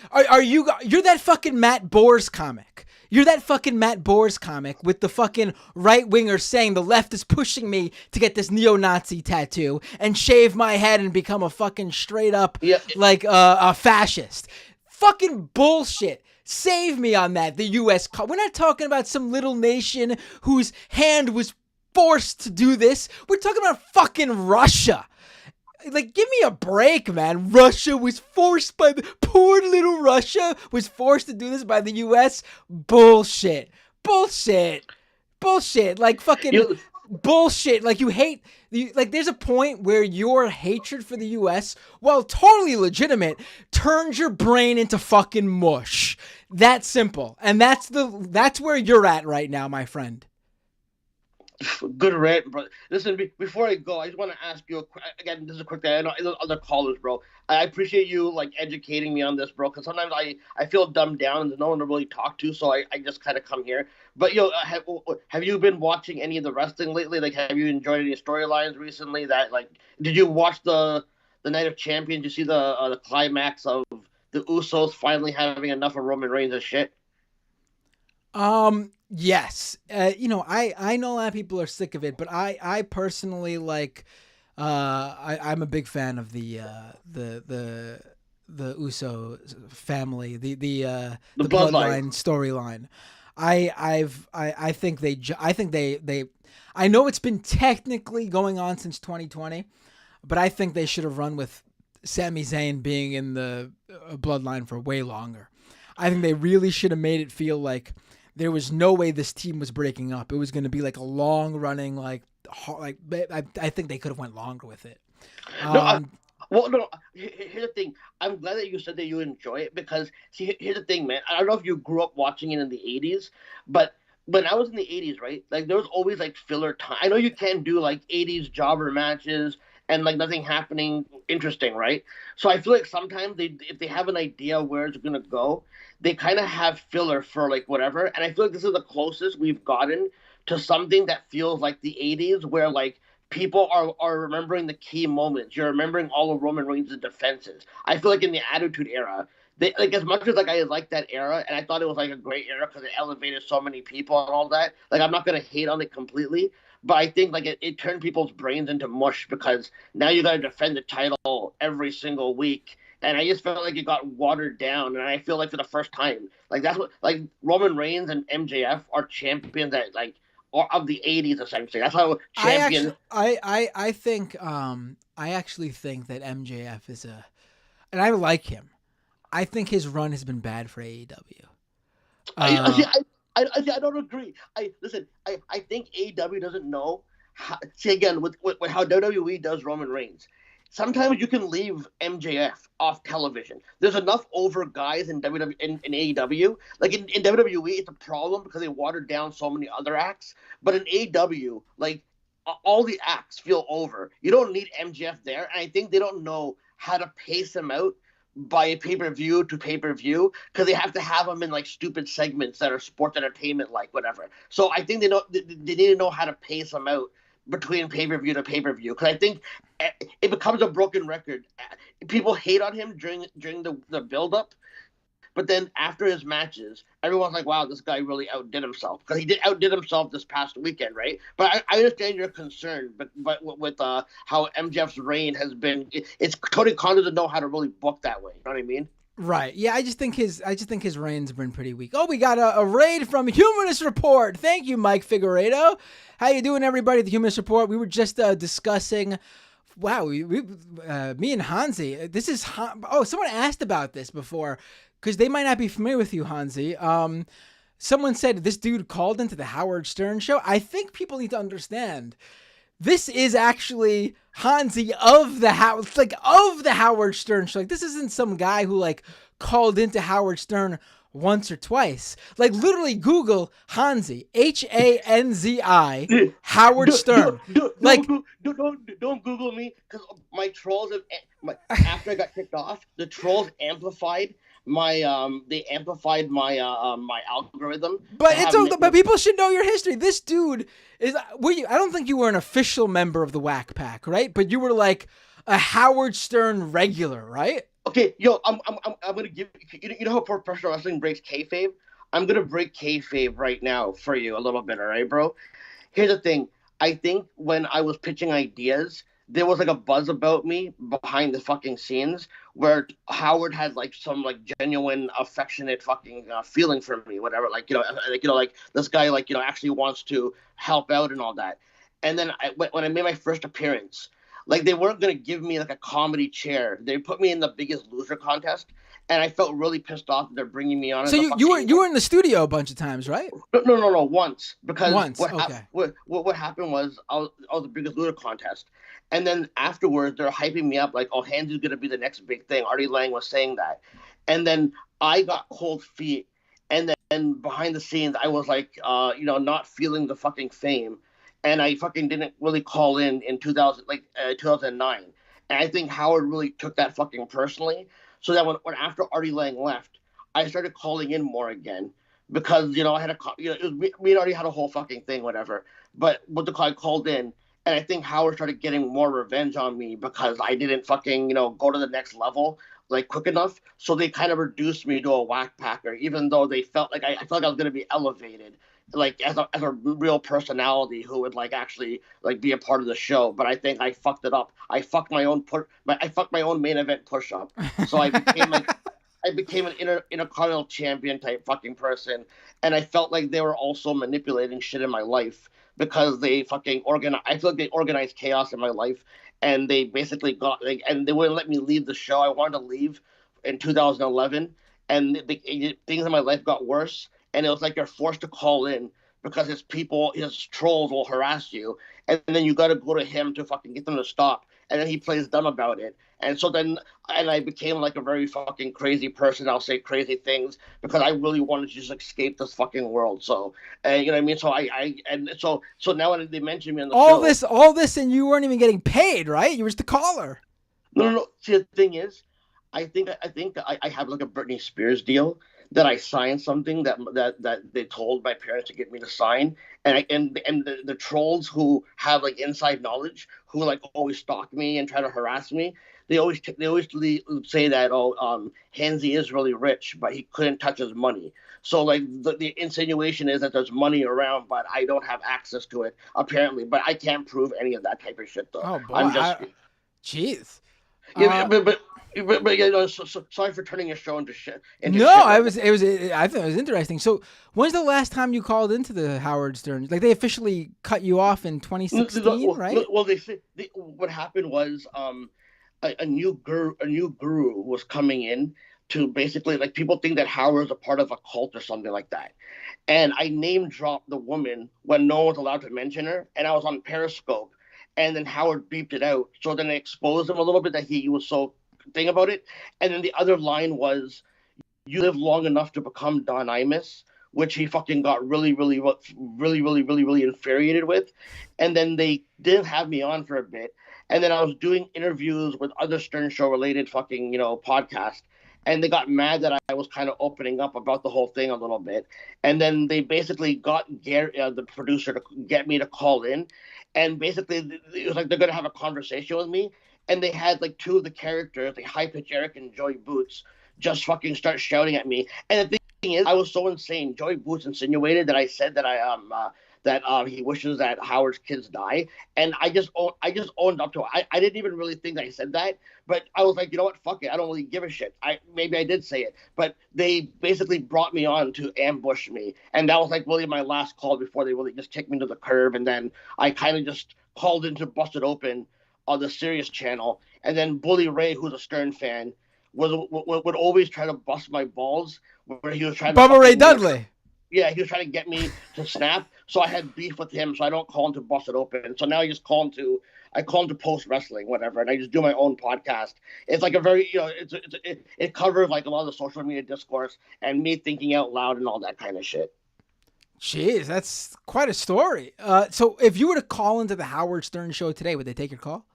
you're that fucking Matt Boers comic. You're that fucking Matt Boers comic with the fucking right-wingers saying the left is pushing me to get this neo-Nazi tattoo and shave my head and become a fucking straight-up, a fascist. Fucking bullshit. Save me on that, the U.S. We're not talking about some little nation whose hand was forced to do this. We're talking about fucking Russia. Like, give me a break, man. Russia was forced by the poor little Russia was forced to do this by the U.S. Bullshit. Like fucking bullshit. Like you hate. Like there's a point where your hatred for the U.S., while totally legitimate, turns your brain into fucking mush. That's simple, and that's where you're at right now, my friend. Good rant, bro. Listen, before I go, I just want to ask you again. This is a quick thing. I know there's other callers, bro. I appreciate you like educating me on this, bro. Because sometimes I feel dumbed down and there's no one to really talk to, so I just kind of come here. But have you been watching any of the wrestling lately? Like, have you enjoyed any storylines recently? That like, did you watch the Night of Champions? Did you see the climax of the Usos finally having enough of Roman Reigns as shit? Yes. I know a lot of people are sick of it, but I personally like, I'm a big fan of the Uso family, the bloodline storyline. I think I know it's been technically going on since 2020, but I think they should have run with Sami Zayn being in the bloodline for way longer. I think they really should have made it feel like there was no way this team was breaking up. It was going to be like a long running, I think they could have went longer with it. No, here's the thing. I'm glad that you said that you enjoy it because, see, here's the thing, man. I don't know if you grew up watching it in the 80s, but when I was in the 80s, right, like there was always like filler time. I know you can't do like 80s jobber matches and like nothing happening interesting, right? So I feel like sometimes if they have an idea where it's going to go, they kind of have filler for like whatever. And I feel like this is the closest we've gotten to something that feels like the 80s where like people are remembering the key moments. You're remembering all of Roman Reigns' defenses. I feel like in the Attitude Era, they, like as much as like I like that era and I thought it was like a great era because it elevated so many people and all that, like I'm not going to hate on it completely. But I think like it turned people's brains into mush because now you got to defend the title every single week. And I just felt like it got watered down. And I feel like for the first time, like that's what like Roman Reigns and MJF are champions that like are of the 80s essentially. That's how champions. I actually think that MJF is and I like him. I think his run has been bad for AEW. I don't agree. I think AEW doesn't know how, see again with how WWE does Roman Reigns. Sometimes you can leave MJF off television. There's enough over guys in WWE in AEW. Like in WWE, it's a problem because they watered down so many other acts. But in AEW, like all the acts feel over. You don't need MJF there, and I think they don't know how to pace him out by pay-per-view to pay-per-view because they have to have them in like stupid segments that are sports entertainment like whatever. So I think they need to know how to pace them out between pay-per-view to pay-per-view because I think it becomes a broken record. People hate on him during the build-up, but then after his matches, everyone's like, wow, this guy really outdid himself because he outdid himself this past weekend, right? But I understand your concern, but with how MJF's reign has been, it's Tony Khan doesn't know how to really book that way. You know what I mean? Right. Yeah, I just think his reign's been pretty weak. Oh, we got a raid from Humanist Report. Thank you, Mike Figueredo. How you doing, everybody? The Humanist Report. We were just discussing. Wow, me and Hansi. This is someone asked about this before because they might not be familiar with you, Hansi. Someone said this dude called into the Howard Stern show. I think people need to understand this is actually Hansi of the Howard Stern show. Like, this isn't some guy who like called into Howard Stern once or twice. Like, literally Google Hansi, Hanzi, Howard Stern. Don't Google me, because my trolls after I got kicked off, the trolls amplified my my algorithm. But but people should know your history. This dude is. I don't think you were an official member of the Whack Pack, right? But you were like a Howard Stern regular, right? Okay, yo, I'm gonna give you know how professional wrestling breaks kayfabe. I'm gonna break kayfabe right now for you a little bit, all right, bro? Here's the thing. I think when I was pitching ideas, there was like a buzz about me behind the fucking scenes where Howard had like some like genuine affectionate fucking feeling for me, whatever. Like, like this guy like, actually wants to help out and all that. And then when I made my first appearance, like they weren't going to give me like a comedy chair. They put me in the Biggest Loser contest. And I felt really pissed off that they're bringing me on. So you were in the studio a bunch of times, right? No, once. Because what happened was I was the Biggest Loser contest. And then afterwards, they're hyping me up like, oh, Hansi's going to be the next big thing. Artie Lang was saying that. And then I got cold feet. And then behind the scenes, I was like, not feeling the fucking fame. And I fucking didn't really call in 2009. And I think Howard really took that fucking personally. So that when after Artie Lang left, I started calling in more again because, I had we already had a whole fucking thing, whatever. But I called in, and I think Howard started getting more revenge on me because I didn't fucking, go to the next level like quick enough. So they kind of reduced me to a whack packer, even though they felt like I felt like I was going to be elevated, like as a real personality who would like actually like be a part of the show. But I think I fucked it up. I fucked my own main event push up. So I became an intercontinental champion type fucking person, and I felt like they were also manipulating shit in my life because they fucking I feel like they organized chaos in my life, and they basically and they wouldn't let me leave the show. I wanted to leave in 2011, and things in my life got worse. And it was like you're forced to call in because his trolls will harass you. And then you got to go to him to fucking get them to stop. And then he plays dumb about it. And so and I became like a very fucking crazy person. I'll say crazy things because I really wanted to just escape this fucking world. So, you know what I mean? So so now when they mention me on the show. All this, and you weren't even getting paid, right? You were just a caller. No. See, the thing is, I think I have like a Britney Spears deal. That I signed something that they told my parents to get me to sign, and the trolls who have like inside knowledge, who like always stalk me and try to harass me, they always say that Hansi is really rich, but he couldn't touch his money. So like the insinuation is that there's money around, but I don't have access to it apparently. But I can't prove any of that type of shit though. Oh boy, I'm just jeez. Yeah, but sorry for turning your show into shit. I thought it was interesting. So, when's the last time you called into the Howard Stern? Like, they officially cut you off in 2016, right? Well, what happened was a new guru was coming in to basically, like, people think that Howard is a part of a cult or something like that. And I name dropped the woman when no one was allowed to mention her, and I was on Periscope. And then Howard beeped it out. So then I exposed him a little bit that he was so thing about it. And then the other line was, you live long enough to become Don Imus, which he fucking got really infuriated with. And then they didn't have me on for a bit. And then I was doing interviews with other Stern Show related fucking, podcasts. And they got mad that I was kind of opening up about the whole thing a little bit. And then they basically got Gary, the producer, to get me to call in. And basically, it was like they're going to have a conversation with me. And they had like two of the characters, like High Pitch Eric and Joey Boots, just fucking start shouting at me. And the thing is, I was so insane. Joey Boots insinuated that I said that he wishes that Howard's kids die, and I just owned up to it. I didn't even really think that I said that, but I was like, you know what, fuck it, I don't really give a shit. Maybe I did say it, but they basically brought me on to ambush me, and that was like really my last call before they really just kicked me to the curb, and then I kind of just called into Busted Open on the Sirius channel, and then Bully Ray, who's a Stern fan, would always try to bust my balls, where he was trying to Bubba Ray Dudley. Yeah, he was trying to get me to snap. So I had beef with him, so I don't call him to bust it open. So now I call him to post wrestling, whatever, and I just do my own podcast. It's like a very, it covers like a lot of the social media discourse and me thinking out loud and all that kind of shit. Jeez, that's quite a story. So if you were to call into the Howard Stern show today, would they take your call?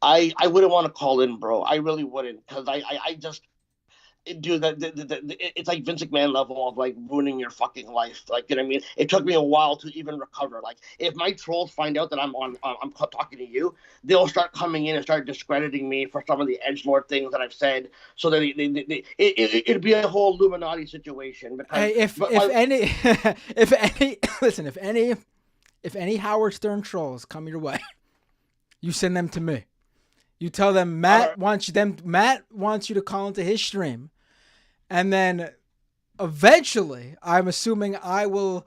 I wouldn't want to call in, bro. I really wouldn't, because I just, dude, it's like Vince McMahon level of like ruining your fucking life. Like, you know what I mean? It took me a while to even recover. Like, if my trolls find out that I'm talking to you, they'll start coming in and start discrediting me for some of the edgelord things that I've said. So that it'd be a whole Illuminati situation. Because, Hey, if any Howard Stern trolls come your way, you send them to me. You tell them Matt wants you to call into his stream. And then eventually, I'm assuming I will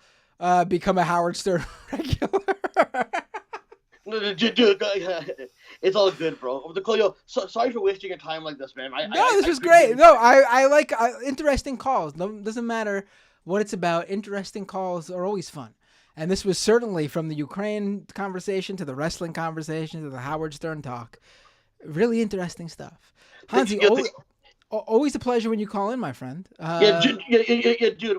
become a Howard Stern regular. Dude, it's all good, bro. Sorry for wasting your time like this, man. This was great. No, I like interesting calls. Doesn't matter what it's about. Interesting calls are always fun. And this was certainly from the Ukraine conversation to the wrestling conversation to the Howard Stern talk. Really interesting stuff. Hansi, always a pleasure when you call in, my friend. Dude.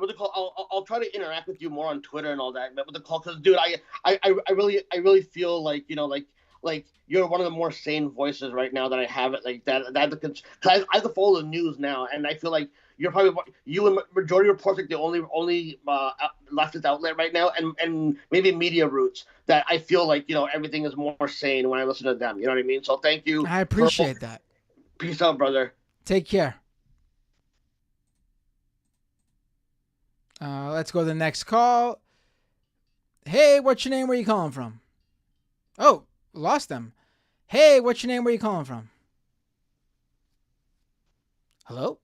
What the call? I'll try to interact with you more on Twitter and all that. But with the call, because dude, I really feel like like you're one of the more sane voices right now that I have it like that. Because I have to follow the news now, and I feel like you're probably and Majority Report's like the only leftist outlet right now, and maybe Media Roots that I feel like everything is more sane when I listen to them. You know what I mean? So thank you. I appreciate that. Peace out, brother. Take care. Let's go to the next call. Hey, what's your name? Where you calling from? Oh, lost them. Hey, what's your name? Where you calling from? Hello?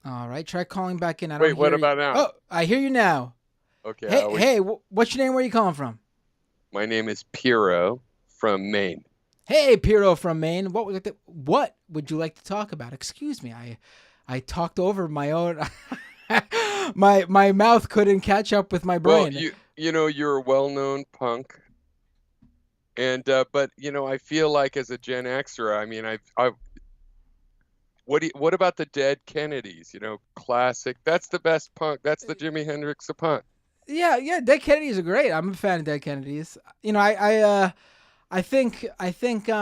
All right, try calling back in. Wait, what about now? Oh, I hear you now. Okay. Hey, what's your name? Where you calling from? My name is Piero from Maine. Hey, Piero from Maine. What would you like to talk about? Excuse me, I talked over my own. my mouth couldn't catch up with my brain. Well, you're a well-known punk, and but I feel like as a Gen Xer, I mean, what about the Dead Kennedys? Classic. That's the best punk. That's the Jimi Hendrix of punk. Yeah, Dead Kennedys are great. I'm a fan of Dead Kennedys. I think there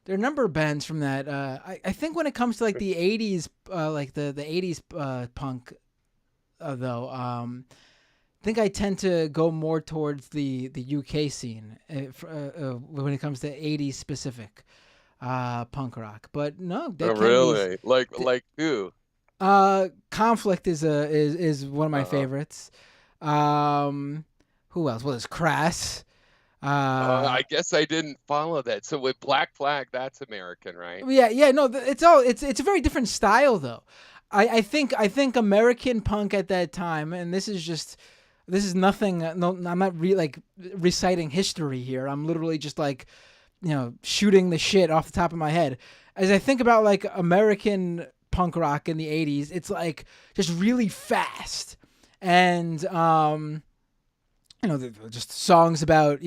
are a number of bands from that. I think when it comes to like the 80s, like the 80s punk, though, I think I tend to go more towards the UK scene when it comes to 80s specific punk rock. But no, Dead Kennedys, really? Like who? Conflict is one of my favorites. Who else? Well, there's Crass. I guess I didn't follow that. So with Black Flag, that's American, right? Yeah. No, it's a very different style though. I think American punk at that time, and this is nothing. No, I'm not reciting history here. I'm literally just like, shooting the shit off the top of my head. As I think about like American punk rock in the 80s, it's like just really fast. And, just songs about,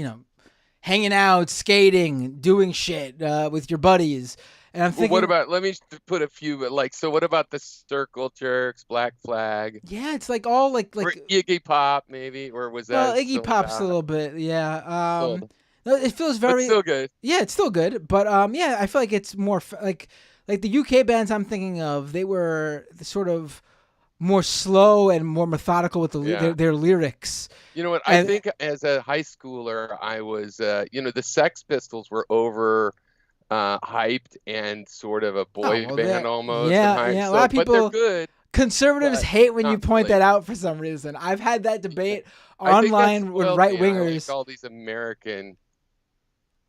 hanging out, skating, doing shit with your buddies. And I'm thinking, what about, let me put a few, so what about the Circle Jerks, Black Flag? Yeah, it's like all like or Iggy Pop, maybe, or was that? Well, Iggy Pop's a little bit, yeah. No, it feels very. It's still good. Yeah, it's still good, but yeah, I feel like it's more like the UK bands I'm thinking of. They were sort of more slow and more methodical with their lyrics. You know what? I think as a high schooler, I was, the Sex Pistols were over hyped and sort of a boy band almost. Yeah. A lot of people. But they're good. Conservatives hate when you point that out for some reason. I've had that debate online with right wingers. All these American.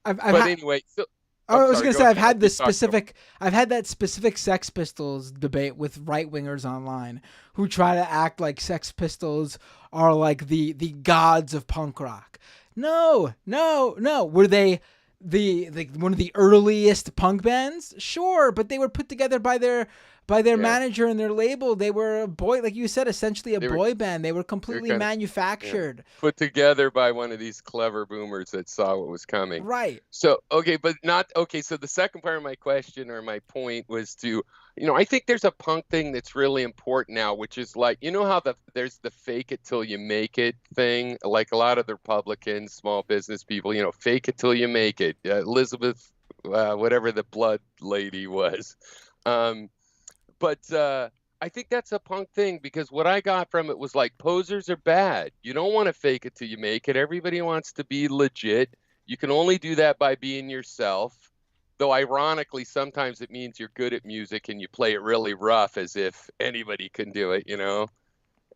Anyway, so. I was going to say I've had that specific Sex Pistols debate with right wingers online who try to act like Sex Pistols are like the gods of punk rock. No. Were they one of the earliest punk bands? Sure, but they were put together by their by their Yeah. manager and their label. They were a boy, like you said, essentially a They were- boy band. They were completely kinda- manufactured. Put together by one of these clever boomers that saw what was coming. Right. So, okay, but not okay. So the second part of my question or my point was to, I think there's a punk thing that's really important now, which is like, how there's the fake it till you make it thing. Like a lot of the Republicans, small business people, fake it till you make it. Elizabeth, whatever the blood lady was. But I think that's a punk thing because what I got from it was like posers are bad. You don't want to fake it till you make it. Everybody wants to be legit. You can only do that by being yourself. Though ironically, sometimes it means you're good at music and you play it really rough as if anybody can do it, and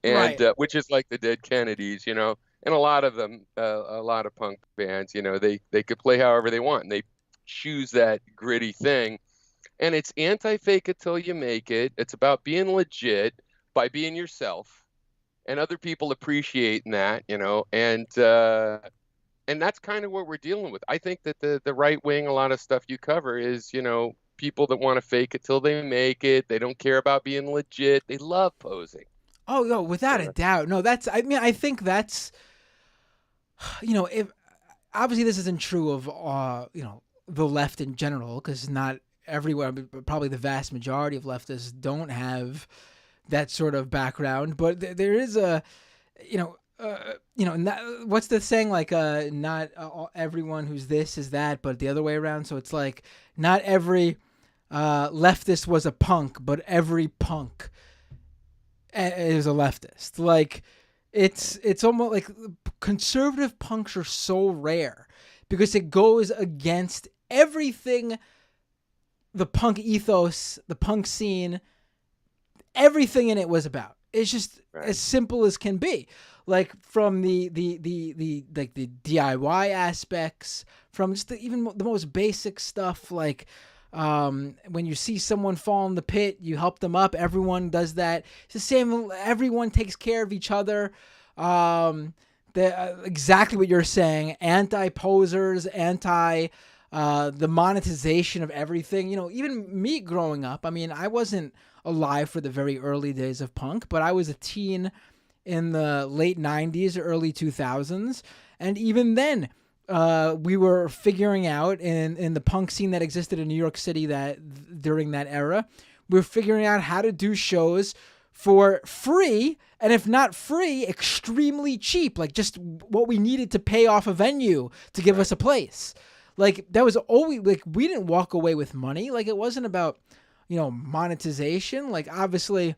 Right. Which is like the Dead Kennedys, and a lot of them, a lot of punk bands, they could play however they want and they choose that gritty thing. And it's anti-fake it till you make it. It's about being legit by being yourself, and other people appreciating that, and that's kind of what we're dealing with. I think that the right wing, a lot of stuff you cover is, people that want to fake it till they make it. They don't care about being legit. They love posing. Oh, no, without a doubt. No, I think that's, if obviously this isn't true of, the left in general, because not everywhere, but probably the vast majority of leftists don't have that sort of background. But there is a, what's the saying? Like, not everyone who's this is that, but the other way around. So it's like not every leftist was a punk, but every punk is a leftist. Like, it's almost like conservative punks are so rare because it goes against everything. The punk ethos, the punk scene, everything in it was about. It's just as simple as can be. Like from the DIY aspects, from just even the most basic stuff. Like when you see someone fall in the pit, you help them up. Everyone does that. It's the same. Everyone takes care of each other. Exactly what you're saying. Anti-posers, the monetization of everything. Even me growing up, I mean, I wasn't alive for the very early days of punk, but I was a teen in the late 90s, early 2000s. And even then, we were figuring out in the punk scene that existed in New York City during that era, we were figuring out how to do shows for free, and if not free, extremely cheap, like just what we needed to pay off a venue to give us a place. Like, that was always, like, we didn't walk away with money. Like, it wasn't about, monetization. Like, obviously,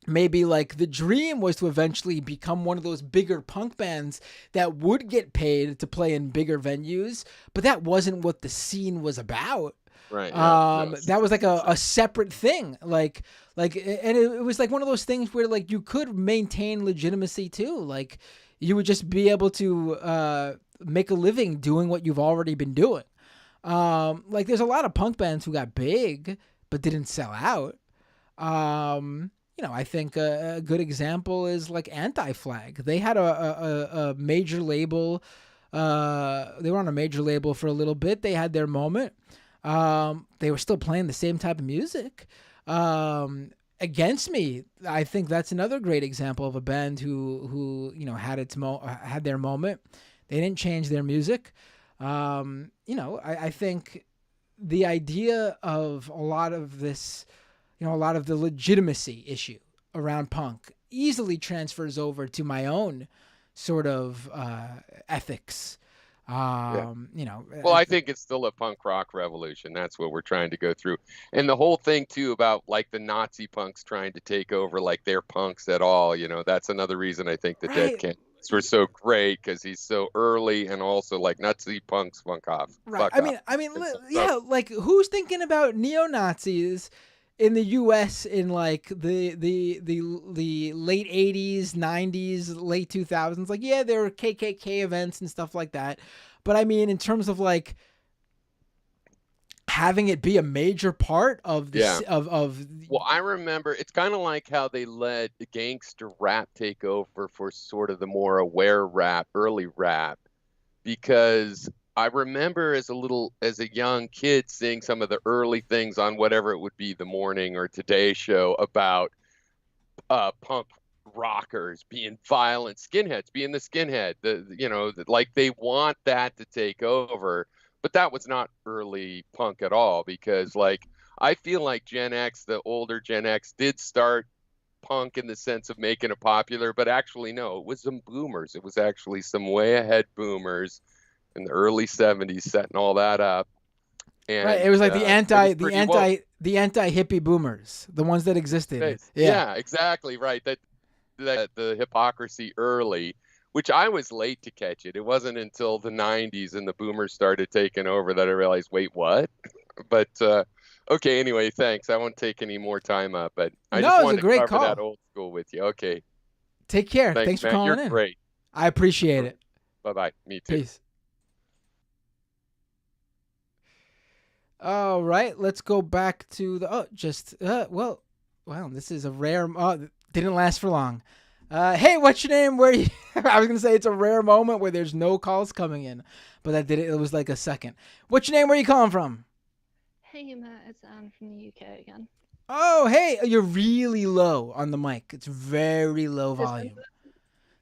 maybe, like, the dream was to eventually become one of those bigger punk bands that would get paid to play in bigger venues. But that wasn't what the scene was about. Right. That was like a separate thing. And it was like one of those things where, like, you could maintain legitimacy too. Like, you would just be able to, make a living doing what you've already been doing. Like, there's a lot of punk bands who got big but didn't sell out. I think a good example is like Anti-Flag. They had a major label. They were on a major label for a little bit. They had their moment. They were still playing the same type of music. Against Me, I think that's another great example of a band who had their moment. They didn't change their music. I think the idea of a lot of this, a lot of the legitimacy issue around punk easily transfers over to my own sort of ethics. Well, I think it's still a punk rock revolution. That's what we're trying to go through. And the whole thing too about like the Nazi punks trying to take over like their punks at all, that's another reason I think the Dead Kennedys were so great, because he's so early, and also like Nazi punks funk off. Right. Like, who's thinking about neo-Nazis in the U.S. in like the late 80s, 90s, late 2000s? Like, yeah, there were KKK events and stuff like that. But I mean, in terms of like having it be a major part of this, Well, I remember it's kind of like how they let gangster rap take over for sort of the more aware rap, early rap, because I remember as a young kid seeing some of the early things on whatever it would be, the morning or Today Show, about punk rockers being violent, skinheads being the skinhead, like they want that to take over. But that was not early punk at all, because like I feel like Gen X, the older Gen X, did start punk in the sense of making it popular, but actually no, it was some boomers. It was actually some way ahead boomers in the early 70s setting all that up. And Right, it was like the anti hippie boomers, the ones that existed. Yeah, exactly right. That the hypocrisy early, which I was late to catch it. It wasn't until the 90s and the boomers started taking over that I realized, wait, what? But okay, anyway, thanks. I won't take any more time up, but I just wanted to cover that old school with you. Okay. Take care. Thanks for calling in. You're great. I appreciate it. Bye-bye. Me too. Peace. All right, let's go back to the well, this is a rare didn't last for long. Hey, what's your name? Where you I was going to say it's a rare moment where there's no calls coming in, but it was like a second. What's your name? Where are you calling from? Hey Matt, it's Anne from the UK again. Oh, hey, you're really low on the mic. It's very low volume.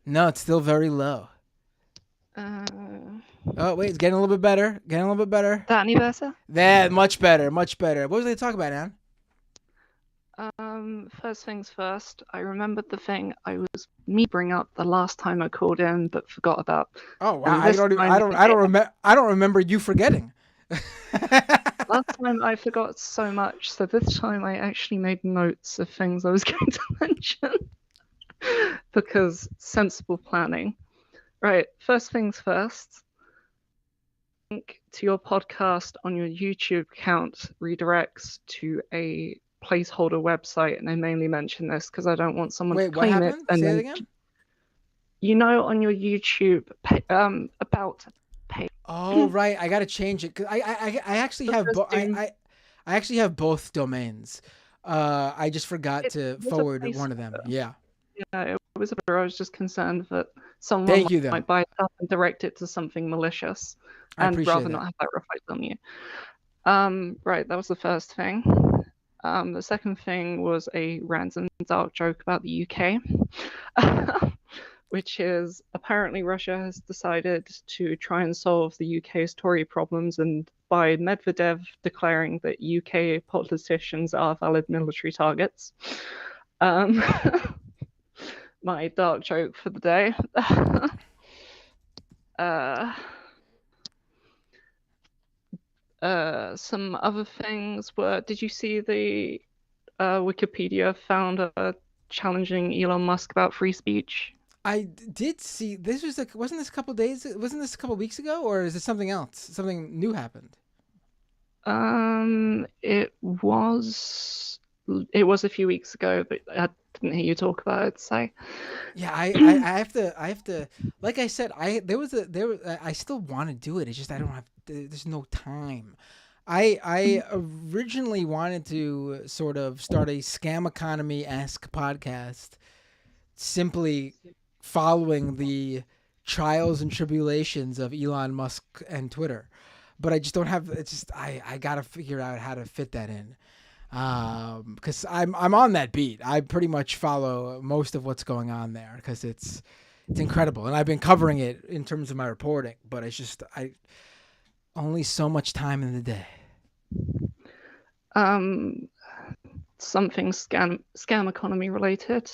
No, it's still very low. Oh, wait, it's getting a little bit better. That any better? That much better. What was they talking about, Anne? First things first, I remembered the thing me bring up the last time I called in but forgot about. Oh, wow. I don't remember you forgetting. Last time I forgot so much, so this time I actually made notes of things I was going to mention. Because sensible planning. Right, first things first. Link to your podcast on your YouTube account redirects to a placeholder website, and I mainly mention this because I don't want someone to claim it. And say it again? On your YouTube about page. Oh, right. I got to change it. Cause I actually have I actually have both domains. I just forgot to forward one of them. Yeah. Yeah, it was I was just concerned that someone might buy it up and direct it to something malicious, and rather not have that reflect on you. Right, that was the first thing. The second thing was a random dark joke about the UK, which is apparently Russia has decided to try and solve the UK's Tory problems, and by Medvedev declaring that UK politicians are valid military targets. My dark joke for the day. Some other things were, did you see the Wikipedia found challenging Elon Musk about free speech? I did see, this was wasn't this a couple weeks ago, or is it something else? Something new happened? It was a few weeks ago, but I didn't hear you talk about it, so. Yeah, I have to, like I said, I still want to do it. It's just there's no time. I originally wanted to sort of start a scam economy-esque podcast, simply following the trials and tribulations of Elon Musk and Twitter, but I just don't have. It's just I gotta figure out how to fit that in. Because I'm on that beat. I pretty much follow most of what's going on there because it's incredible, and I've been covering it in terms of my reporting. But it's just only so much time in the day. Something scam economy related.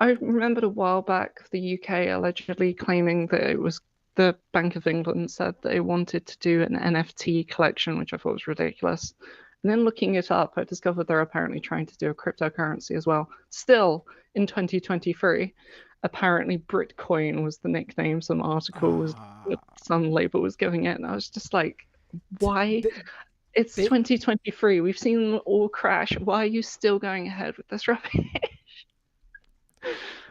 I remembered a while back the UK allegedly claiming that it was the Bank of England said they wanted to do an NFT collection, which I thought was ridiculous. And then looking it up, I discovered they're apparently trying to do a cryptocurrency as well. Still, in 2023, apparently Bitcoin was the nickname some label was giving it. And I was just like, why? It's 2023. We've seen them all crash. Why are you still going ahead with this rubbish?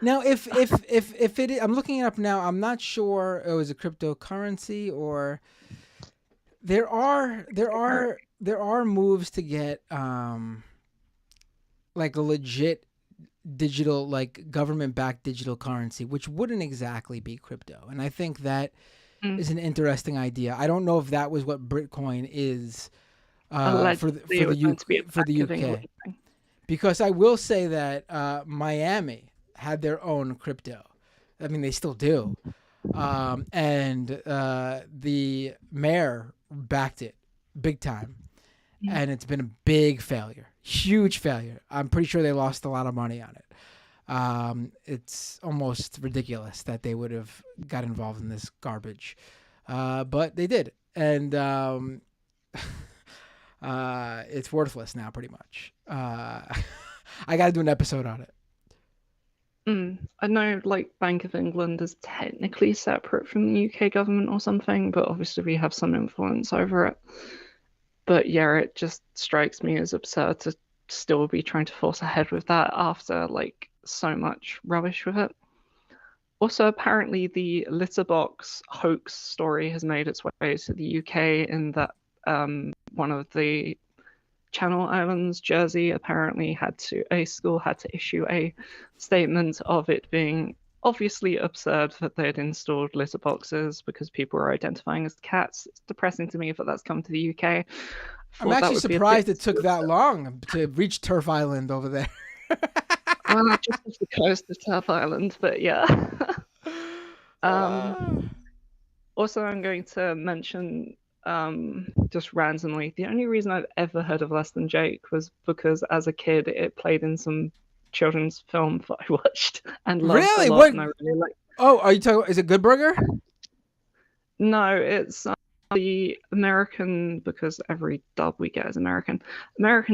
Now, if it is, I'm looking it up now. I'm not sure it was a cryptocurrency or there are moves to get like a legit digital, like government-backed digital currency, which wouldn't exactly be crypto. And I think that Mm. is an interesting idea. I don't know if that was what Bitcoin is for Allegedly, it was meant to be a the Bank of UK. England thing. Because I will say that Miami had their own crypto. I mean, they still do. And the mayor backed it big time. And it's been a big failure, huge failure. I'm pretty sure they lost a lot of money on it. It's almost ridiculous that they would have got involved in this garbage. But they did. And it's worthless now, pretty much. I got to do an episode on it. I know, like, Bank of England is technically separate from the UK government or something, but obviously we have some influence over it. But yeah, it just strikes me as absurd to still be trying to force ahead with that after, like, so much rubbish with it. Also, apparently the litter box hoax story has made its way to the UK in that one of the Channel Islands, Jersey, apparently a school had to issue a statement of it being obviously absurd that they had installed litter boxes because people were identifying as cats. It's depressing to me that that's come to the UK. I'm actually surprised it took that long to reach Turf Island over there. Well, just off the coast of Turf Island, but yeah. Also, I'm going to mention just randomly, the only reason I've ever heard of Less Than Jake was because as a kid it played in some children's film that I watched and loved Really? a lot, What? and I really liked. Oh, are you talking? Is it Good Burger? No, it's the American, because every dub we get is American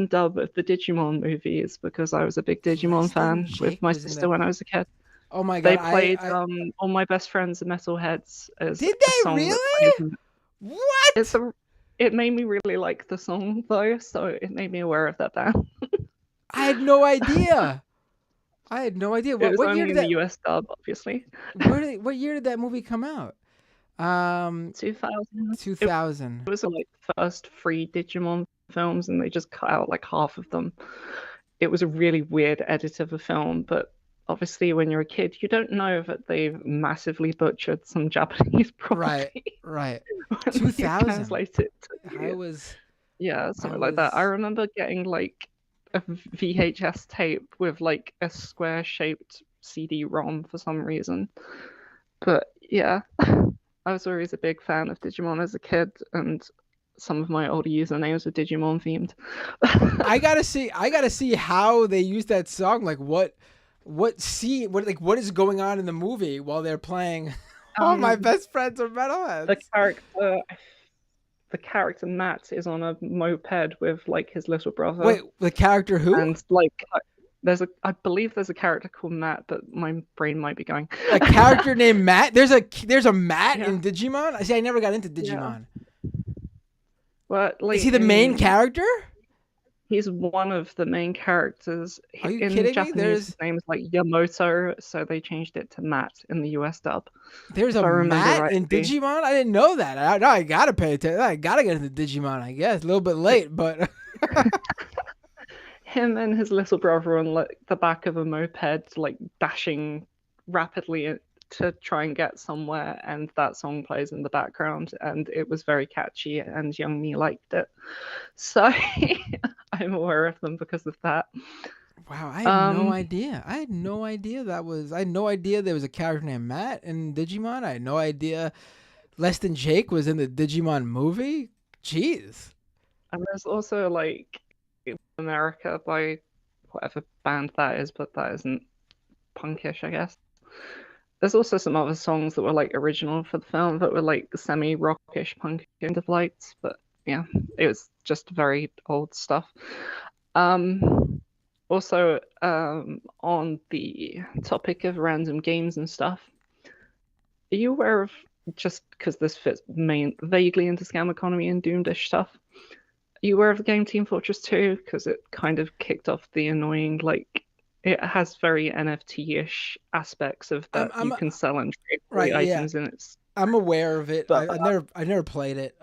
dub of the Digimon movies, because I was a big Digimon Less Than fan Jake with my was in sister that? when I was a kid. Oh my God! They played All My Best Friends Are Metalheads as Did a they song that really? plays in- What? It made me really like the song though, so it made me aware of that band. I had no idea. It was What only year in did the US dub, obviously. what year did that movie come out? 2000. 2000. It was like the first free Digimon films, and they just cut out like half of them. It was a really weird edit of a film, but obviously when you're a kid, you don't know that they've massively butchered some Japanese property. Right. when they 2000. translate it to I was. Yeah, something like that. I remember getting like a VHS tape with like a square-shaped CD-ROM for some reason. But yeah, I was always a big fan of Digimon as a kid, and some of my older usernames were Digimon themed. I gotta see how they use that song. Like what scene? What is going on in the movie while they're playing? All My Best Friends Are Metalheads. The character Matt is on a moped with like his little brother. Wait, the character who? And like I believe there's a character called Matt, but my brain might be going. A character named Matt? There's a Matt in Digimon? I never got into Digimon. But like, is he the main character? He's one of the main characters. Are you in kidding Japanese, me? His name is like Yamoto, so they changed it to Matt in the US dub. There's a Matt in Digimon? I didn't know that. I gotta pay attention. I gotta get into Digimon, I guess. A little bit late, but... Him and his little brother on like the back of a moped, like dashing rapidly to try and get somewhere, and that song plays in the background, and it was very catchy, and young me liked it. So I'm aware of them because of that. Wow, I had no idea. I had no idea there was a character named Matt in Digimon. I had no idea Less Than Jake was in the Digimon movie. Jeez. And there's also like America by whatever band that is, but that isn't punkish, I guess. There's also some other songs that were like original for the film that were like semi-rockish, punk kind of lights, but yeah, it was just very old stuff. Also, on the topic of random games and stuff, are you aware of, just because this fits vaguely into Scam Economy and Doomdish stuff, are you aware of the game Team Fortress 2? Because it kind of kicked off the annoying, like, it has very NFT-ish aspects of that you can sell and trade items in its. I'm aware of it. But, I never played it.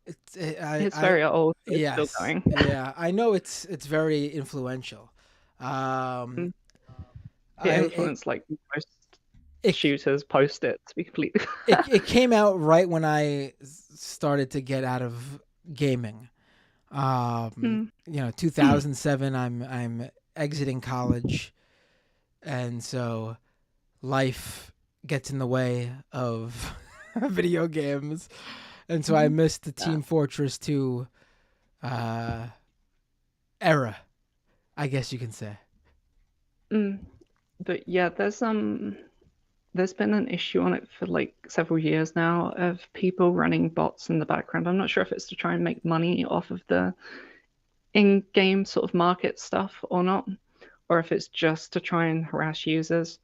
It's very old. It's still going. Yeah, I know it's very influential. It influenced like most. shooters post it, to be completely it came out right when I started to get out of gaming. 2007. I'm exiting college, and so life gets in the way of video games, and so I missed the Team Fortress 2 era, I guess you can say. But yeah, there's been an issue on it for like several years now of people running bots in the background. I'm not sure if it's to try and make money off of the in-game sort of market stuff or not, or if it's just to try and harass users.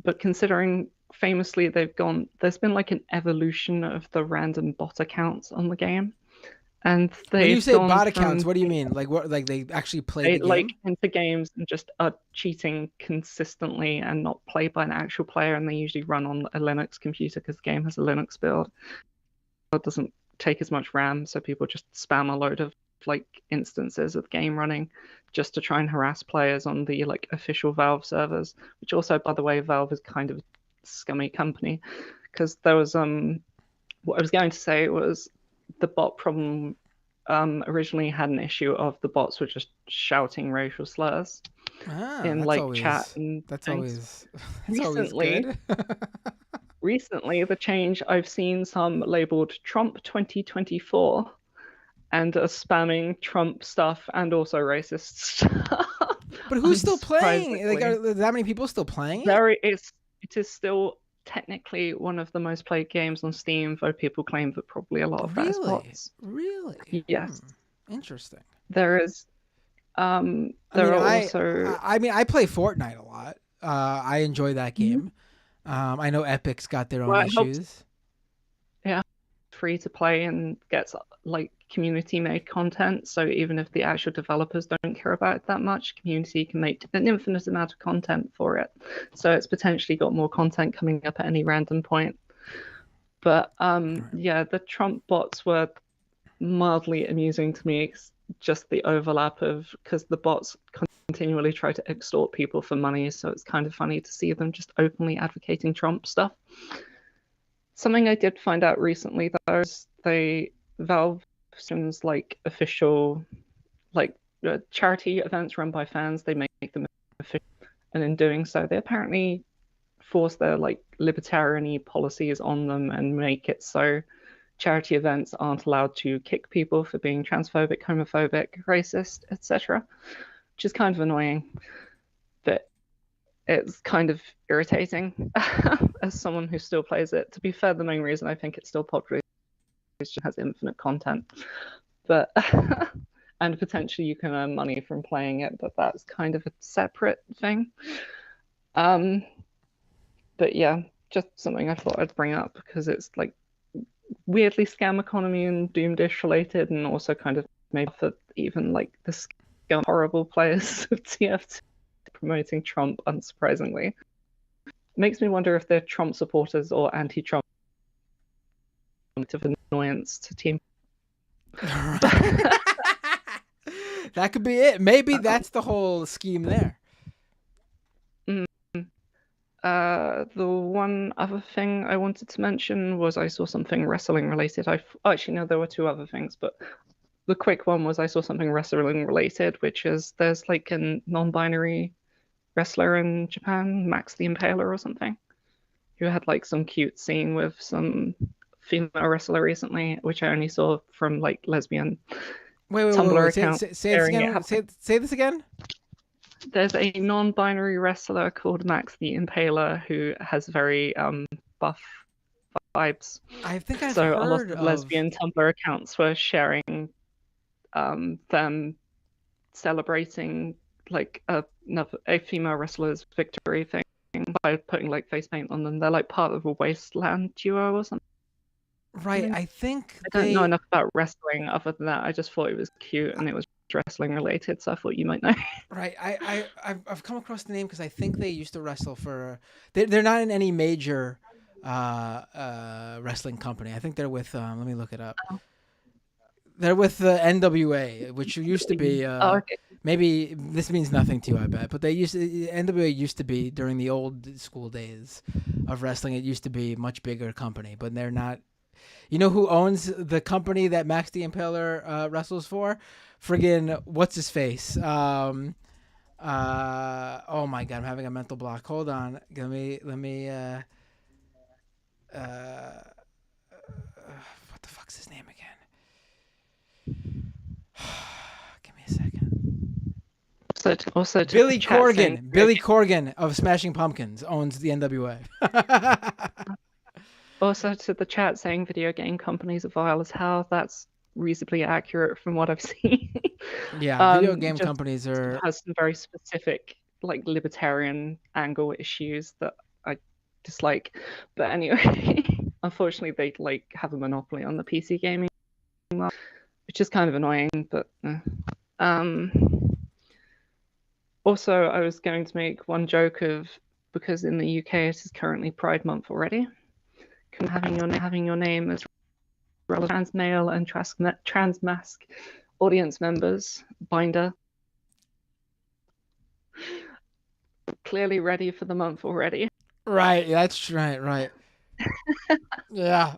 But considering famously there's been like an evolution of the random bot accounts on the game. And when you say bot accounts, what do you mean? Like what? Like they actually play the game? Like into games and just are cheating consistently and not played by an actual player, and they usually run on a Linux computer because the game has a Linux build. It doesn't take as much RAM, so people just spam a load of like instances of the game running just to try and harass players on the like official Valve servers, which also, by the way, Valve is kind of a scummy company, because there was what I was going to say was the bot problem originally had an issue of the bots were just shouting racial slurs in like chat and that's things. Recently, always good. Recently, the change I've seen some labeled Trump 2024 and are spamming Trump stuff and also racist stuff. But who's still playing? Like, are that many people still playing it? It is still technically one of the most played games on Steam, though people claim that probably a lot of that is bots. Really? Yes. Interesting. There is. I play Fortnite a lot. I enjoy that game. I know Epic's got their own issues. Yeah, free to play and gets like community made content. So even if the actual developers don't care about it that much, community can make an infinite amount of content for it. So it's potentially got more content coming up at any random point. But yeah, the Trump bots were mildly amusing to me. Just the overlap of, because the bots continually try to extort people for money, so it's kind of funny to see them just openly advocating Trump stuff. Something I did find out recently though is Valve seems like official, like charity events run by fans, they make them official, and in doing so they apparently force their like libertarian-y policies on them and make it so charity events aren't allowed to kick people for being transphobic, homophobic, racist, etc., which is kind of annoying, but it's kind of irritating as someone who still plays it. To be fair, the main reason I think it's still popular is it just has infinite content, but and potentially you can earn money from playing it, but that's kind of a separate thing. But yeah, just something I thought I'd bring up because it's like weirdly scam economy and Doom Dish related, and also kind of maybe for even like the scam horrible players of TF2 promoting Trump, unsurprisingly. Makes me wonder if they're Trump supporters or anti-Trump of annoyance to Team. That could be it. Maybe that's the whole scheme there. The one other thing I wanted to mention was I saw something wrestling related. Actually, no, there were two other things, but the quick one was I saw something wrestling related, which is there's like a non-binary wrestler in Japan, Max the Impaler or something, who had like some cute scene with some female wrestler recently, which I only saw from like lesbian Tumblr accounts. Say this again. There's a non-binary wrestler called Max the Impaler who has very buff vibes. I think I've heard a lot of lesbian Tumblr accounts were sharing them celebrating like a female wrestler's victory thing by putting like face paint on them. They're like part of a wasteland duo or something. Right, I don't know enough about wrestling other than that. I just thought it was cute and it was wrestling related, so I thought you might know. Right, I've come across the name because I think they used to wrestle for. They're not in any major wrestling company. I think they're with. Let me look it up. They're with the NWA, which used to be. Okay. maybe this means nothing to you, I bet, but NWA used to be, during the old school days of wrestling, it used to be a much bigger company, but they're not. You know who owns the company that Max the Impaler wrestles for? Friggin' what's his face? Oh my God, I'm having a mental block. Hold on, let me. What the fuck's his name again? Give me a second. Also, to Billy the chat Corgan. saying- Billy Corgan of Smashing Pumpkins owns the NWA. Also, to the chat saying video game companies are vile as hell. That's reasonably accurate from what I've seen. Yeah, video game just companies are. has some very specific, like, libertarian angle issues that I dislike. But anyway, unfortunately, they like have a monopoly on the PC gaming, which is kind of annoying. But also, I was going to make one joke of, because in the UK it is currently Pride Month already, having your name as trans male and trans mask audience members binder. Clearly ready for the month already. Right, that's right. Yeah.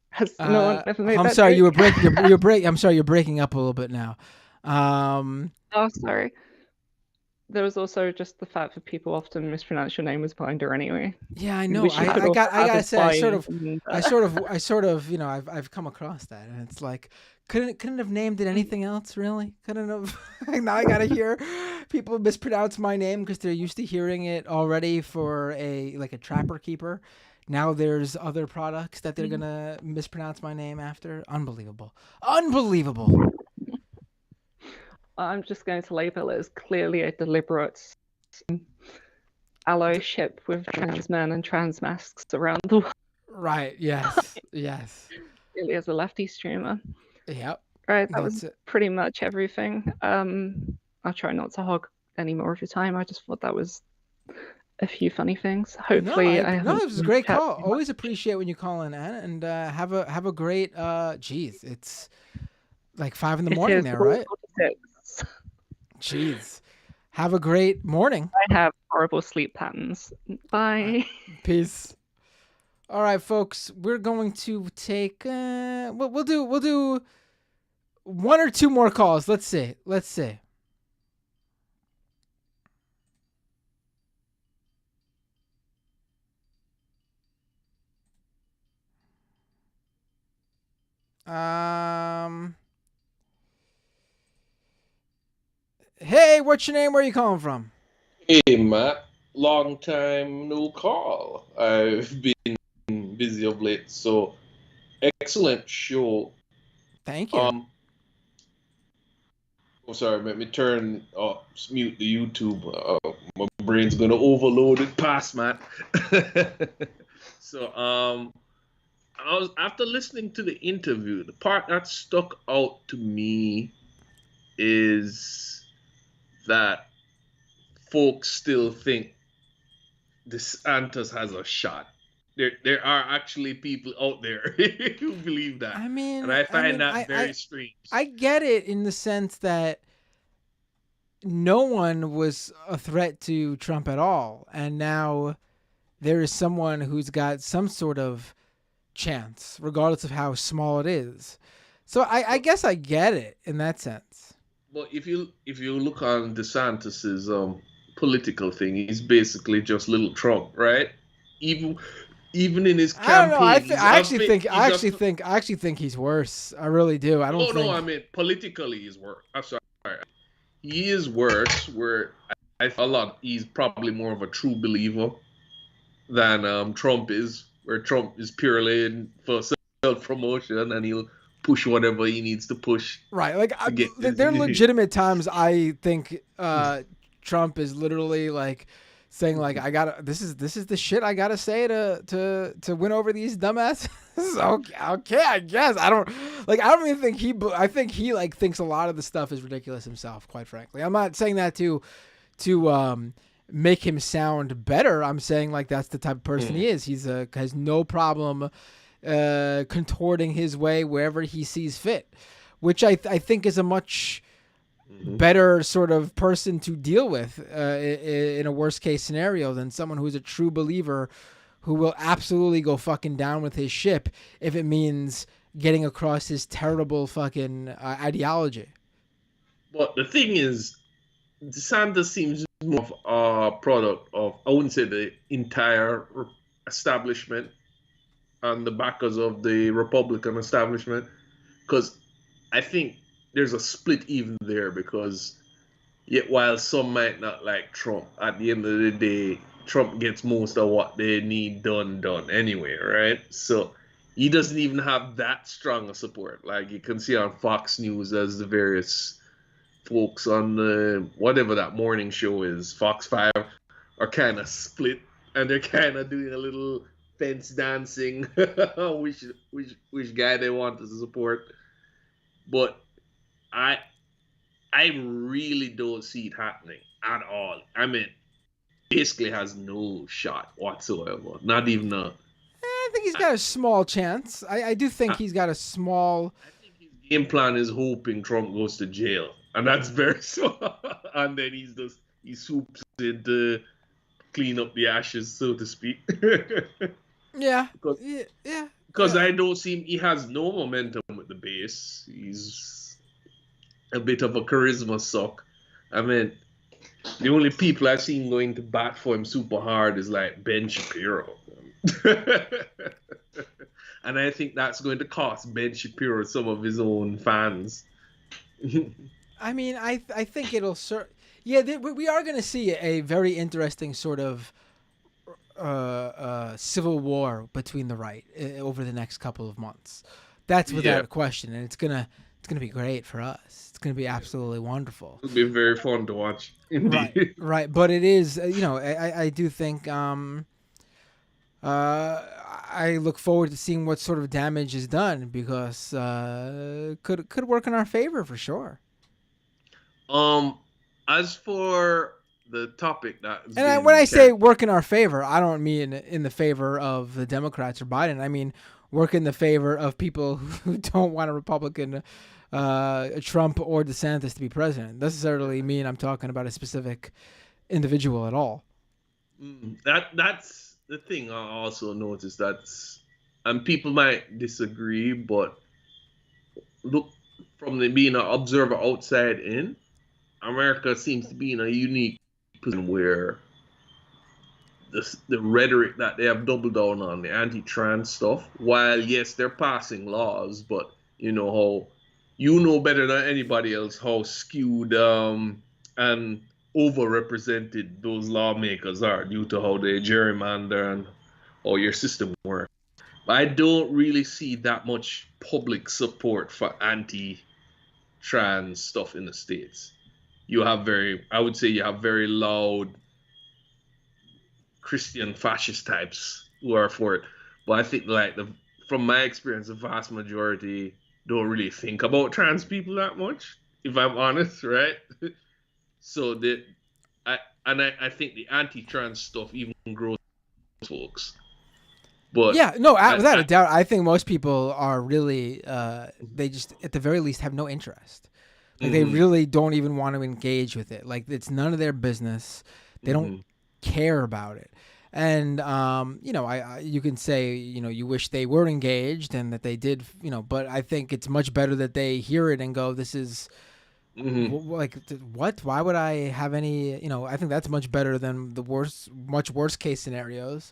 Has no one ever made I'm that sorry, joke? I'm sorry, you're breaking up a little bit now. Oh, sorry. There was also just the fact that people often mispronounce your name as Binder anyway. Yeah, I know. Which you could I also gotta have say, I sort of, and, you know, I've come across that, and it's like, couldn't have named it anything else, really. Couldn't have. Now I gotta hear people mispronounce my name because they're used to hearing it already for a trapper keeper. Now there's other products that they're gonna mispronounce my name after. Unbelievable. I'm just going to label it as clearly a deliberate allyship with trans men and trans masks around the world. Right. Yes. Really, as a lefty streamer. Yep. Right. That was pretty much everything. I'll try not to hog any more of your time. I just thought that was a few funny things. Hopefully, it was a great call. Always appreciate when you call in, Anna, and have a great. Geez, it's like 5 a.m. there, right? Jeez. Have a great morning. I have horrible sleep patterns. Bye. Peace. All right, folks. We're going to take. We'll do 1 or 2 more calls. Let's see. Hey, what's your name? Where are you calling from? Hey, Matt. Long time no call. I've been busy of late, so excellent show. Thank you. Sorry, let me mute the YouTube. My brain's gonna overload it past, Matt. So, after listening to the interview, the part that stuck out to me is that folks still think DeSantis has a shot. There are actually people out there who believe that. I mean, and I find that very strange. I get it in the sense that no one was a threat to Trump at all, and now there is someone who's got some sort of chance, regardless of how small it is. So I guess I get it in that sense. Well, if you look on DeSantis's political thing, he's basically just little Trump, right? Even in his campaign, I don't know. I actually think he's worse. I really do. I don't think. No, I mean politically he's worse. I'm sorry. He is worse. Where I thought he's probably more of a true believer than Trump is. Where Trump is purely in for self-promotion and he'll push whatever he needs to push. Right. Like there are legitimate times I think Trump is literally like saying like this is the shit I gotta say to win over these dumbasses. okay, I guess. I don't even think I think he like thinks a lot of the stuff is ridiculous himself, quite frankly. I'm not saying that to make him sound better. I'm saying like that's the type of person he is. He's has no problem contorting his way wherever he sees fit. which I think is a much better sort of person to deal with in a worst case scenario than someone who's a true believer who will absolutely go fucking down with his ship if it means getting across his terrible fucking ideology. But the thing is, DeSantis seems more of a product of, I wouldn't say the entire establishment and the backers of the Republican establishment, because I think there's a split even there, because yet while some might not like Trump, at the end of the day, Trump gets most of what they need done anyway, right? So he doesn't even have that strong a support. Like you can see on Fox News as the various folks on the whatever that morning show is, Fox 5, are kind of split, and they're kind of doing a little fence dancing which guy they want to support. But I really don't see it happening at all. I mean, basically has no shot whatsoever. Not even a. I think he's got a small chance. I do think he's got a small. I think his game plan is hoping Trump goes to jail, and that's very so. And then he swoops in to clean up the ashes, so to speak. Yeah. Because I don't see he has no momentum with the base. He's a bit of a charisma suck. I mean, the only people I've seen going to bat for him super hard is like Ben Shapiro. And I think that's going to cost Ben Shapiro some of his own fans. I mean, I think it'll we are going to see a very interesting sort of civil war between the right over the next couple of months. That's without a question, and it's gonna be great for us. It's gonna be absolutely wonderful. It'll be very fun to watch. Indeed. Right. But it is, I do think I look forward to seeing what sort of damage is done, because could work in our favor for sure. As for the topic that, and when I say work in our favor, I don't mean in the favor of the Democrats or Biden. I mean work in the favor of people who don't want a Republican, Trump or DeSantis to be president. Doesn't necessarily mean I'm talking about a specific individual at all. That's the thing. I also noticed and people might disagree, but look, from being an observer outside in, America seems to be in a unique position where the rhetoric that they have doubled down on, the anti-trans stuff, while yes, they're passing laws, but you know better than anybody else how skewed and overrepresented those lawmakers are due to how they gerrymander and how your system works. But I don't really see that much public support for anti-trans stuff in the States. You have very loud Christian fascist types who are for it. But I think from my experience, the vast majority don't really think about trans people that much, if I'm honest, right? So I think the anti-trans stuff even grows folks. But without a doubt, I think most people are really they just at the very least have no interest. Like they really don't even want to engage with it. Like it's none of their business. They don't care about it. And you can say you wish they were engaged and that they did, but I think it's much better that they hear it and go, this is like what? Why would I have any? I think that's much better than the much worse case scenarios.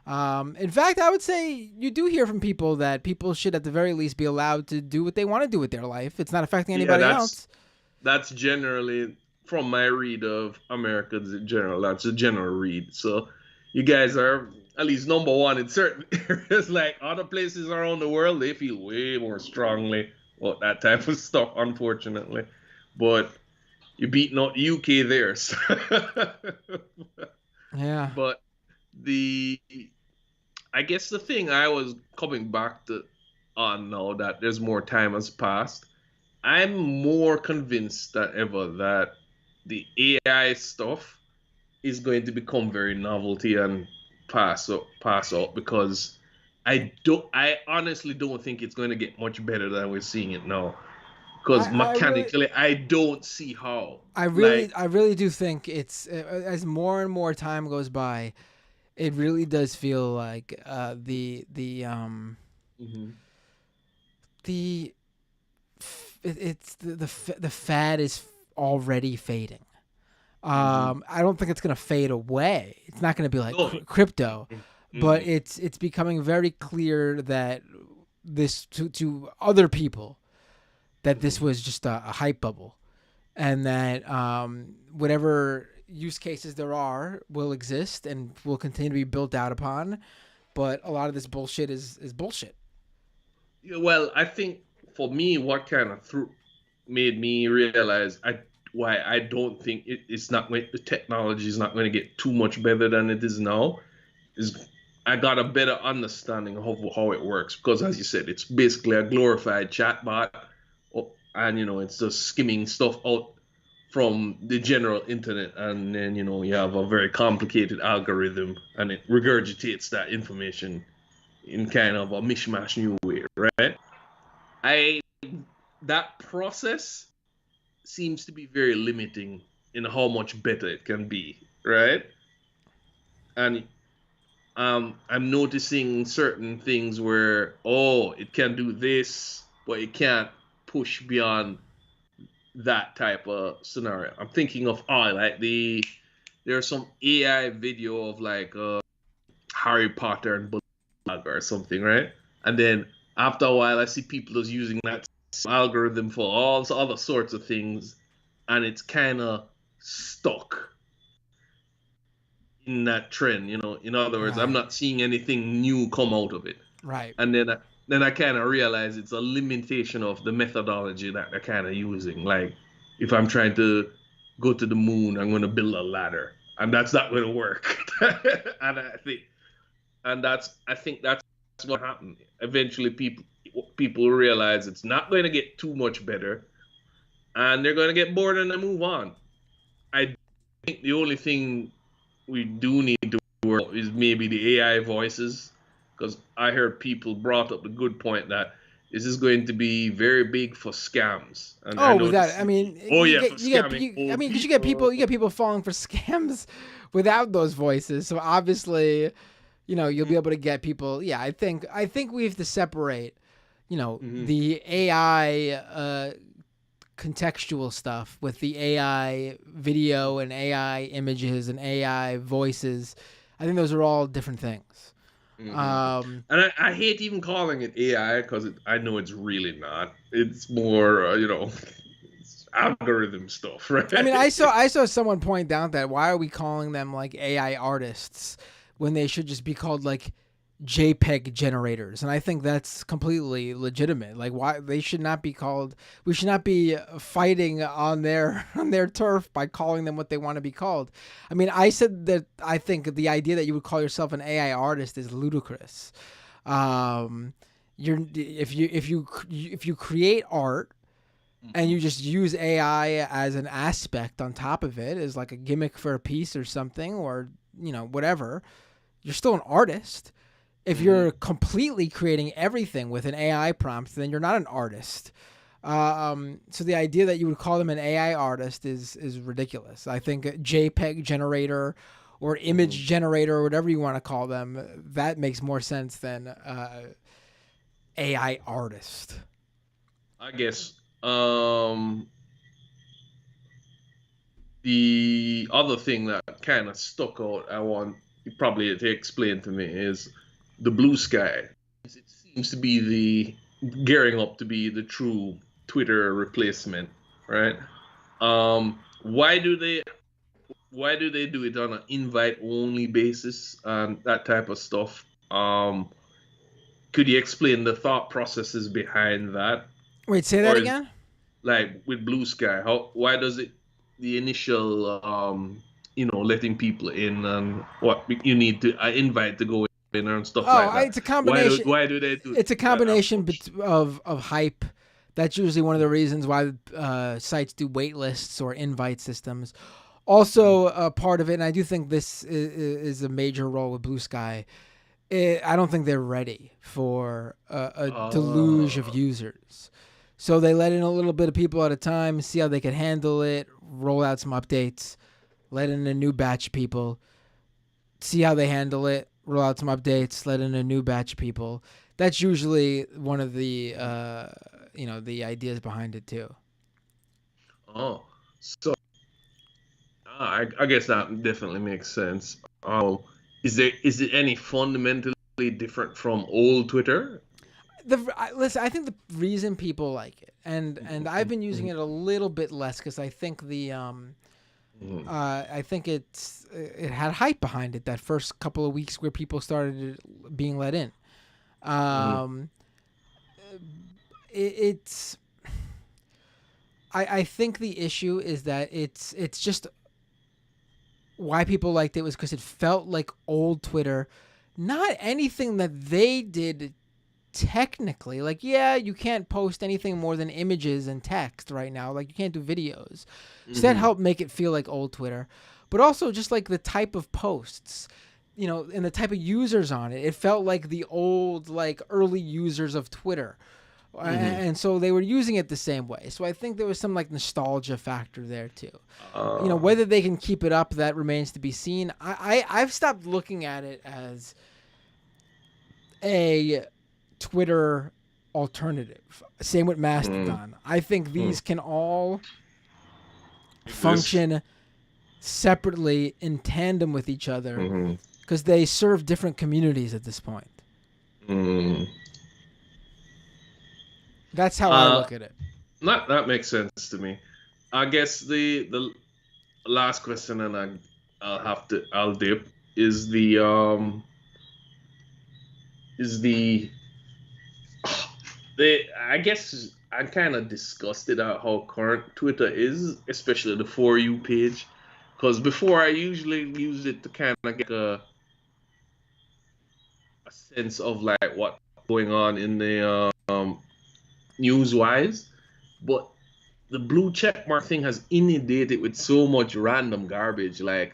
In fact, I would say you do hear from people that people should at the very least be allowed to do what they want to do with their life. It's not affecting anybody else. That's generally, from my read of America in general, that's a general read. So you guys are at least number one in certain areas. Like other places around the world, they feel way more strongly about that type of stuff, unfortunately. But you're beating out the UK there. So. Yeah. But I guess the thing I was coming back to on now that there's more time has passed, I'm more convinced than ever that the AI stuff is going to become very novelty and pass out, because I honestly don't think it's going to get much better than we're seeing it now. because I really, mechanically I don't see how. I really do think it's as more and more time goes by, it really does feel like Mhm. the it's the fad is already fading. I don't think it's gonna fade away. It's not gonna be like No. crypto, but Mhm. it's becoming very clear that this to other people that this was just a hype bubble, and that whatever use cases there are will exist and will continue to be built out upon. But a lot of this bullshit is bullshit. Yeah, well, I think for me, what kind of made me realize why I don't think it's not going, the technology is not going to get too much better than it is now is I got a better understanding of how it works because, as you said, it's basically a glorified chatbot, and it's just skimming stuff out from the general internet, and then you have a very complicated algorithm, and it regurgitates that information in kind of a mishmash new way, right? I That process seems to be very limiting in how much better it can be, right? And I'm noticing certain things where it can do this, but it can't push beyond that type of scenario. I'm thinking of like there's some AI video of like Harry Potter and Bug or something, right? And then after a while, I see people just using that algorithm for all other sorts of things, and it's kind of stuck in that trend. In other words, I'm Right. not seeing anything new come out of it. Right. And then I kind of realize it's a limitation of the methodology that they're kind of using. Like, if I'm trying to go to the moon, I'm going to build a ladder, and that's not going to work. and I think that's what happened. Eventually, people realize it's not going to get too much better, and they're going to get bored and they move on. I think the only thing we do need to work is maybe the AI voices, because I heard people brought up the good point that this is going to be very big for scams. And I Oh, know without. I mean, for you get, scamming I old mean, because people. you get people falling for scams without those voices. So obviously, you'll be able to get people. Yeah, I think we have to separate, Mhm. the AI contextual stuff with the AI video and AI images and AI voices. I think those are all different things. And I hate even calling it AI because I know it's really not. It's more, it's algorithm stuff, right? I mean, I saw someone point out that why are we calling them like AI artists when they should just be called like JPEG generators? And I think that's completely legitimate. Like, why they should not be called? We should not be fighting on their turf by calling them what they want to be called. I mean, I said that I think the idea that you would call yourself an AI artist is ludicrous. If you create art and you just use AI as an aspect on top of it, as like a gimmick for a piece or something, or whatever, you're still an artist. If you're completely creating everything with an AI prompt, then you're not an artist. So the idea that you would call them an AI artist is ridiculous. I think a JPEG generator or image generator or whatever you want to call them, that makes more sense than AI artist. I guess the other thing that kind of stuck out, I want you probably to explain to me, is the blue sky. It seems to be gearing up to be the true Twitter replacement, right? Why do they do it on an invite only basis and that type of stuff? Could you explain the thought processes behind that? Wait, say that Or is, again? like, with Blue Sky, why does it, the initial letting people in, and what you need to invite to go in and stuff like that? It's a combination. Why do they do It's a that combination approach? of hype. That's usually one of the reasons why sites do wait lists or invite systems. Also, part of it, and I do think this is a major role with Blue Sky. I don't think they're ready for a deluge of Oh. users. So they let in a little bit of people at a time, see how they could handle it, roll out some updates, let in a new batch of people, see how they handle it, roll out some updates, let in a new batch of people. That's usually one of the the ideas behind it too. Oh, so I guess that definitely makes sense. Is it any fundamentally different from old Twitter? Listen, I think the reason people like it, and I've been using it a little bit less because I think I think it had hype behind it that first couple of weeks where people started being let in. It's I think the issue is that it's just why people liked it was because it felt like old Twitter, not anything that they did technically. Like, yeah, you can't post anything more than images and text right now. Like, you can't do videos. So that helped make it feel like old Twitter. But also just like the type of posts, and the type of users on it. It felt like the old, like early users of Twitter. And so they were using it the same way. So I think there was some like nostalgia factor there too. Whether they can keep it up, that remains to be seen. I've stopped looking at it as a Twitter alternative. Same with Mastodon. I think these can all function separately in tandem with each other because they serve different communities at this point. That's how I look at it. That makes sense to me. I guess the last question, and I'll dip, is I guess I'm kind of disgusted at how current Twitter is, especially the For You page, because before I usually use it to kind of get a sense of like what's going on in the news-wise, but the blue checkmark thing has inundated with so much random garbage. Like,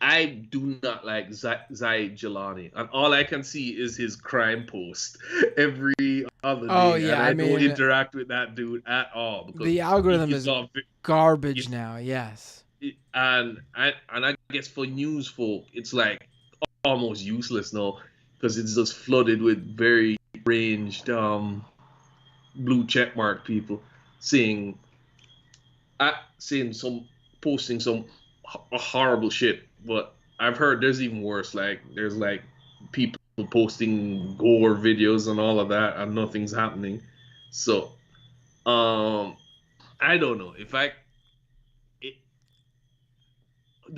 I do not like Zaid Jilani, and all I can see is his crime post every other day. Oh yeah, and I don't interact with that dude at all because the algorithm is garbage now. Yes, and I guess for news folk, it's like almost useless now because it's just flooded with very ranged blue checkmark people saying posting some horrible shit. But I've heard there's even worse. Like, there's like people posting gore videos and all of that, and nothing's happening. So I don't know if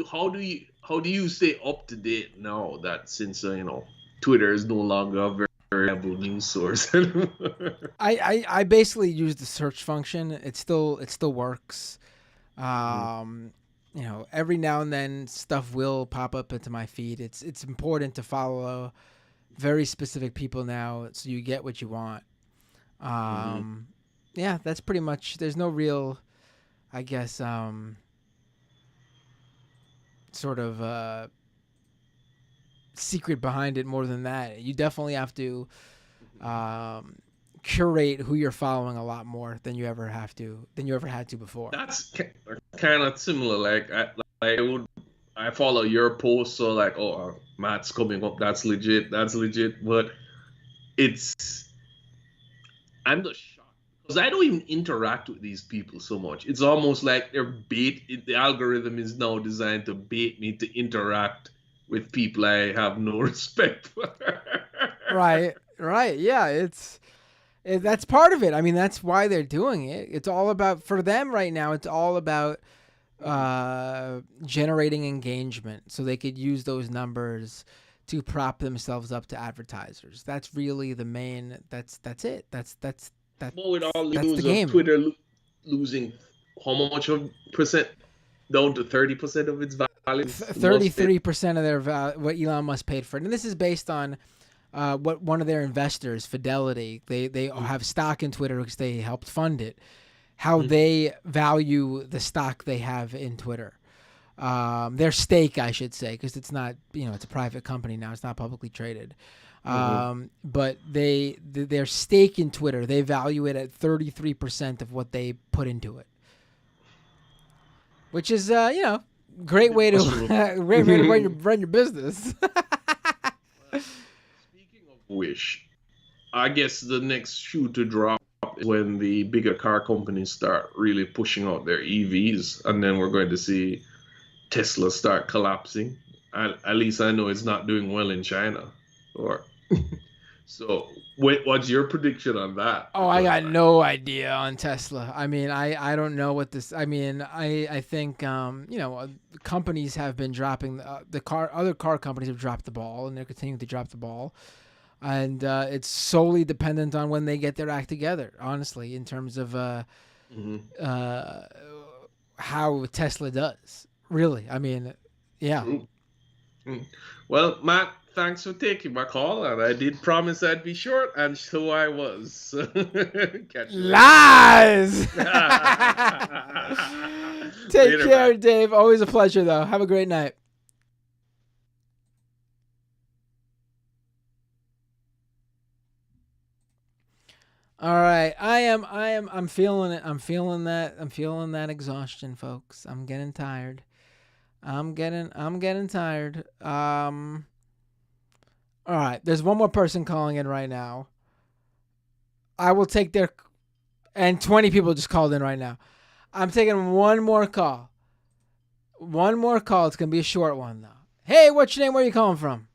how do you stay up to date now that since Twitter is no longer a very reliable news source? I basically use the search function. It still works. Every now and then stuff will pop up into my feed. It's important to follow very specific people now so you get what you want. Yeah, that's pretty much. There's no real, I guess, sort of secret behind it more than that. You definitely have to curate who you're following a lot more than you ever had to before. That's kind of similar. Like I follow your post, so like, Matt's coming up. That's legit. But I'm just shocked because I don't even interact with these people so much. It's almost like the algorithm is now designed to bait me to interact with people I have no respect for. Right. Yeah, that's part of it. I mean, that's why they're doing it. It's all about, for them right now, it's all about generating engagement so they could use those numbers to prop themselves up to advertisers. That's really the main, that's it. That's well, with all that's news the game. Of Twitter losing how much of percent down to 30% of its value. 33% of their value, what Elon Musk paid for it, and this is based on what one of their investors, Fidelity, they have stock in Twitter because they helped fund it. How they value the stock they have in Twitter, their stake, I should say, because it's not, it's a private company now. It's not publicly traded. But their stake in Twitter, they value it at 33% of what they put into it, which is great way to run your business. Speaking of which, I guess the next shoe to drop is when the bigger car companies start really pushing out their EVs, and then we're going to see Tesla start collapsing. At least I know it's not doing well in China. So, what's your prediction on that? Oh, I got no idea on Tesla. I mean, I don't know what this. I mean, I think companies have been dropping other car companies have dropped the ball, and they're continuing to drop the ball, and it's solely dependent on when they get their act together. Honestly, in terms of how Tesla does. Really, I mean, yeah. Well, Matt, thanks for taking my call, and I did promise I'd be short, and so I was. Lies! Take Later, care, Matt. Dave. Always a pleasure, though. Have a great night. All right, I'm feeling it. I'm feeling that exhaustion, folks. I'm getting tired. I'm getting tired. All right, there's one more person calling in right now. I will take and 20 people just called in right now. I'm taking one more call. One more call. It's going to be a short one, though. Hey, what's your name? Where are you calling from?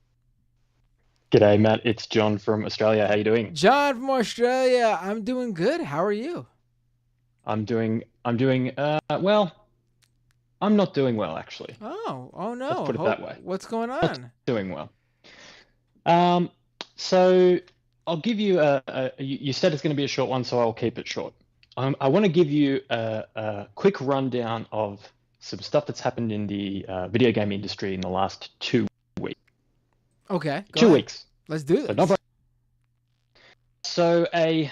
G'day, Matt. It's John from Australia. How you doing? John from Australia. I'm doing good. How are you? I'm doing well. I'm not doing well, actually. Oh no. Let's put it that way. What's going on? Not doing well. So I'll give you you said it's going to be a short one, so I'll keep it short. I want to give you a quick rundown of some stuff that's happened in the video game industry in the last 2 weeks. Okay. 2 weeks. Let's do this. So a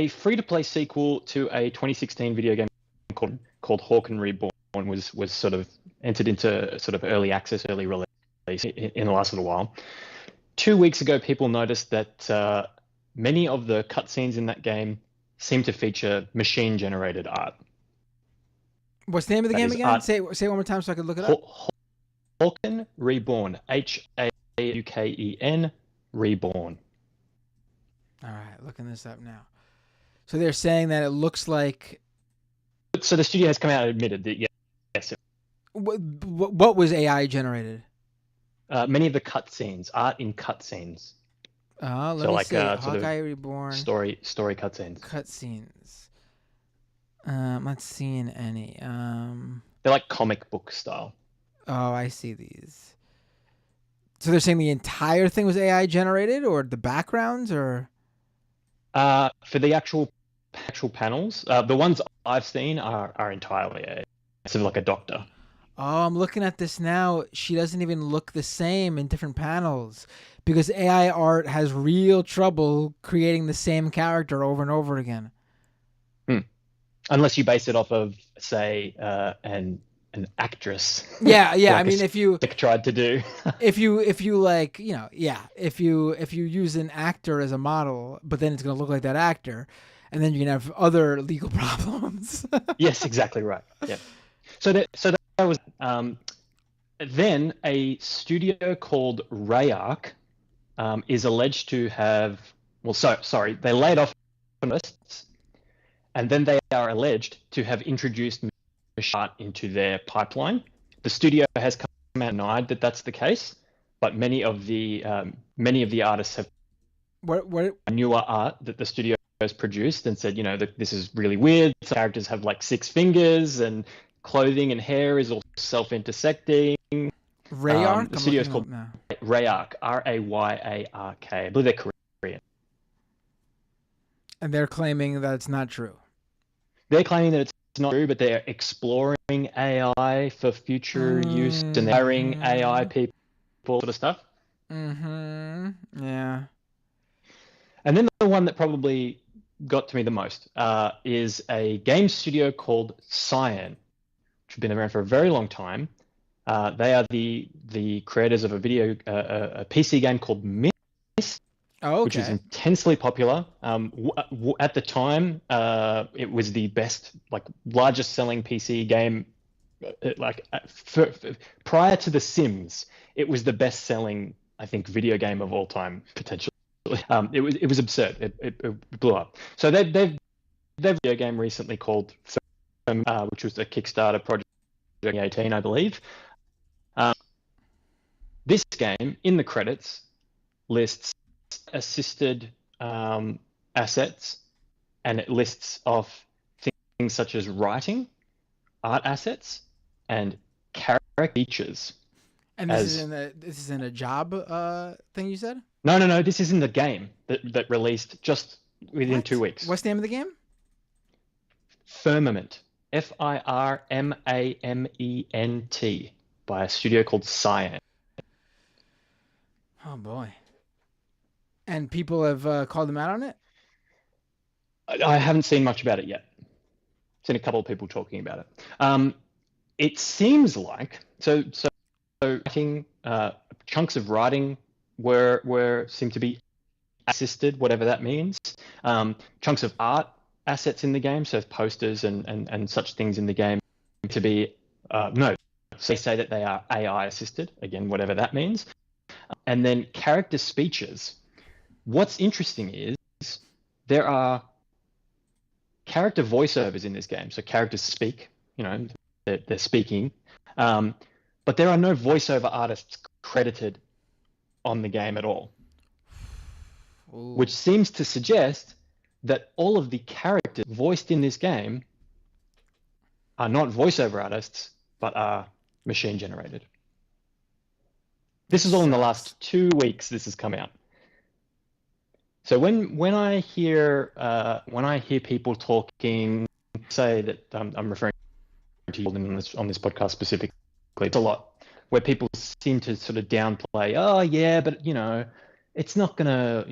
free-to-play sequel to a 2016 video game called Hawken Reborn was sort of entered into sort of early access, early release in the last little while. 2 weeks ago, people noticed that many of the cutscenes in that game seem to feature machine-generated art. What's the name of the game again? Say it one more time so I can look it up. Hawken Reborn. Hauken Reborn. All right, looking this up now. So they're saying that it looks like. So the studio has come out and admitted that yes. What was AI generated? Many of the cutscenes, art in cutscenes. Let me see. Hawkeye Reborn. Story cutscenes. Cutscenes. I'm not seeing any. They're like comic book style. Oh, I see these. So they're saying the entire thing was AI generated, or the backgrounds, or? For the actual panels, the ones I've seen are entirely AI. Sort of like a doctor. Oh, I'm looking at this now. She doesn't even look the same in different panels because AI art has real trouble creating the same character over and over again. Unless you base it off of, say, an actress. Yeah. like I mean, if you tried to do, if you like, if you use an actor as a model, but then it's gonna look like that actor, and then you're gonna have other legal problems. Yes, exactly right. Yeah. So that was then a studio called Rayark is alleged to have they laid off journalists, and then they are alleged to have introduced machine art into their pipeline. The studio has come out and denied that that's the case, but many of the artists have newer art that the studio has produced and said, that this is really weird. Some characters have like 6 fingers and clothing and hair is all self-intersecting. Rayark? The studio is called Rayark, Rayark. I believe they're Korean. And they're claiming that it's not true. They're claiming that it's not true, but they're exploring AI for future use and hiring AI people, sort of stuff. Yeah. And then the one that probably got to me the most is a game studio called Cyan, which has been around for a very long time. They are the creators of a a PC game called Myst, Oh, which was okay. intensely popular. At the time, it was the best, largest selling PC game. Prior to The Sims, it was the best selling, I think, video game of all time, potentially. It was absurd. It blew up. So they've video game recently called, which was a Kickstarter project in 2018, I believe. This game, in the credits, lists assisted assets, and it lists off things such as writing, art assets, and character features. And this is in a job thing you said? No. This is in the game that released just within What? 2 weeks. What's the name of the game? Firmament. Firmament by a studio called Cyan. Oh boy. And people have called them out on it? I haven't seen much about it yet. Seen a couple of people talking about it. It seems like so writing, chunks of writing seem to be assisted, whatever that means. Chunks of art assets in the game, so posters and such things in the game to be no. So they say that they are AI assisted, again, whatever that means. And then character speeches. What's interesting is there are character voiceovers in this game. So characters speak, they're speaking. But there are no voiceover artists credited on the game at all. Ooh. Which seems to suggest that all of the characters voiced in this game are not voiceover artists, but are machine generated. This is all in the last 2 weeks this has come out. So when I hear people talking, say that I'm referring to you on this podcast specifically, it's a lot where people seem to sort of downplay. Oh yeah, but it's not gonna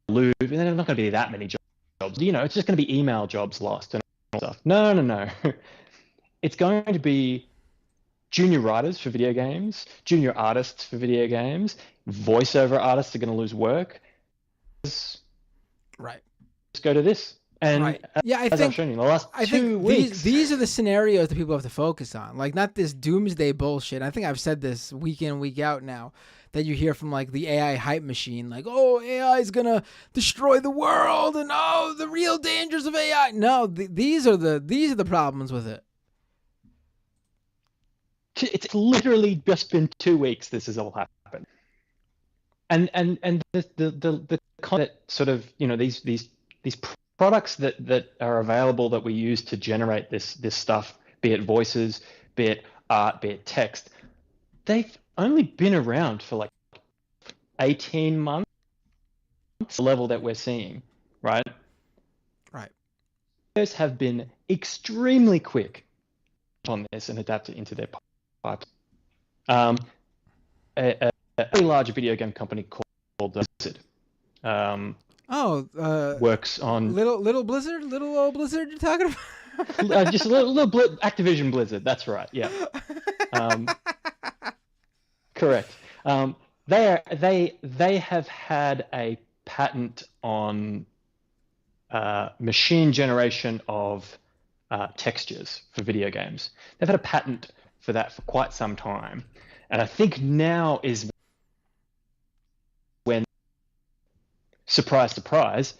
lose. There's not gonna be that many jobs. It's just gonna be email jobs lost and all stuff. No. It's going to be junior writers for video games, junior artists for video games, voiceover artists are going to lose work. Right. Let's go to this. And right. Yeah, as I've shown you in the last 2 weeks, these are the scenarios that people have to focus on. Like, not this doomsday bullshit. I think I've said this week in, week out now, that you hear from like the AI hype machine, like, oh, AI is gonna destroy the world, and oh, the real dangers of AI. No, these are the problems with it. It's literally just been 2 weeks this has all happened. And the content sort of, these products that are available that we use to generate this stuff, be it voices, be it art, be it text, they've only been around for like 18 months, the level that we're seeing, right? Right. Those have been extremely quick on this and adapt it into their pipes. A very large video game company called Blizzard. Works on little Blizzard, little old Blizzard. You're talking about? Just a little Activision Blizzard. That's right. Yeah. Correct. They have had a patent on machine generation of textures for video games. They've had a patent for that for quite some time, and I think now is when, surprise, surprise,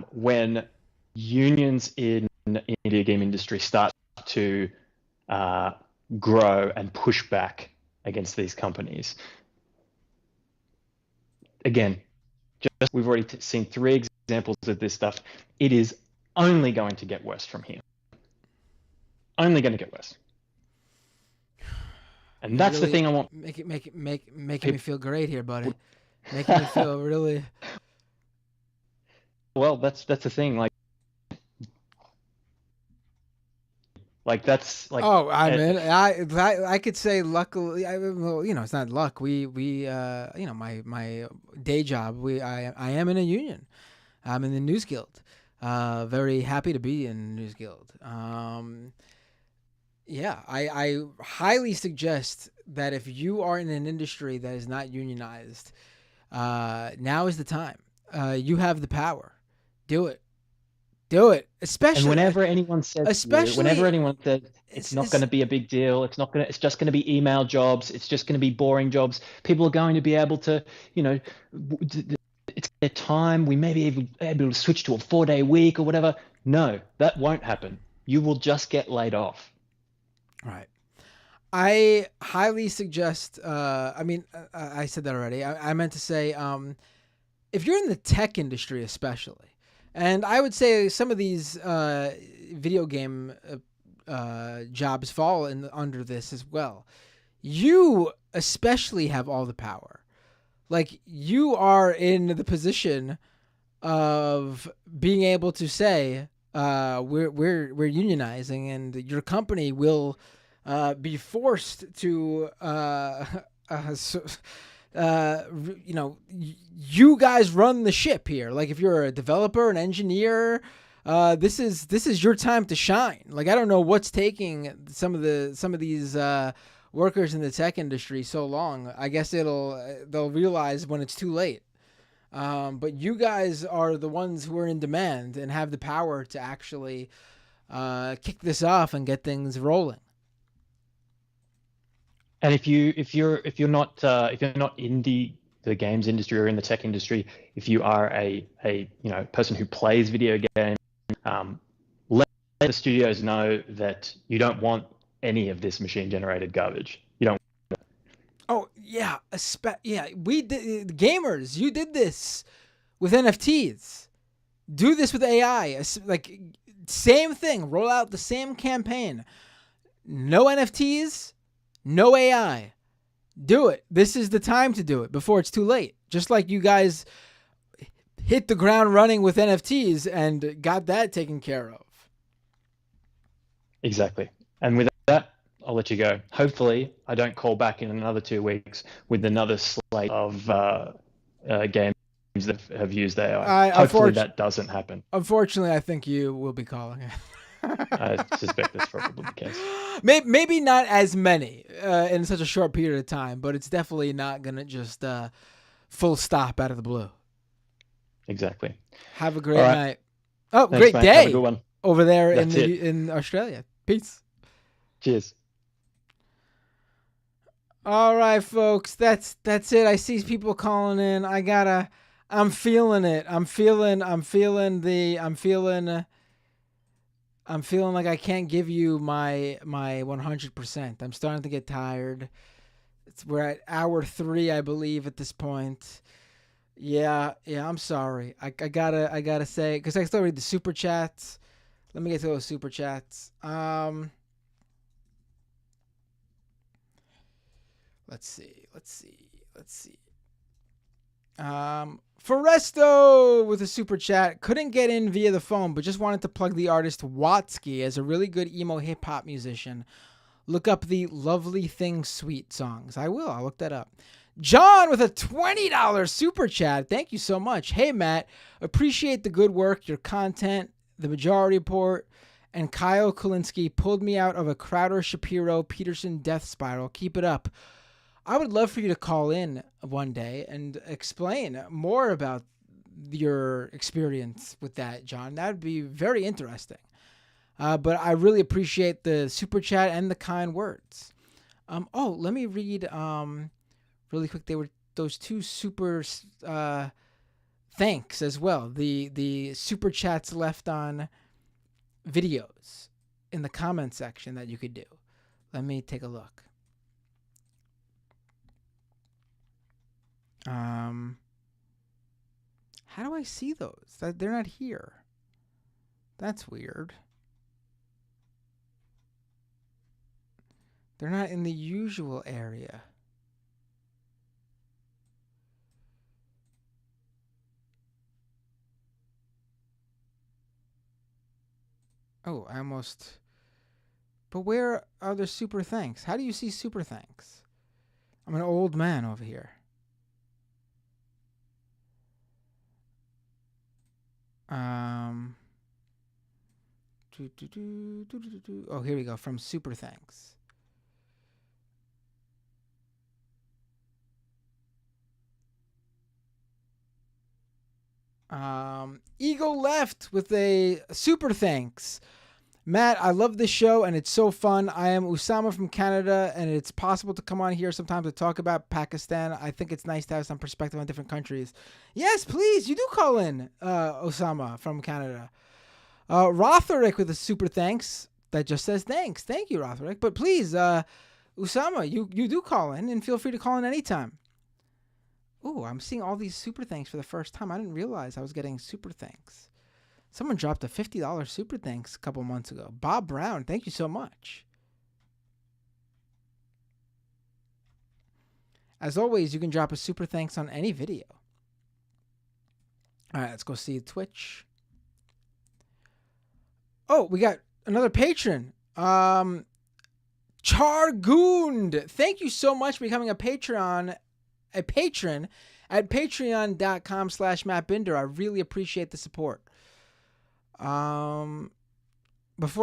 when unions in the video game industry start to grow and push back against these companies. Again, just we've already seen 3 examples of this stuff. It is only going to get worse from here. Only going to get worse. And that's really, the thing I want. Making me feel great here, buddy. Making me feel really. Well, that's the thing. Like that's like. Oh, I could say luckily, it's not luck. We my day job. I am in a union. I'm in the News Guild. Very happy to be in the News Guild. Yeah, I highly suggest that if you are in an industry that is not unionized, now is the time. You have the power. Do it. Do it. And Especially, whenever anyone says to you, whenever especially, anyone says it's not going to be a big deal, it's just going to be email jobs, it's just going to be boring jobs, people are going to be able to, you know, it's their time. We may be able to switch to a 4-day week or whatever. No, that won't happen. You will just get laid off. right. I highly suggest. I said that already. I meant to say, if you're in the tech industry, especially, and I would say some of these video game jobs fall under this as well. You especially have all the power. Like, you are in the position of being able to say, we're unionizing, and your company will be forced to you guys run the ship here. Like, if you're a developer, an engineer, this is your time to shine. Like, I don't know what's taking some of these workers in the tech industry so long. I guess they'll realize when it's too late. But you guys are the ones who are in demand and have the power to actually kick this off and get things rolling. And if you're not in the games industry or in the tech industry, if you are a person who plays video games, let the studios know that you don't want any of this machine generated garbage. You don't. Oh yeah, we did, gamers. You did this with NFTs. Do this with AI. Like, same thing. Roll out the same campaign. No NFTs, no AI. Do it. This is the time to do it before it's too late. Just like you guys hit the ground running with NFTs and got that taken care of. Exactly. And with that, I'll let you go. Hopefully, I don't call back in another 2 weeks with another slate of games that have used AI. Hopefully, that doesn't happen. Unfortunately, I think you will be calling it. I suspect that's probably the case. Maybe not as many in such a short period of time, but it's definitely not going to just full stop out of the blue. Exactly. Have a great night. Oh, thanks, great mate. day. Have a good one. Over there in Australia. Peace. Cheers. All right, folks. That's it. I see people calling in. I'm feeling it. I'm feeling like I can't give you my 100%. I'm starting to get tired. We're at hour 3, I believe, at this point. Yeah, I'm sorry. I gotta say, because I still read the super chats. Let me get to those super chats. Let's see. Foresto with a super chat. Couldn't get in via the phone, but just wanted to plug the artist Watsky as a really good emo hip hop musician. Look up the Lovely Thing Sweet songs. I will. I'll look that up. John with a $20 super chat. Thank you so much. Hey, Matt. Appreciate the good work, your content, the Majority Report, and Kyle Kulinski pulled me out of a Crowder Shapiro Peterson death spiral. Keep it up. I would love for you to call in one day and explain more about your experience with that, John. That would be very interesting. But I really appreciate the super chat and the kind words. Let me read really quick. They were those 2 super thanks as well. The super chats left on videos in the comment section that you could do. Let me take a look. How do I see those? They're not here. That's weird. They're not in the usual area. Oh, I almost... But where are the super thanks? How do you see super thanks? I'm an old man over here. Oh, here we go. From Super Thanks. Eagle left with a super thanks. Matt, I love this show and it's so fun. I am Usama from Canada and it's possible to come on here sometimes to talk about Pakistan. I think it's nice to have some perspective on different countries. Yes, please. You do call in, Osama from Canada. Rotherick with a super thanks that just says thanks. Thank you, Rotherick. But please, Usama, you do call in and feel free to call in anytime. Ooh, I'm seeing all these super thanks for the first time. I didn't realize I was getting super thanks. Someone dropped a $50 super thanks a couple months ago. Bob Brown, thank you so much. As always, you can drop a super thanks on any video. All right, let's go see Twitch. Oh, we got another patron. Chargoond. Thank you so much for becoming a patron at patreon.com/MattBinder. I really appreciate the support. Before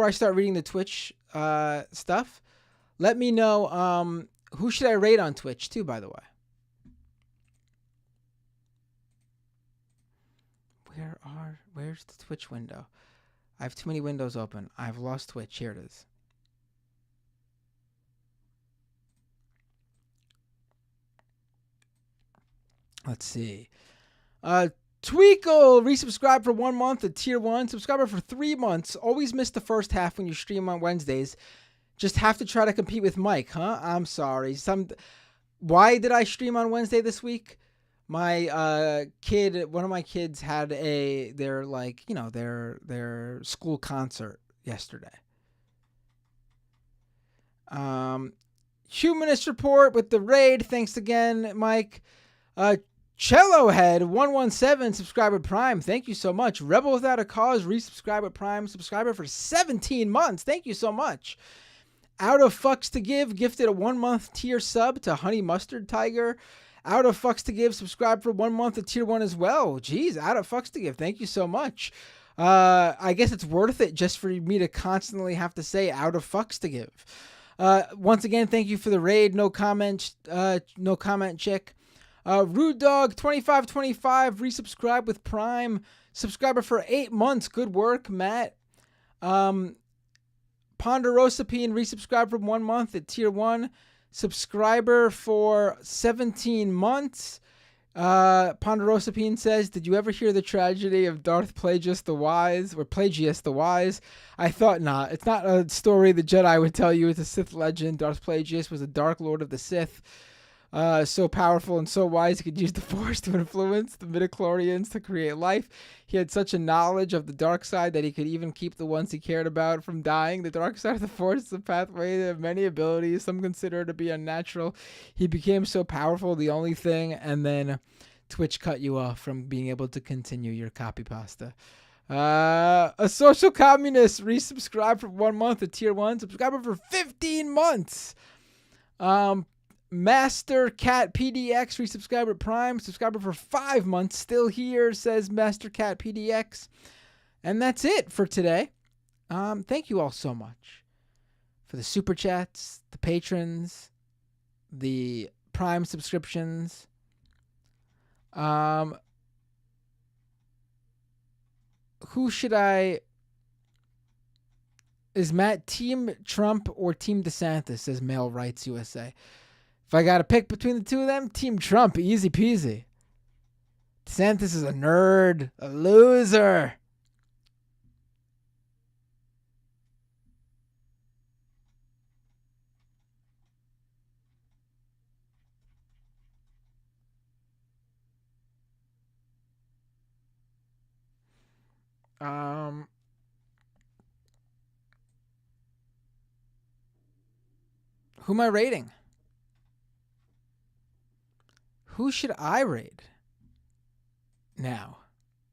I start reading the Twitch stuff, let me know who should I rate on Twitch too, by the way. Where's the Twitch window? I have too many windows open. I've lost Twitch. Here it is. Let's see. Tweakle, resubscribe for 1 month at tier 1. Subscriber for 3 months. Always miss the first half when you stream on Wednesdays. Just have to try to compete with Mike, huh? I'm sorry. Why did I stream on Wednesday this week? My one of my kids had their school concert yesterday. Humanist Report with the raid. Thanks again, Mike. Cellohead 117 subscriber Prime. Thank you so much. Rebel Without a Cause resubscriber Prime subscriber for 17 months. Thank you so much. Out of Fucks to Give gifted a 1 month tier sub to Honey Mustard Tiger. Out of Fucks to Give subscribe for 1 month at tier 1 as well. Jeez, Out of Fucks to Give. Thank you so much. I guess it's worth it just for me to constantly have to say Out of Fucks to Give. Once again, thank you for the raid. No comment, chick. Rude Dog 2525 resubscribe with Prime subscriber for 8 months. Good work, Matt. Ponderosapine resubscribe for 1 month at tier 1. Subscriber for 17 months. Ponderosapine says, did you ever hear the tragedy of Darth Plagueis the Wise? Or Plagueis the Wise? I thought not. It's not a story the Jedi would tell you. It's a Sith legend. Darth Plagueis was a Dark Lord of the Sith. So powerful and so wise, he could use the Force to influence the midichlorians to create life. He had such a knowledge of the dark side that he could even keep the ones he cared about from dying. The dark side of the Force is a pathway of many abilities, some consider to be unnatural. He became so powerful, the only thing, and then Twitch cut you off from being able to continue your copy pasta. A social communist resubscribed for 1 month at tier 1. Subscriber for 15 months. Master Cat PDX resubscriber Prime subscriber for 5 months. Still here, says Master Cat PDX. And that's it for today. Thank you all so much for the super chats, the patrons, the Prime subscriptions. Who should I... Is Matt Team Trump or Team DeSantis, says Male Rights USA. If I got to pick between the two of them, Team Trump, easy peasy. DeSantis is a nerd, a loser. Who am I rating? Who should I rate? Now,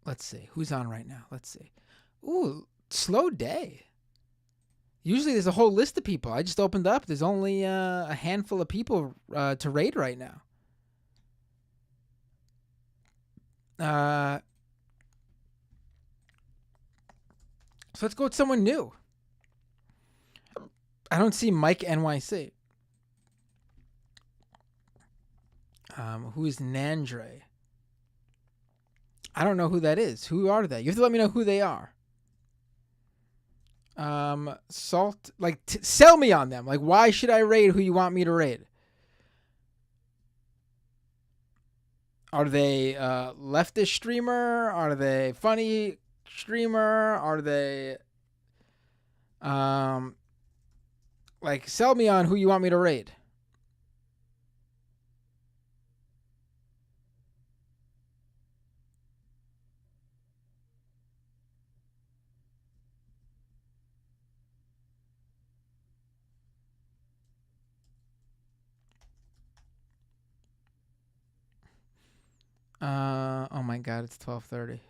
let's see. Who's on right now? Let's see. Ooh, slow day. Usually there's a whole list of people. I just opened up. There's only a handful of people to rate right now. So let's go with someone new. I don't see Mike NYC. Who is Nandre? I don't know who that is. Who are they? You have to let me know who they are. Salt, like, sell me on them. Like, why should I raid who you want me to raid? Are they leftist streamer? Are they funny streamer? Are they like, sell me on who you want me to raid? Oh my God, it's 12:30.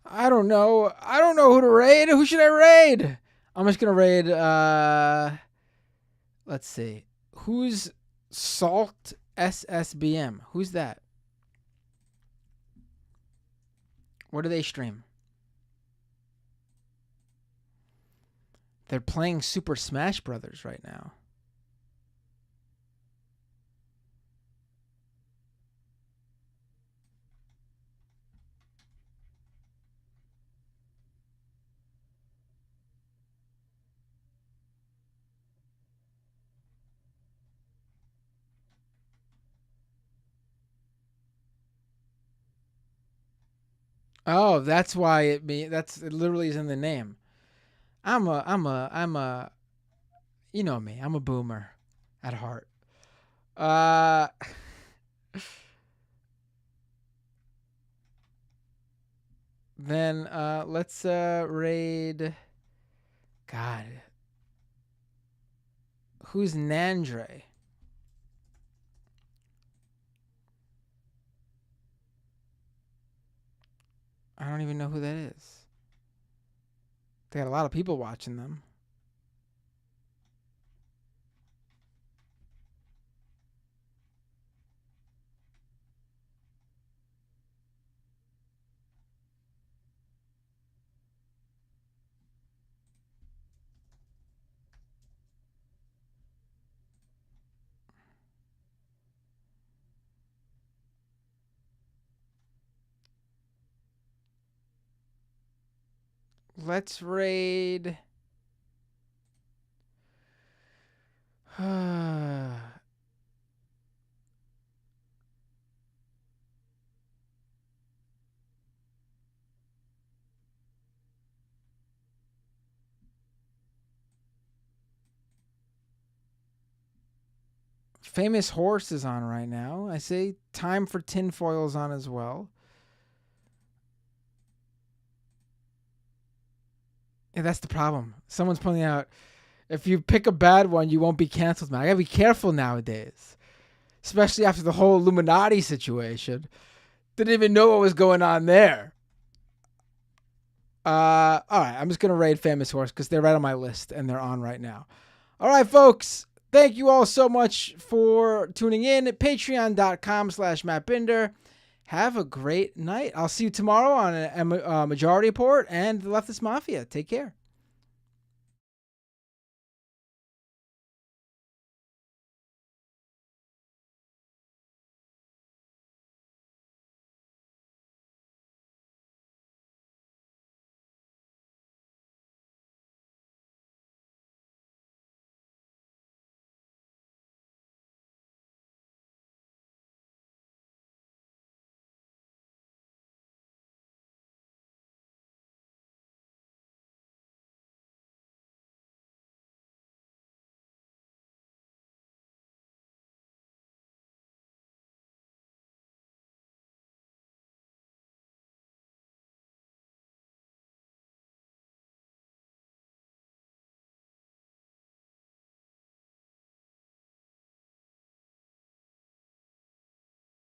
I don't know. I don't know who to raid. Who should I raid? I'm just gonna raid. Let's see. Who's Salt SSBM? Who's that? What do they stream? They're playing Super Smash Brothers right now. Oh, that's why it literally is in the name. I'm a, you know me. I'm a boomer at heart. Then let's raid. God, who's Nandre? I don't even know who that is. They got a lot of people watching them. Let's raid. Famous Horse is on right now. I say Time for Tinfoil's on as well. Yeah, that's the problem. Someone's pointing out, if you pick a bad one, you won't be canceled, man. I gotta be careful nowadays. Especially after the whole Illuminati situation. Didn't even know what was going on there. Alright, I'm just gonna raid Famous Horse because they're right on my list and they're on right now. Alright, folks. Thank you all so much for tuning in at patreon.com/MattBinder. Have a great night. I'll see you tomorrow on a Majority Report and the Leftist Mafia. Take care.